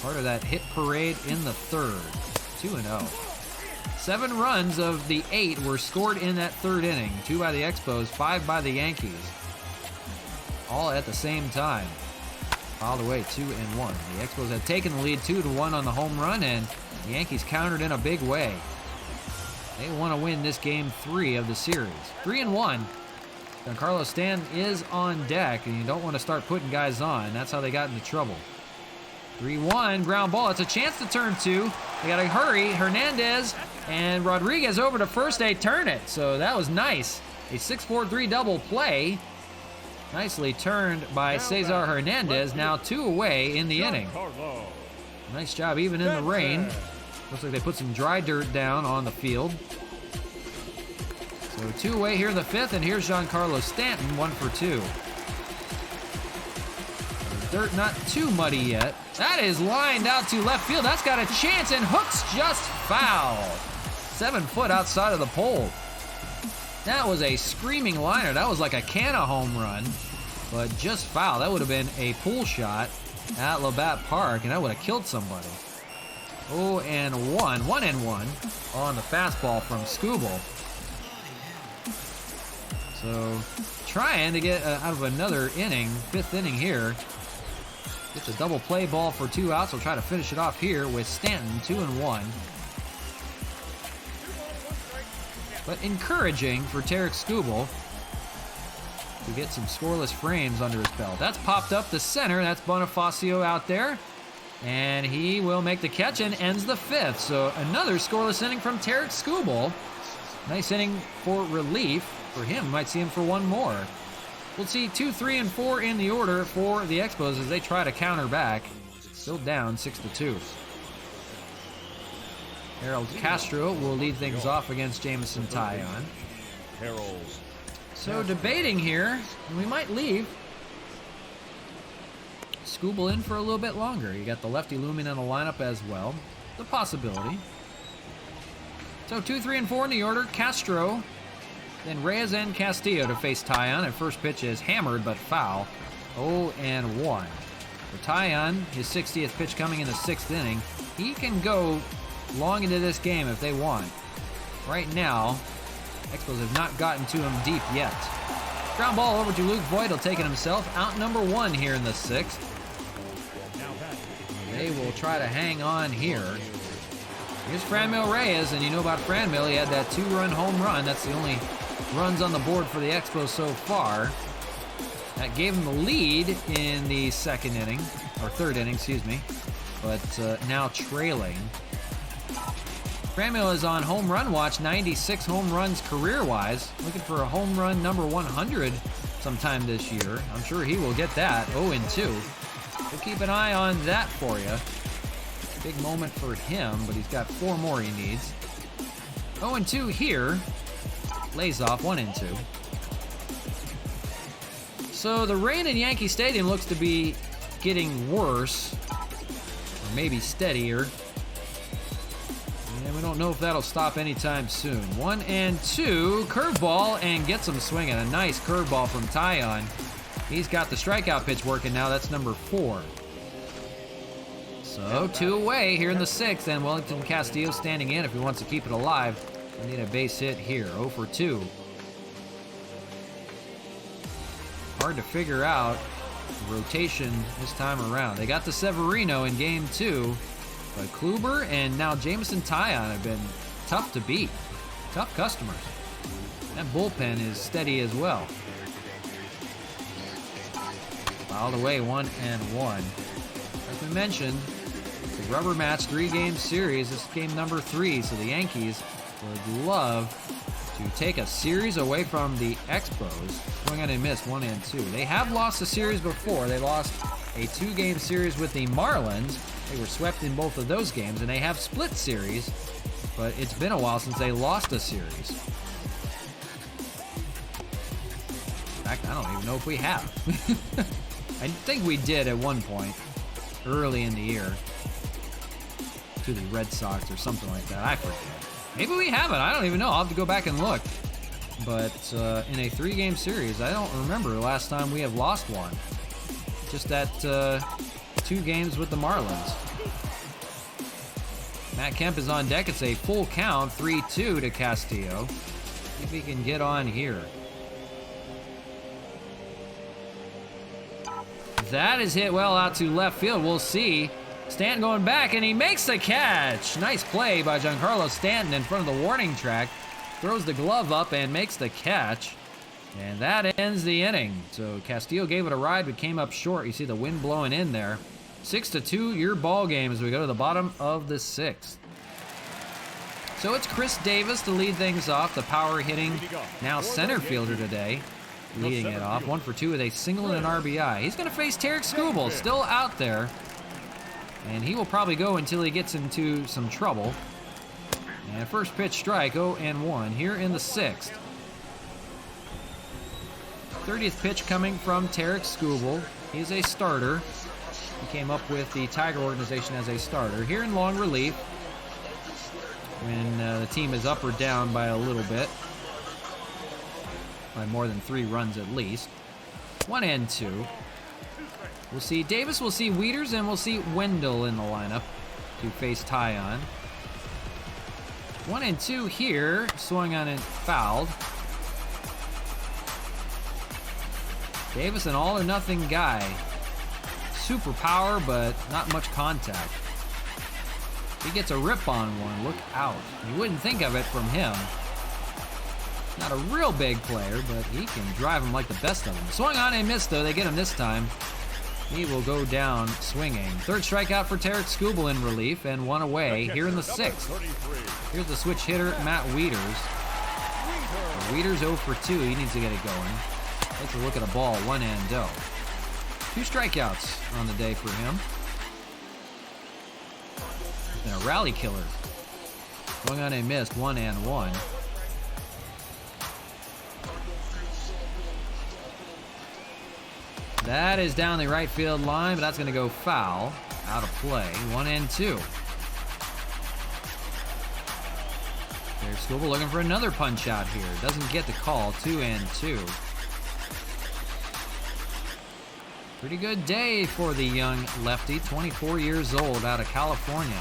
Part of that hit parade in the third. 2-0. 7 runs of the 8 were scored in that third inning. 2 by the Expos, 5 by the Yankees. All at the same time. All the way 2-1. The Expos had taken the lead 2-1 on the home run, and the Yankees countered in a big way. They want to win this game 3 of the series. 3-1. Giancarlo Stanton is on deck, and you don't want to start putting guys on. That's how they got into trouble. 3-1, ground ball. It's a chance to turn 2. They got to hurry. Hernandez and Rodriguez over to first. They turn it, so that was nice. A 6-4-3 double play. Nicely turned by Cesar Hernandez. Now 2 away in the inning. Nice job even in the rain. Looks like they put some dry dirt down on the field. So 2 away here in the 5th, and here's Giancarlo Stanton, 1 for 2. The dirt not too muddy yet. That is lined out to left field. That's got a chance, and hooks just foul. 7 foot outside of the pole. That was a screaming liner. That was like a Canna home run, but just foul. That would have been a pool shot at Labatt Park, and that would have killed somebody. 0-1, 1-1 on the fastball from Skubal. So trying to get out of another inning, 5th inning here. Gets a double play ball for 2 outs. We'll try to finish it off here with Stanton, 2-1. But encouraging for Tarek Skubal to get some scoreless frames under his belt. That's popped up the center. That's Bonifacio out there. And he will make the catch and ends the 5th. So another scoreless inning from Tarek Skubal. Nice inning for relief for him. Might see him for 1 more. We'll see 2, 3, and 4 in the order for the Expos as they try to counter back. Still down 6-2. Harold Castro will lead things off against Jameson Taillon. So debating here, and we might leave Skubal in for a little bit longer. You got the lefty looming in the lineup as well. The possibility. So 2, 3, and 4 in the order. Castro, then Reyes and Castillo to face Taillon. And first pitch is hammered but foul. 0-1. For Taillon, his 60th pitch coming in the 6th inning. He can go long into this game if they want. Right now, Expos have not gotten to him deep yet. Ground ball over to Luke Voigt. He'll take it himself. Out number 1 here in the 6th. They will try to hang on here. Here's Franmil Reyes, and you know about Franmil. He had that 2-run home run. That's the only runs on the board for the Expos so far. That gave him the lead in the 2nd inning, or 3rd inning, excuse me. But now trailing. Franmil is on home run watch, 96 home runs career-wise. Looking for a home run number 100 sometime this year. I'm sure he will get that. 0-2. We'll keep an eye on that for you. Big moment for him, but he's got 4 more he needs. 0-2 here. Lays off 1-2. So the rain in Yankee Stadium looks to be getting worse, or maybe steadier. And we don't know if that'll stop anytime soon. 1-2, curveball, and gets him swinging. A nice curveball from Taillon. He's got the strikeout pitch working now. That's number 4. So 2 away here in the 6th, and Wellington Castillo standing in if he wants to keep it alive. We need a base hit here. 0-2. Hard to figure out the rotation this time around. They got the Severino in game 2, but Kluber and now Jameson Taillon have been tough to beat. Tough customers. That bullpen is steady as well. Fouled away, 1-1. As we mentioned, the rubber match 3-game series. This is game number 3, so the Yankees would love to take a series away from the Expos. Swing on a miss, 1-2. They have lost a series before. They lost a 2-game series with the Marlins. They were swept in both of those games, and they have split series, but it's been a while since they lost a series. In fact, I don't even know if we have. I think we did at one point early in the year to the Red Sox or something like that. I forget. Maybe we haven't. I don't even know. I'll have to go back and look. But in a 3-game series, I don't remember the last time we have lost one. Just that 2 games with the Marlins. Matt Kemp is on deck. It's a full count, 3-2 to Castillo. See if he can get on here. That is hit well out to left field. We'll see. Stanton going back, and he makes the catch. Nice play by Giancarlo Stanton in front of the warning track. Throws the glove up and makes the catch. And that ends the inning. So Castillo gave it a ride, but came up short. You see the wind blowing in there. 6-2, your ball game as we go to the bottom of the 6th. So it's Chris Davis to lead things off, the power hitting now center fielder today. Leading it off, 1 for 2 with a single and an RBI. He's going to face Tarek Skubal, still out there. And he will probably go until he gets into some trouble. And first pitch strike, 0-1 here in the 6th. 30th pitch coming from Tarek Skubal. He's a starter. He came up with the Tiger organization as a starter. Here in long relief, when the team is up or down by a little bit. By more than 3 runs at least. 1-2. We'll see Davis, we'll see Wieters, and we'll see Wendell in the lineup to face Tyon. 1-2 here. Swung on and fouled. Davis, an all-or-nothing guy. Super power, but not much contact. He gets a rip on one. Look out. You wouldn't think of it from him. Not a real big player, but he can drive him like the best of them. Swung on and missed, though. They get him this time. He will go down swinging. 3rd strikeout for Tarek Skubal in relief, and 1 away here in the 6th. Here's the switch hitter, Matt Wieters. Wieters 0 for 2. He needs to get it going. Takes a look at a ball, 1-0. 2 strikeouts on the day for him. And a rally killer. Swung on and missed, 1-1. That is down the right field line, but that's going to go foul. Out of play. 1-2. There's Skubal looking for another punch out here. Doesn't get the call. 2-2. Pretty good day for the young lefty. 24 years old out of California.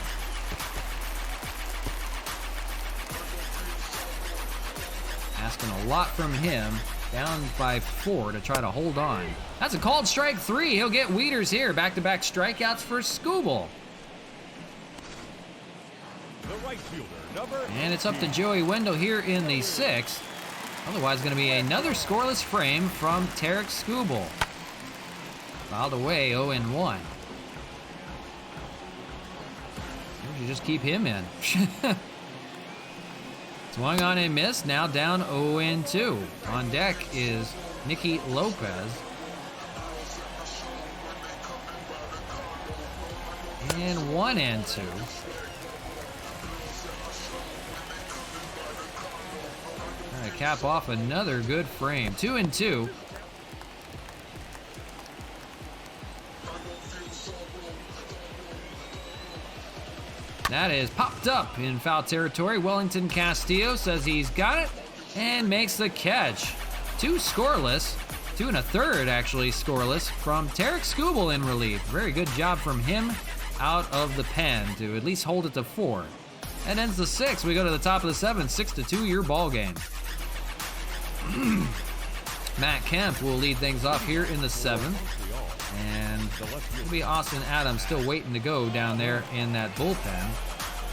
Asking a lot from him. Down by 4 to try to hold on. That's a called strike 3. He'll get Wieters here. Back-to-back strikeouts for Skubal. And it's up to Joey Wendell here in the 6th. Otherwise, going to be another scoreless frame from Tarek Skubal. Fouled away, 0-1. You just keep him in. Swung on and missed, now down 0-2. On deck is Nicky Lopez. And 1-2. Trying to cap off another good frame. 2-2. That is popped up in foul territory. Wellington Castillo says he's got it and makes the catch. 2 scoreless, 2 1/3 actually scoreless from Tarek Skubal in relief. Very good job from him out of the pen to at least hold it to 4. That ends the 6th. We go to the top of the 7th, 6-2 your ball game. Matt Kemp will lead things off here in the 7th. And it'll be Austin Adams still waiting to go down there in that bullpen.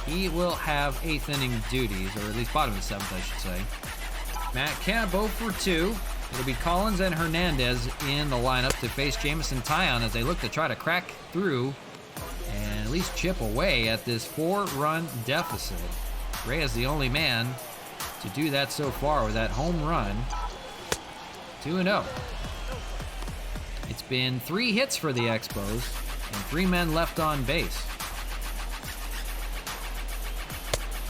He will have 8th inning duties, or at least bottom of the 7th, I should say. Matt Kemp 0 for 2. It'll be Collins and Hernandez in the lineup to face Jamison Tyon as they look to try to crack through and at least chip away at this 4-run deficit. Reyes the only man to do that so far with that home run. 2-0. It's been 3 hits for the Expos and 3 men left on base.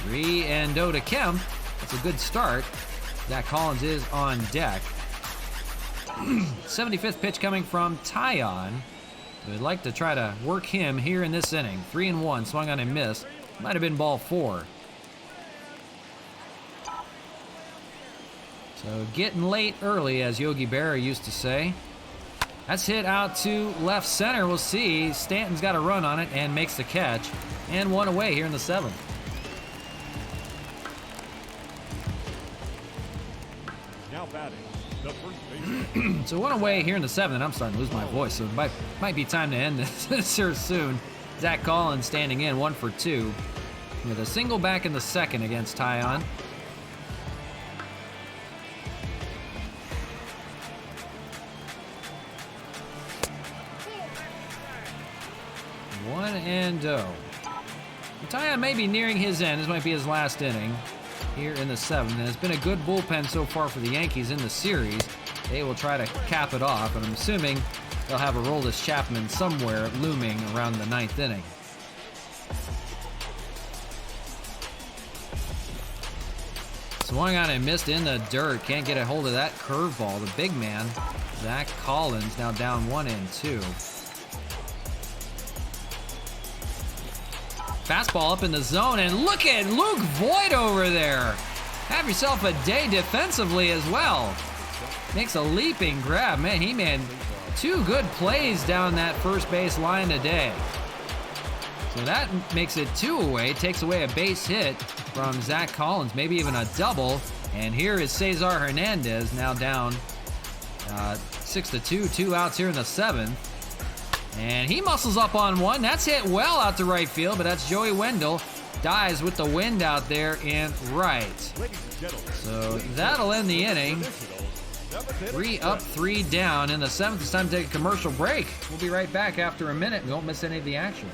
3-0 to Kemp. That's a good start. Zach Collins is on deck. 75th pitch coming from Tyon. We'd like to try to work him here in this inning. 3-1, swung on and missed. Might have been ball 4. So getting late early, as Yogi Berra used to say. That's hit out to left center. We'll see. Stanton's got a run on it and makes the catch. And 1 away here in the 7th. Now batting, the first baseman. So 1 away here in the 7th, and I'm starting to lose my voice, so it might be time to end this here soon. Zach Collins standing in, 1 for 2, with a single back in the 2nd against Tyon. One and oh. Tyon may be nearing his end. This might be his last inning here in the 7th, and it's been a good bullpen so far for the Yankees in the series. They will try to cap it off, and I'm assuming they'll have a Aroldis Chapman somewhere looming around the 9th inning. Swung on and missed in the dirt. Can't get a hold of that curveball. The big man, Zach Collins, now down 1-2. Fastball up in the zone, and look at Luke Voit over there. Have yourself a day defensively as well. Makes a leaping grab. Man, he made 2 good plays down that first base line today. So that makes it 2 away, takes away a base hit from Zach Collins, maybe even a double. And here is Cesar Hernandez, now down 6-2, 2 outs here in the 7th. And he muscles up on one. That's hit well out to right field, but that's Joey Wendell. Dies with the wind out there in right. So that'll end the inning. 3 up, 3 down in the 7th. It's time to take a commercial break. We'll be right back after a minute. We won't miss any of the action.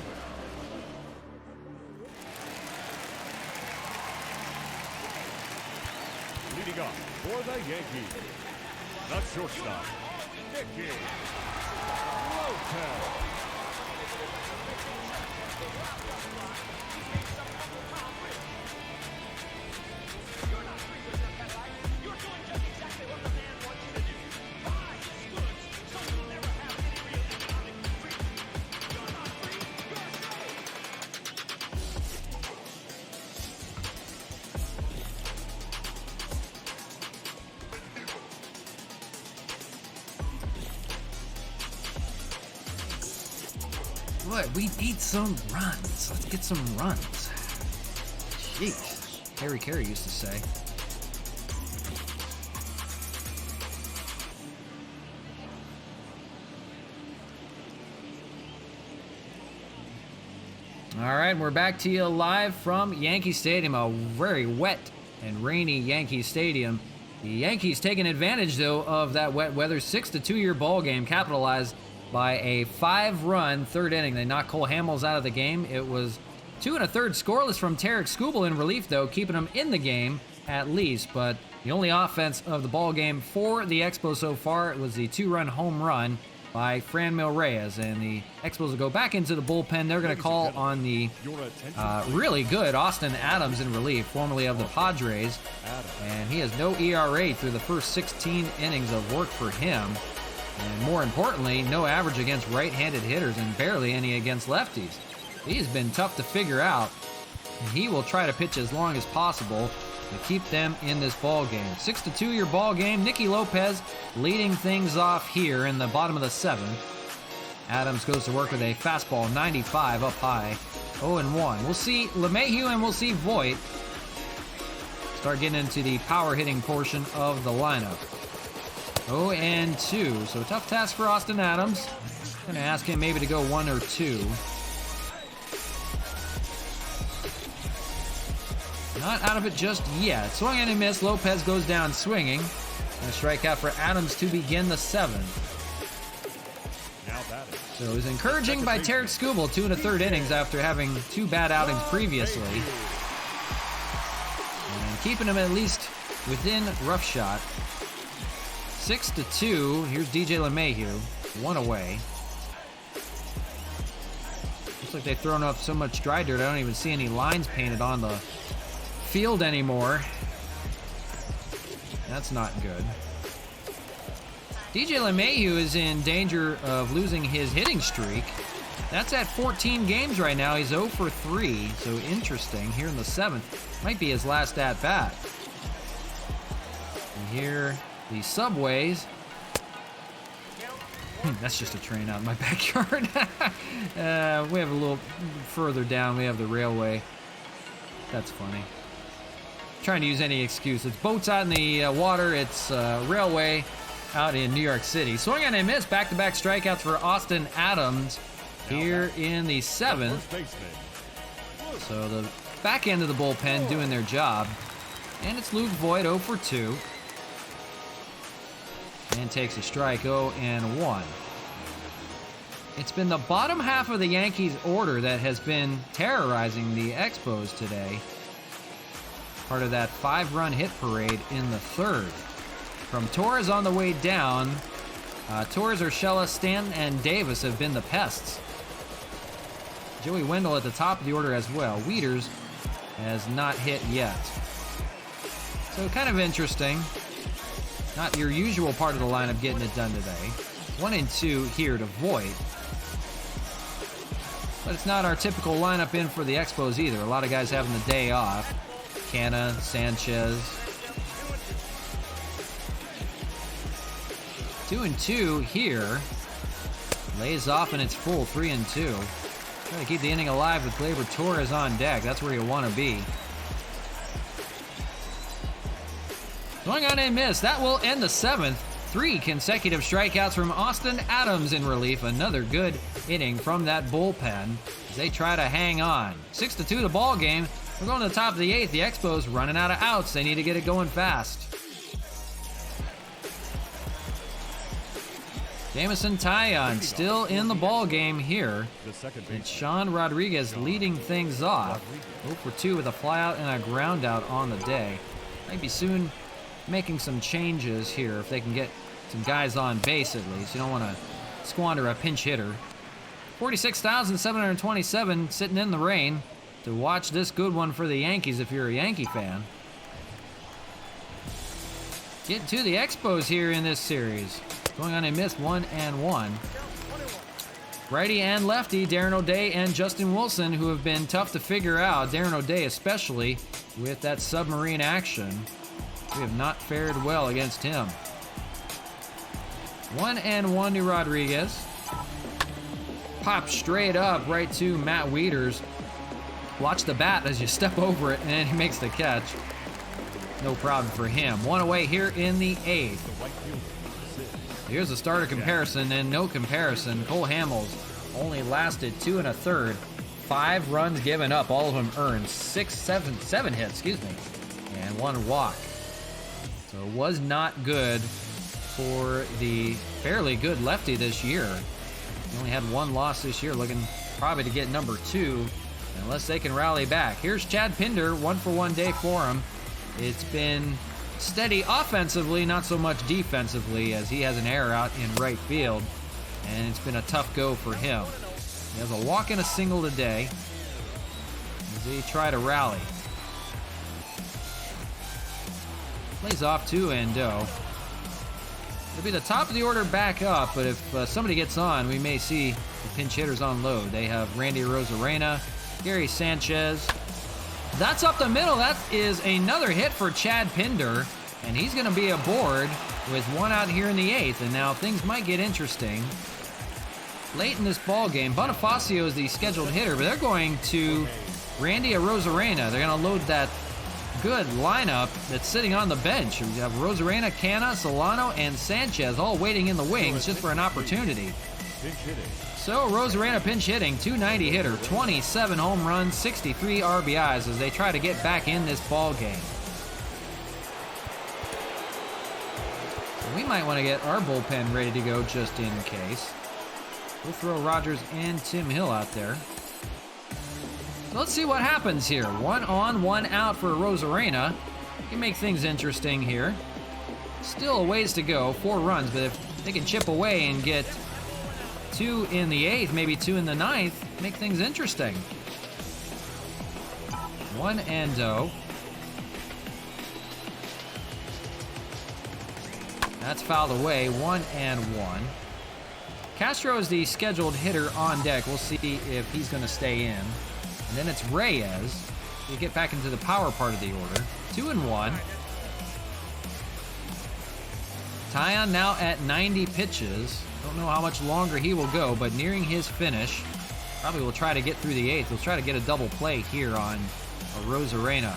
Leading off for the Yankees, the shortstop, Nicky Lopez. Boy, we need some runs. Let's get some runs. Jeez. Harry Carey used to say. All right, we're back to you live from Yankee Stadium, a very wet and rainy Yankee Stadium. The Yankees taking advantage, though, of that wet weather. 6-2 ball game, capitalized by a 5-run 3rd inning. They knocked Cole Hamels out of the game. It was 2 1/3 scoreless from Tarek Skubal in relief, though, keeping him in the game at least. But the only offense of the ball game for the Expos so far was the 2-run home run by Franmil Reyes. And the Expos will go back into the bullpen. They're going to call on the really good Austin Adams in relief, formerly of the Padres. And he has no ERA through the first 16 innings of work for him. And more importantly, no average against right-handed hitters and barely any against lefties. He's been tough to figure out, and he will try to pitch as long as possible to keep them in this ball game. 6-2 ball game. Nicky Lopez leading things off here in the bottom of the 7th. Adams goes to work with a fastball, 95 up high, 0-1. We'll see LeMahieu and we'll see Voit start getting into the power hitting portion of the lineup. 0-2, so a tough task for Austin Adams. Gonna ask him maybe to go 1 or 2. Not out of it just yet. Swung and a miss. Lopez goes down swinging. And a strikeout for Adams to begin the 7th. So it was encouraging by Tarek Skubal, 2 1/3 innings after having 2 bad outings previously. And keeping them at least within rough shot. 6-2. Here's DJ LeMahieu, one away. Looks like they've thrown up so much dry dirt, I don't even see any lines painted on the field anymore. That's not good. DJ LeMahieu is in danger of losing his hitting streak. That's at 14 games right now. He's 0 for 3, so interesting. Here in the 7th, might be his last at-bat. And here, the subways. That's just a train out in my backyard. We have a little further down, we have the railway. That's funny. Trying to use any excuse. It's boats out in the water. It's railway out in New York City. Swing on a miss. Back-to-back strikeouts for Austin Adams here in the 7th. So the back end of the bullpen doing their job. And it's Luke Voigt, 0 for 2. And takes a strike, 0-1. It's been the bottom half of the Yankees order that has been terrorizing the Expos today. Part of that 5-run hit parade in the 3rd. From Torres on the way down, Torres, Urshela, Stanton, and Davis have been the pests. Joey Wendell at the top of the order as well. Wieters has not hit yet. So kind of interesting. Not your usual part of the lineup getting it done today. 1 and 2 here to Voigt. But it's not our typical lineup in for the Expos either. A lot of guys having the day off. Canna, Sanchez. 2 and 2 here. Lays off and it's full, 3 and 2. Trying to keep the inning alive with Gleyber Torres on deck. That's where you want to be. Going on a miss. That will end the 7th. 3 consecutive strikeouts from Austin Adams in relief. Another good inning from that bullpen as they try to hang on. 6-2 the ball game. We're going to the top of the 8th. The Expos running out of outs. They need to get it going fast. Jameson Taillon still in the ball game here. It's Sean Rodriguez leading things off. 0 for 2 with a flyout and a ground out on the day. Maybe soon making some changes here if they can get some guys on base at least. You don't want to squander a pinch hitter. 46,727 sitting in the rain to watch this good one for the Yankees if you're a Yankee fan. Getting to the Expos here in this series. Going on a miss, 1-1. Righty and lefty, Darren O'Day and Justin Wilson, who have been tough to figure out. Darren O'Day especially with that submarine action. We have not fared well against him. 1-1 to Rodriguez. Pop straight up right to Matt Wieters. Watch the bat as you step over it, and he makes the catch. No problem for him. 1 away here in the 8th. Here's a starter comparison, and no comparison. Cole Hamels only lasted 2 1/3. 5 runs given up, all of them earned. 7 hits, and 1 walk. So it was not good for the fairly good lefty this year. He only had 1 loss this year, looking probably to get number 2, unless they can rally back. Here's Chad Pinder, 1-for-1 day for him. It's been steady offensively, not so much defensively, as he has an error out in right field, and it's been a tough go for him. He has a walk and a single today as they try to rally. Plays off 2-0. It'll be the top of the order back up, but if somebody gets on, we may see the pinch hitters unload. They have Randy Arozarena, Gary Sanchez. That's up the middle. That is another hit for Chad Pinder, and he's going to be aboard with 1 out here in the 8th. And now things might get interesting late in this ball game. Bonifacio is the scheduled hitter, but they're going to Randy Arozarena. They're going to load that good lineup that's sitting on the bench. We have Arozarena, Canna, Solano, and Sanchez all waiting in the wings just for an opportunity. So Arozarena pinch hitting, 290 hitter, 27 home runs, 63 RBIs as they try to get back in this ball game. So we might want to get our bullpen ready to go just in case. We'll throw Rogers and Tim Hill out there. So let's see what happens here. 1 on, 1 out for Arozarena. can make things interesting here. Still a ways to go, 4 runs, but if they can chip away and get 2 in the 8th, maybe 2 in the 9th, make things interesting. 1-0. That's fouled away, 1-1. Castro is the scheduled hitter on deck. We'll see if he's going to stay in. And then it's Reyes. We get back into the power part of the order. 2-1. Taillon now at 90 pitches. Don't know how much longer he will go, but nearing his finish. Probably will try to get through the 8th. We'll try to get a double play here on Rosarena.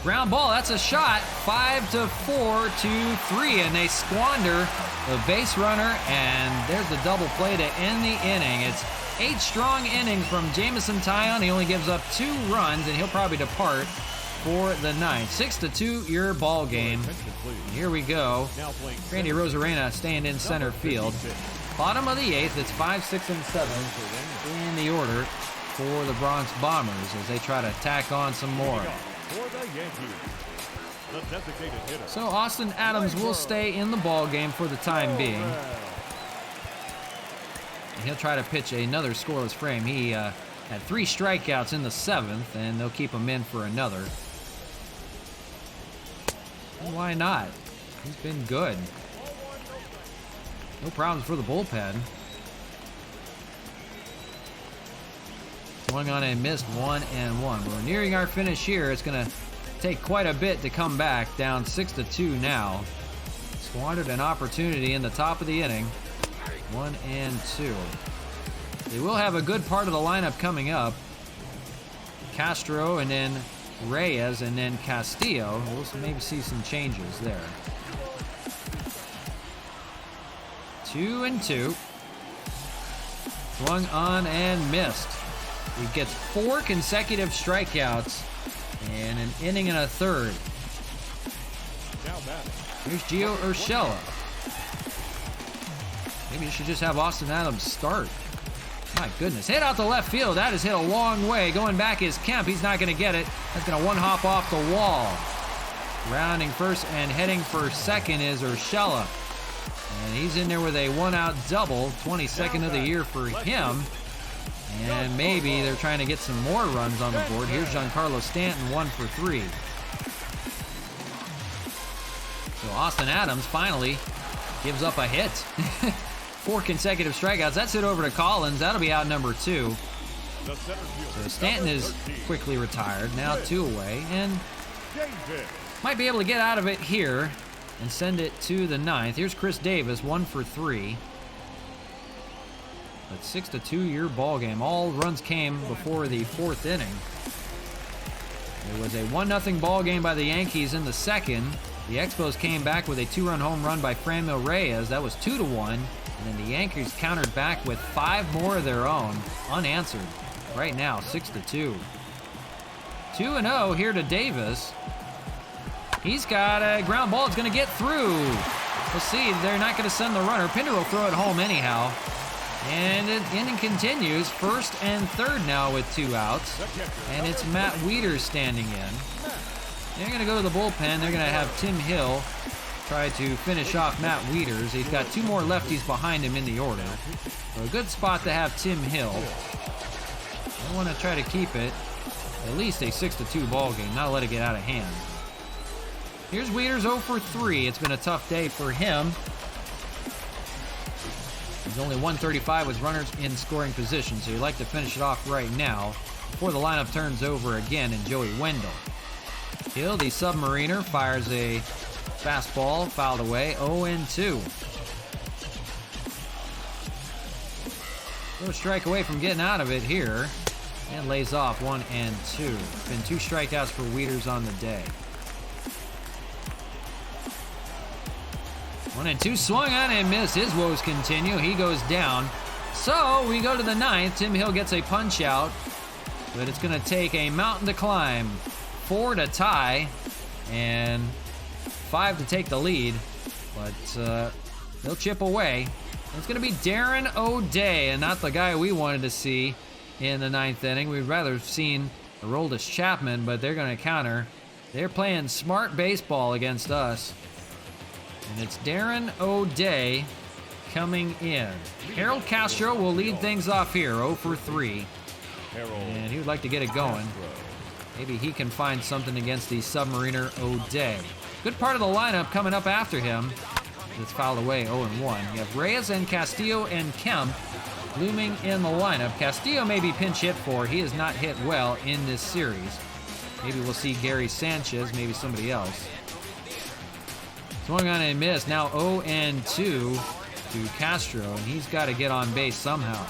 Ground ball, that's a shot. 5-4 to 3, and they squander the base runner, and there's the double play to end the inning. It's 8 strong innings from Jameson Taillon. He only gives up 2 runs, and he'll probably depart for the 9th. 6-2 your ball game. Here we go. Randy Rosarena staying in center field. Bottom of the 8th, it's 5, 6, and 7 in the order for the Bronx Bombers as they try to tack on some more. So Austin Adams will stay in the ball game for the time being. And he'll try to pitch another scoreless frame. He had 3 strikeouts in the 7th, and they'll keep him in for another. Why not? He's been good. No problems for the bullpen. Swung on and missed, 1-1. We're nearing our finish here. It's going to take quite a bit to come back. Down 6-2 now. Squandered an opportunity in the top of the inning. 1-2. They will have a good part of the lineup coming up. Castro and then Reyes and then Castillo. We'll maybe see some changes there. 2-2. Swung on and missed. He gets 4 consecutive strikeouts and an inning and a third. Here's Gio Urshela. Maybe you should just have Austin Adams start. My goodness. Hit out the left field. That is hit a long way. Going back is Kemp. He's not going to get it. That's going to one-hop off the wall. Rounding first and heading for second is Urshela. And he's in there with a 1-out double. 22nd of the year for him. And maybe they're trying to get some more runs on the board. Here's Giancarlo Stanton, 1 for 3. So Austin Adams finally gives up a hit. 4 consecutive strikeouts. That's it over to Collins. That'll be out number 2. So Stanton is quickly retired. Now 2 away. And might be able to get out of it here and send it to the 9th. Here's Chris Davis, 1 for 3. But 6-2 your ball game. All runs came before the 4th inning. It was a 1-0 ball game by the Yankees in the 2nd. The Expos came back with a 2-run home run by Franmil Reyes. That was 2-1. And then the Yankees countered back with 5 more of their own, unanswered. Right now, 6-2. 2-0 here to Davis. He's got a ground ball. It's going to get through. We'll see. They're not going to send the runner. Pinder will throw it home anyhow. And the inning continues. 1st and 3rd now with 2 outs. And it's Matt Wieters standing in. They're going to go to the bullpen. They're going to have Tim Hill try to finish off Matt Wieters. He's got 2 more lefties behind him in the order. So a good spot to have Tim Hill. I want to try to keep it at least a 6-2 ball game, not let it get out of hand. Here's Wieters 0 for 3. It's been a tough day for him. He's only 135 with runners in scoring position, so you'd like to finish it off right now before the lineup turns over again and Joey Wendell. Hill, the Submariner, fires a fastball, fouled away, 0-2. No strike away from getting out of it here, and lays off 1-2. Been 2 strikeouts for Wieters on the day. 1-2, swung on and missed. His woes continue. He goes down. So we go to the 9th. Tim Hill gets a punch out, but it's going to take a mountain to climb. 4 to tie, and 5 to take the lead. But they'll chip away. It's going to be Darren O'Day, and not the guy we wanted to see in the 9th inning. We'd rather have seen Aroldis Chapman, but they're going to counter They're playing smart baseball against us. And it's Darren O'Day coming in. Harold Castro will lead things off here, 0 for 3. And he would like to get it going. Maybe he can find something against the Submariner O'Day. Good part of the lineup coming up after him. It's fouled away, 0 and 1. You have Reyes and Castillo and Kemp looming in the lineup. Castillo may be pinch hit for. He has not hit well in this series. Maybe we'll see Gary Sanchez, maybe somebody else. Swung on and missed. Now 0 and 2 to Castro, and he's got to get on base somehow.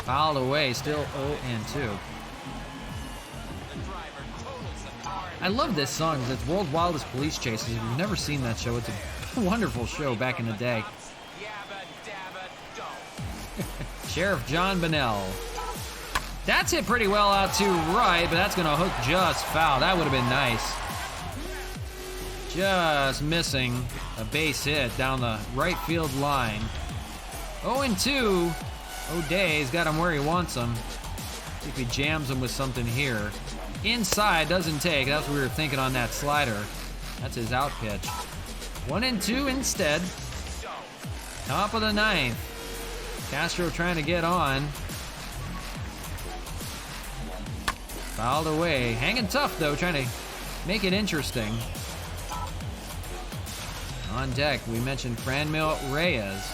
Fouled away, still 0 and 2. I love this song because it's World's Wildest Police Chases. If you've never seen that show, it's a wonderful show back in the day. Sheriff John Bonnell. That's hit pretty well out to right, but that's going to hook just foul. That would have been nice. Just missing a base hit down the right field line. 0 and 2. O'Day's got him where he wants him. See if he jams him with something here. Inside, doesn't take. That's what we were thinking on that slider. That's his out pitch. 1 and 2 instead. Top of the 9th. Castro trying to get on. Fouled away. Hanging tough, though, trying to make it interesting. On deck, we mentioned Franmil Reyes.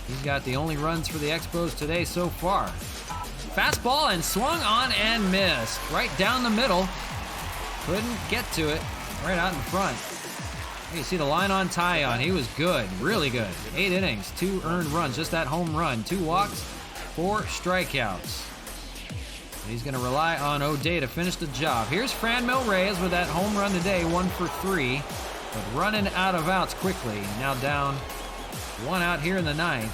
He's got the only runs for the Expos today so far. Fastball and swung on and missed. Right down the middle. Couldn't get to it. Right out in front. You see the line on Tyon. He was good. Really good. 8 innings. 2 earned runs. Just that home run. 2 walks. 4 strikeouts. He's going to rely on O'Day to finish the job. Here's Franmil Reyes with that home run today. 1 for 3. But running out of outs quickly. Now down 1 out here in the 9th.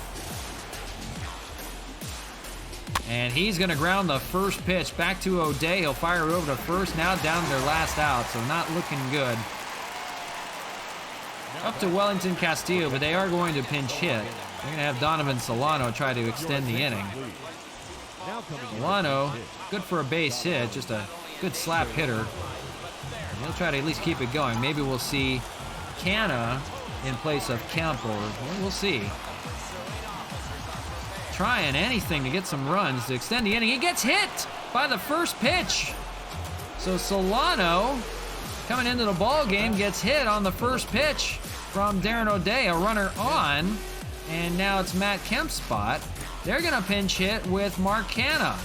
And he's going to ground the first pitch back to O'Day. He'll fire it over to first. Now down to their last out, so not looking good. Up to Wellington Castillo, but they are going to pinch hit. They're going to have Donovan Solano try to extend the inning. Solano, good for a base hit, just a good slap hitter. And he'll try to at least keep it going. Maybe we'll see Canna in place of Kemp, or we'll see. Trying anything to get some runs to extend the inning. He gets hit by the first pitch. So Solano, coming into the ball game, gets hit on the first pitch from Darren O'Day, a runner on, and now it's Matt Kemp's spot. They're going to pinch hit with Mark Canna,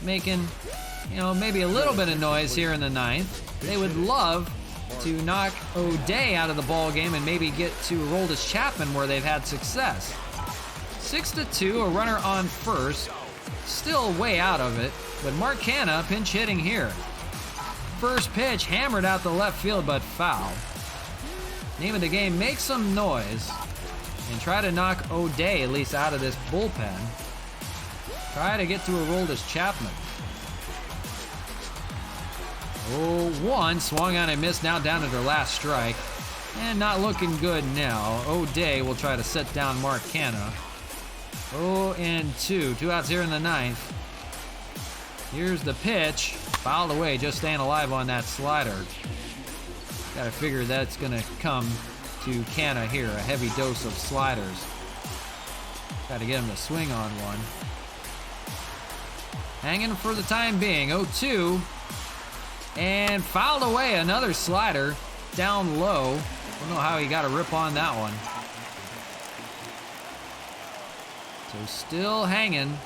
making, maybe a little bit of noise here in the 9th. They would love to knock O'Day out of the ball game and maybe get to Aroldis Chapman where they've had success. 6-2, a runner on first. Still way out of it, but Mark Canna pinch hitting here. First pitch hammered out the left field, but foul. Name of the game, make some noise and try to knock O'Day at least out of this bullpen. Try to get to Aroldis Chapman. 0-1, swung on and missed, now down to their last strike. And not looking good now. O'Day will try to set down Mark Canna. 0-2, 2 outs here in the 9th. Here's the pitch. Fouled away, just staying alive on that slider. Gotta figure that's gonna come to Canna here, a heavy dose of sliders. Gotta get him to swing on one. Hanging for the time being, 0-2. And fouled away, another slider down low. Don't know how he got a rip on that one. So still hanging.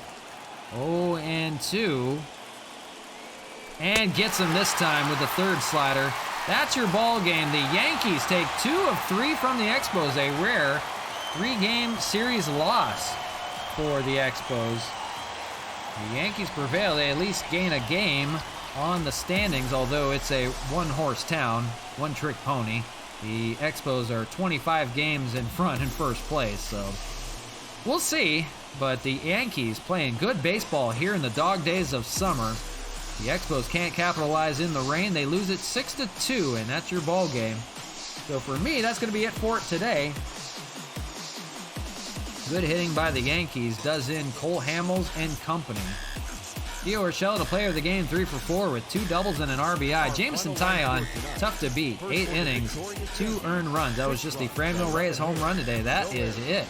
0-2. And gets him this time with the third slider. That's your ball game. The Yankees take 2 of 3 from the Expos. A rare 3-game series loss for the Expos. The Yankees prevail. They at least gain a game on the standings, although it's a one-horse town, one-trick pony. The Expos are 25 games in front in first place, so we'll see. But the Yankees playing good baseball here in the dog days of summer. The Expos can't capitalize in the rain. They lose it 6-2, and that's your ball game. So for me, that's going to be it for it today. Good hitting by the Yankees does in Cole Hamels and company. Theo Urshela, the player of the game, 3 for 4 with 2 doubles and an RBI. Jameson Taillon, tough to beat. 8 innings, 2 earned runs. That was just the Franmil Reyes home run today. That is it.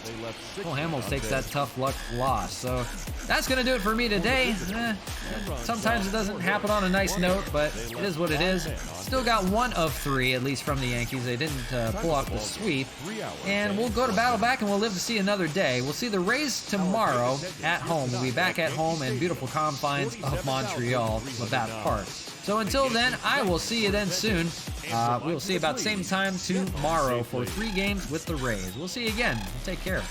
Cole Hamels takes that tough luck loss. So that's going to do it for me today. Sometimes it doesn't happen on a nice note, but it is what it is. Still got 1 of 3, at least from the Yankees. They didn't pull off the sweep. And we'll go to battle back, and we'll live to see another day. We'll see the Rays tomorrow at home. We'll be back at home in beautiful confines of Montreal, Labatt Park. So until then, I will see you then soon. We will see you about the same time tomorrow for 3 games with the Rays. We'll see you again. Take care.